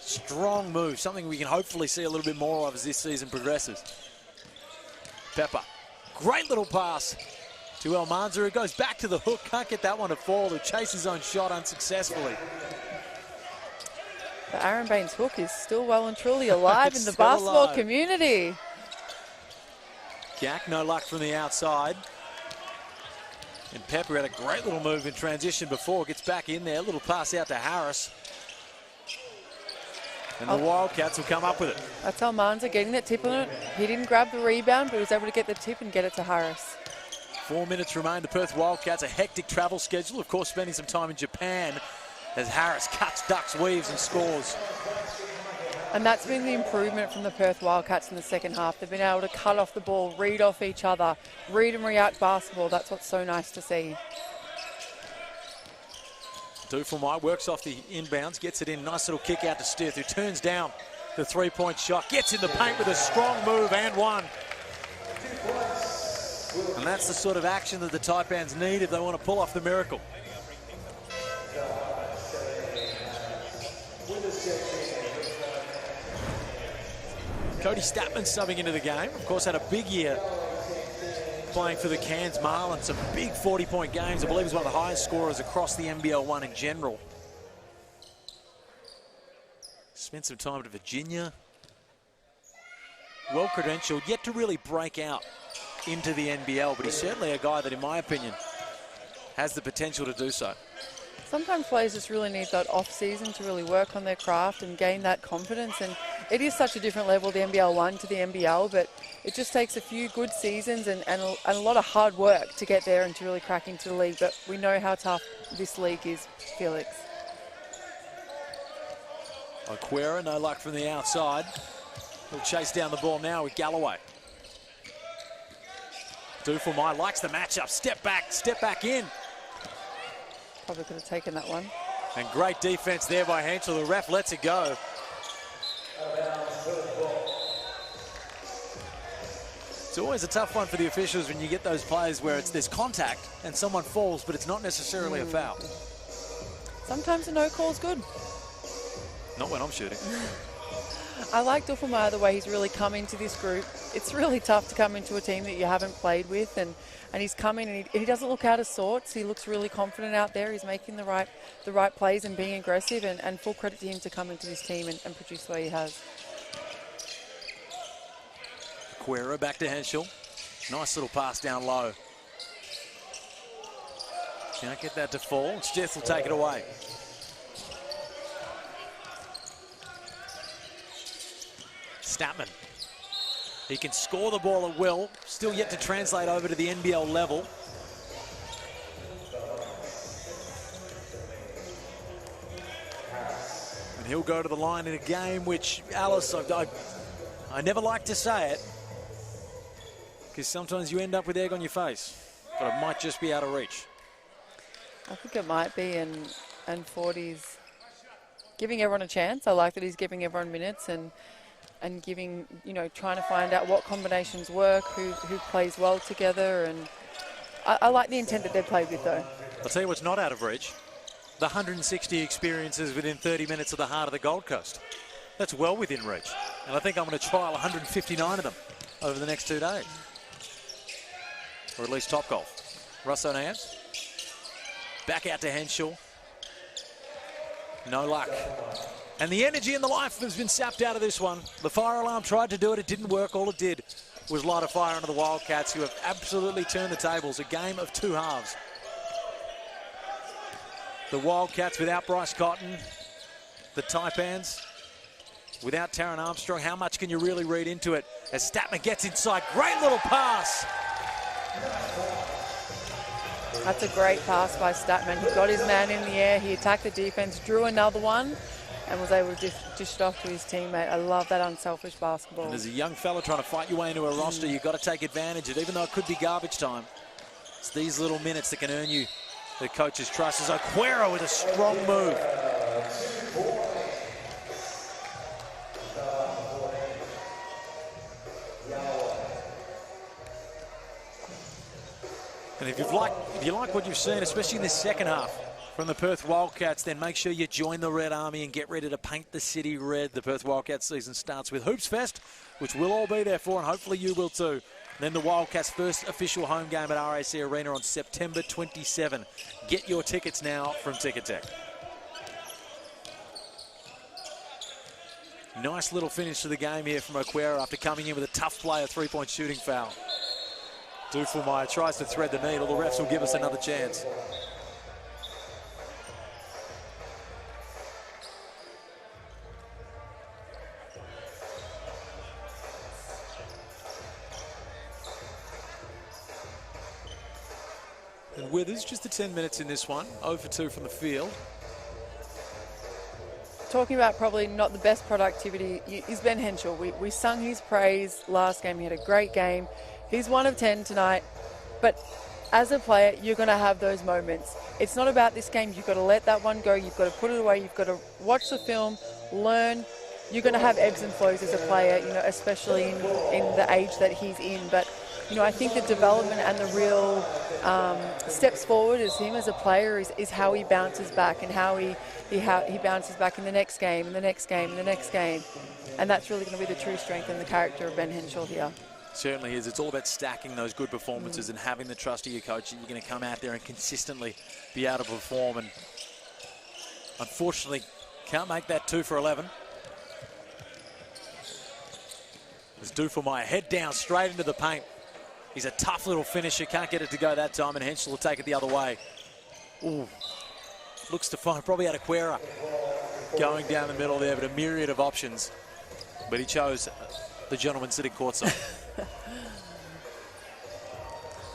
Strong move, something we can hopefully see a little bit more of as this season progresses. Pepper, great little pass to Almanza, who goes back to the hook, can't get that one to fall, who chases his own shot unsuccessfully. But Aaron Bain's hook is still well and truly alive in the basketball community. Gak, no luck from the outside. And Pepper had a great little move in transition before, gets back in there, little pass out to Harris. And the Wildcats will come up with it. That's Almanza getting that tip on it. He didn't grab the rebound, but he was able to get the tip and get it to Harris. 4 minutes remain. The Perth Wildcats, a hectic travel schedule. Of course, spending some time in Japan as Harris cuts, ducks, weaves and scores. And that's been the improvement from the Perth Wildcats in the second half. They've been able to cut off the ball, read off each other, read and react basketball. That's what's so nice to see. Duffelmeyer works off the inbounds, gets it in. Nice little kick out to Stith, who turns down the three-point shot. Gets in the paint with a strong move and one. And that's the sort of action that the Taipans need if they want to pull off the miracle. Cody Statman subbing into the game. Of course, had a big year playing for the Cairns Marlins. Some big 40-point games. I believe he's one of the highest scorers across the NBL 1 in general. Spent some time at Virginia. Well credentialed, yet to really break out into the NBL, but he's certainly a guy that, in my opinion, has the potential to do so. Sometimes players just really need that off-season to really work on their craft and gain that confidence. And it is such a different level, the NBL 1 to the NBL, but it just takes a few good seasons and a lot of hard work to get there and to really crack into the league. But we know how tough this league is, Felix. Aquera, no luck from the outside. He'll chase down the ball now with Galloway. Duffelmeyer likes the matchup. Step back in. Probably could have taken that one. And great defense there by Henschel. The ref lets it go. It's always a tough one for the officials when you get those plays where there's contact and someone falls, but it's not necessarily a foul. Sometimes a no call's good. Not when I'm shooting. I like Duffelmeyer the way he's really come into this group. It's really tough to come into a team that you haven't played with, and he's come in and he doesn't look out of sorts. He looks really confident out there. He's making the right plays and being aggressive, and full credit to him to come into this team and produce the way he has. Quera back to Henschel. Nice little pass down low. Can't get that to fall. Stith will take it away. Statman. He can score the ball at will. Still yet to translate over to the NBL level. And he'll go to the line in a game which, Alice, I never like to say it, because sometimes you end up with egg on your face, but it might just be out of reach. I think it might be, and Forty's giving everyone a chance. I like that he's giving everyone minutes and giving, trying to find out what combinations work, who plays well together, and I like the intent that they've played with, though. I'll tell you what's not out of reach. The 160 experiences within 30 minutes of the heart of the Gold Coast. That's well within reach. And I think I'm going to trial 159 of them over the next 2 days. Or at least Top Golf. Russ O'Neill. Back out to Henschel. No luck. And the energy and the life has been sapped out of this one. The fire alarm tried to do it. It didn't work. All it did was light a fire under the Wildcats, who have absolutely turned the tables. A game of two halves. The Wildcats without Bryce Cotton. The Taipans without Taron Armstrong. How much can you really read into it? As Statman gets inside. Great little pass. That's a great pass by Statman. He got his man in the air. He attacked the defense, drew another one, and was able to dish it off to his teammate. I love that unselfish basketball. And as a young fella trying to fight your way into a roster, you've got to take advantage of it, even though it could be garbage time. It's these little minutes that can earn you the coach's trust. As Quera with a strong move. And if you like what you've seen, especially in the second half from the Perth Wildcats, then make sure you join the Red Army and get ready to paint the city red. The Perth Wildcats season starts with Hoops Fest, which we'll all be there for, and hopefully you will too. And then the Wildcats' first official home game at RAC Arena on September 27. Get your tickets now from Ticketek. Nice little finish to the game here from Oquera after coming in with a tough play, a three-point shooting foul. Duffelmeyer tries to thread the needle. The refs will give us another chance. And Withers, just the 10 minutes in this one. 0 for 2 from the field. Talking about probably not the best productivity is Ben Henschel. We sung his praise last game. He had a great game. He's 1 of 10 tonight, but as a player, you're going to have those moments. It's not about this game. You've got to let that one go. You've got to put it away. You've got to watch the film, learn. You're going to have ebbs and flows as a player, especially in the age that he's in. But, I think the development and the real steps forward as him as a player is how he bounces back and how he bounces back in the next game, and the next game, and the next game. And that's really going to be the true strength and the character of Ben Henschel here. Certainly is. It's all about stacking those good performances and having the trust of your coach that you're going to come out there and consistently be able to perform. And unfortunately, can't make that 2 for 11. As Duffelmeyer head down straight into the paint. He's a tough little finisher. Can't get it to go that time, and Henschel will take it the other way. Ooh. Looks to find probably Adequera going down the middle there, but a myriad of options. But he chose the gentleman sitting courtside.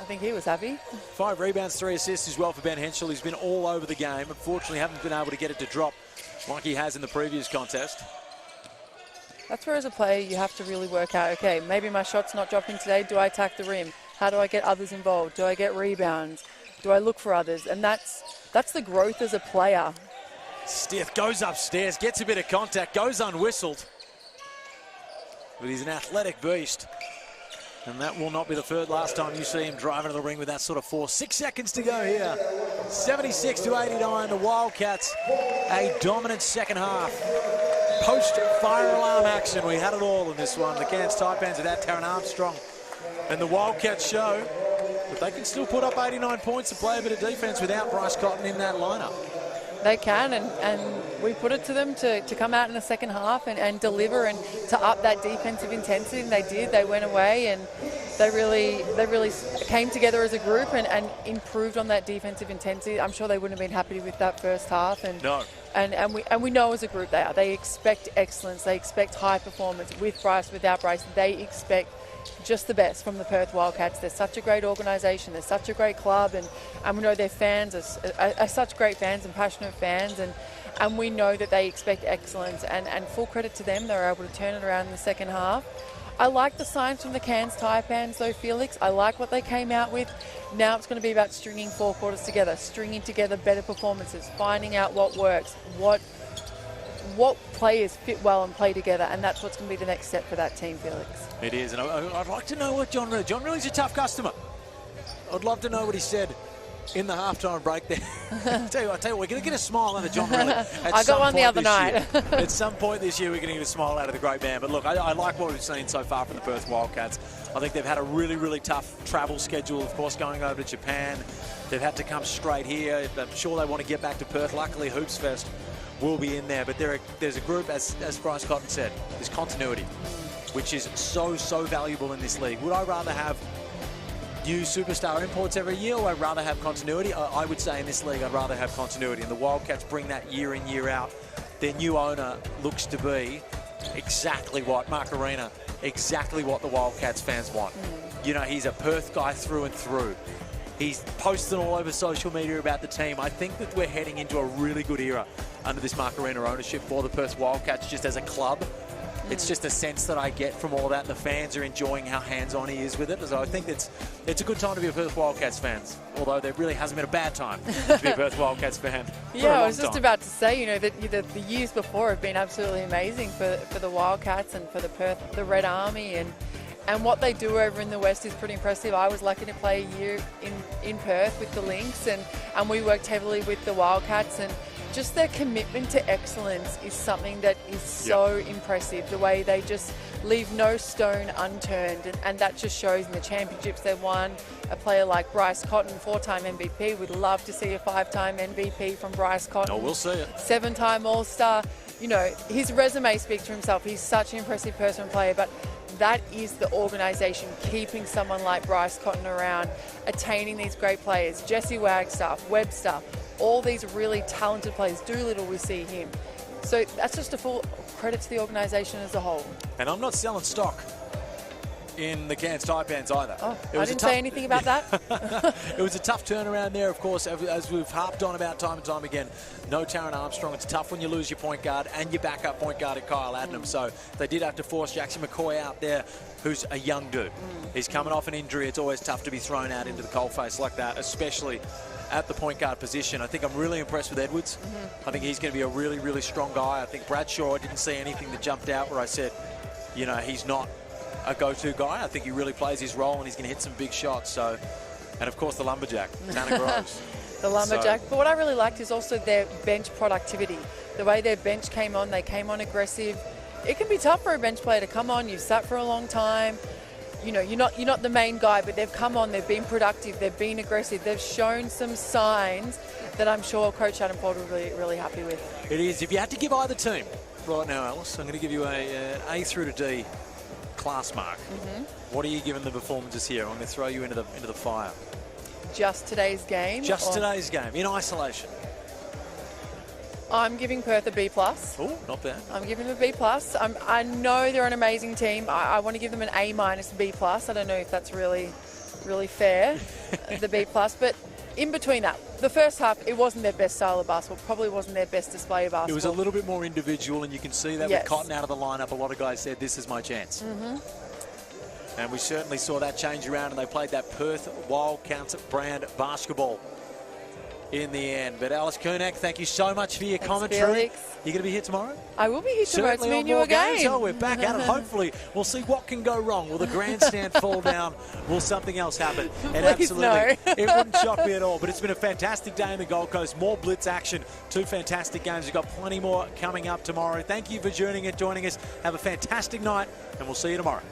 I think he was happy. 5 rebounds, 3 assists as well for Ben Henschel. He's been all over the game. Unfortunately, haven't been able to get it to drop like he has in the previous contest. That's where, as a player, you have to really work out, okay, maybe my shot's not dropping today. Do I attack the rim? How do I get others involved? Do I get rebounds? Do I look for others? And that's the growth as a player. Stith goes upstairs, gets a bit of contact, goes unwhistled. But he's an athletic beast. And that will not be the last time you see him driving to the ring with that sort of force. 6 seconds to go here. 76-89, the Wildcats, a dominant second half. Post-fire alarm action, we had it all in this one. The Cairns Taipans without Taron Armstrong. And the Wildcats show that they can still put up 89 points and play a bit of defence without Bryce Cotton in that lineup. They can, and we put it to them to come out in the second half and deliver and to up that defensive intensity, and they did. They went away and they really came together as a group and improved on that defensive intensity. I'm sure they wouldn't have been happy with that first half. And no. And we know as a group they are. They expect excellence. They expect high performance with Bryce, without Bryce. They expect just the best from the Perth Wildcats. They're such a great organisation. They're such a great club, and we know their fans are such great fans and passionate fans, and we know that they expect excellence, and full credit to them. They were able to turn it around in the second half. I like the signs from the Cairns Taipans though, Felix. I like what they came out with. Now it's going to be about stringing 4 quarters together, stringing together better performances, finding out what works, what players fit well and play together, and that's what's going to be the next step for that team, Felix. It is, and I'd like to know what John Riley's a tough customer. I'd love to know what he said in the halftime break there. I tell you what, we're going to get a smile out of John Riley. I got one the other night. At some point this year, we're going to get a smile out of the great man. But look, I like what we've seen so far from the Perth Wildcats. I think they've had a really, really tough travel schedule, of course, going over to Japan. They've had to come straight here. I'm sure they want to get back to Perth. Luckily, Hoops Fest will be in there. But there's a group, as Bryce Cotton said, there's continuity, which is so valuable in this league. Would I rather have new superstar imports every year, or I'd rather have continuity? I would say in this league I'd rather have continuity, and the Wildcats bring that year in, year out. Their new owner looks to be exactly what, Mark Arena, exactly what the Wildcats fans want. You know, he's a Perth guy through and through. He's posting all over social media about the team. I think that we're heading into a really good era under this Mark Arena ownership for the Perth Wildcats just as a club. It's just a sense that I get from all that. The fans are enjoying how hands-on he is with it. So I think it's a good time to be a Perth Wildcats fan, although there really hasn't been a bad time to be a Perth Wildcats fan. Yeah, I was just about to say, you know, that the years before have been absolutely amazing for the Wildcats and for the Red Army, and what they do over in the West is pretty impressive. I was lucky to play a year in Perth with the Lynx, and we worked heavily with the Wildcats, and just their commitment to excellence is something that is so impressive. The way they just leave no stone unturned, and that just shows in the championships they've won. A player like Bryce Cotton, 4-time MVP. We'd love to see a 5-time MVP from Bryce Cotton. Oh, we'll see it. 7-time All-Star. You know, his resume speaks for himself. He's such an impressive person and player, but that is the organisation keeping someone like Bryce Cotton around, attaining these great players. Jesse Wagstaff, Webster, all these really talented players. Doolittle, we see him. So that's just a full credit to the organisation as a whole. And I'm not selling stock in the Cairns Taipans either. Oh, I didn't say anything about that. It was a tough turnaround there, of course, as we've harped on about time and time again. No Taron Armstrong. It's tough when you lose your point guard and your backup point guard at Kyle Adnam. So they did have to force Jackson McCoy out there, who's a young dude. He's coming off an injury. It's always tough to be thrown out into the coalface like that, especially at the point guard position. I think I'm really impressed with Edwards. I think he's going to be a really, really strong guy. I think Bradshaw, I didn't see anything that jumped out where I said, you know, he's not a go-to guy. I think he really plays his role and he's going to hit some big shots. So, and of course the lumberjack, Tanner Groves. The lumberjack. But what I really liked is also their bench productivity. The way their bench came on, they came on aggressive. It can be tough for a bench player to come on. You've sat for a long time. You know, you're not the main guy, but they've come on, they've been productive, they've been aggressive, they've shown some signs that I'm sure Coach Adam Ford will be really happy with. It is. If you had to give either team right now, Alice, I'm going to give you an A through to D class mark. What are you giving the performances here? I'm going to throw you into the fire. Just today's game? Just today's game, in isolation. I'm giving Perth a B+. Oh, not bad. I'm giving them a B+. I know they're an amazing team. I want to give them an A-, B+. I don't know if that's really fair, the B+. But in between that, the first half, it wasn't their best style of basketball. Probably wasn't their best display of basketball. It was a little bit more individual, and you can see that with Cotton out of the lineup. A lot of guys said, this is my chance. And we certainly saw that change around, and they played that Perth Wildcats brand basketball in the end. But Alice Kunak, thank you so much for your commentary. Felix. You going to be here tomorrow? I will be here tomorrow. It's Certainly me on and you more again. games. Oh, we're back at it. Hopefully, we'll see what can go wrong. Will the grandstand fall down? Will something else happen? And Please absolutely, no. it wouldn't shock me at all. But it's been a fantastic day in the Gold Coast. More Blitz action. 2 fantastic games. We've got plenty more coming up tomorrow. Thank you for joining us. Have a fantastic night, and we'll see you tomorrow.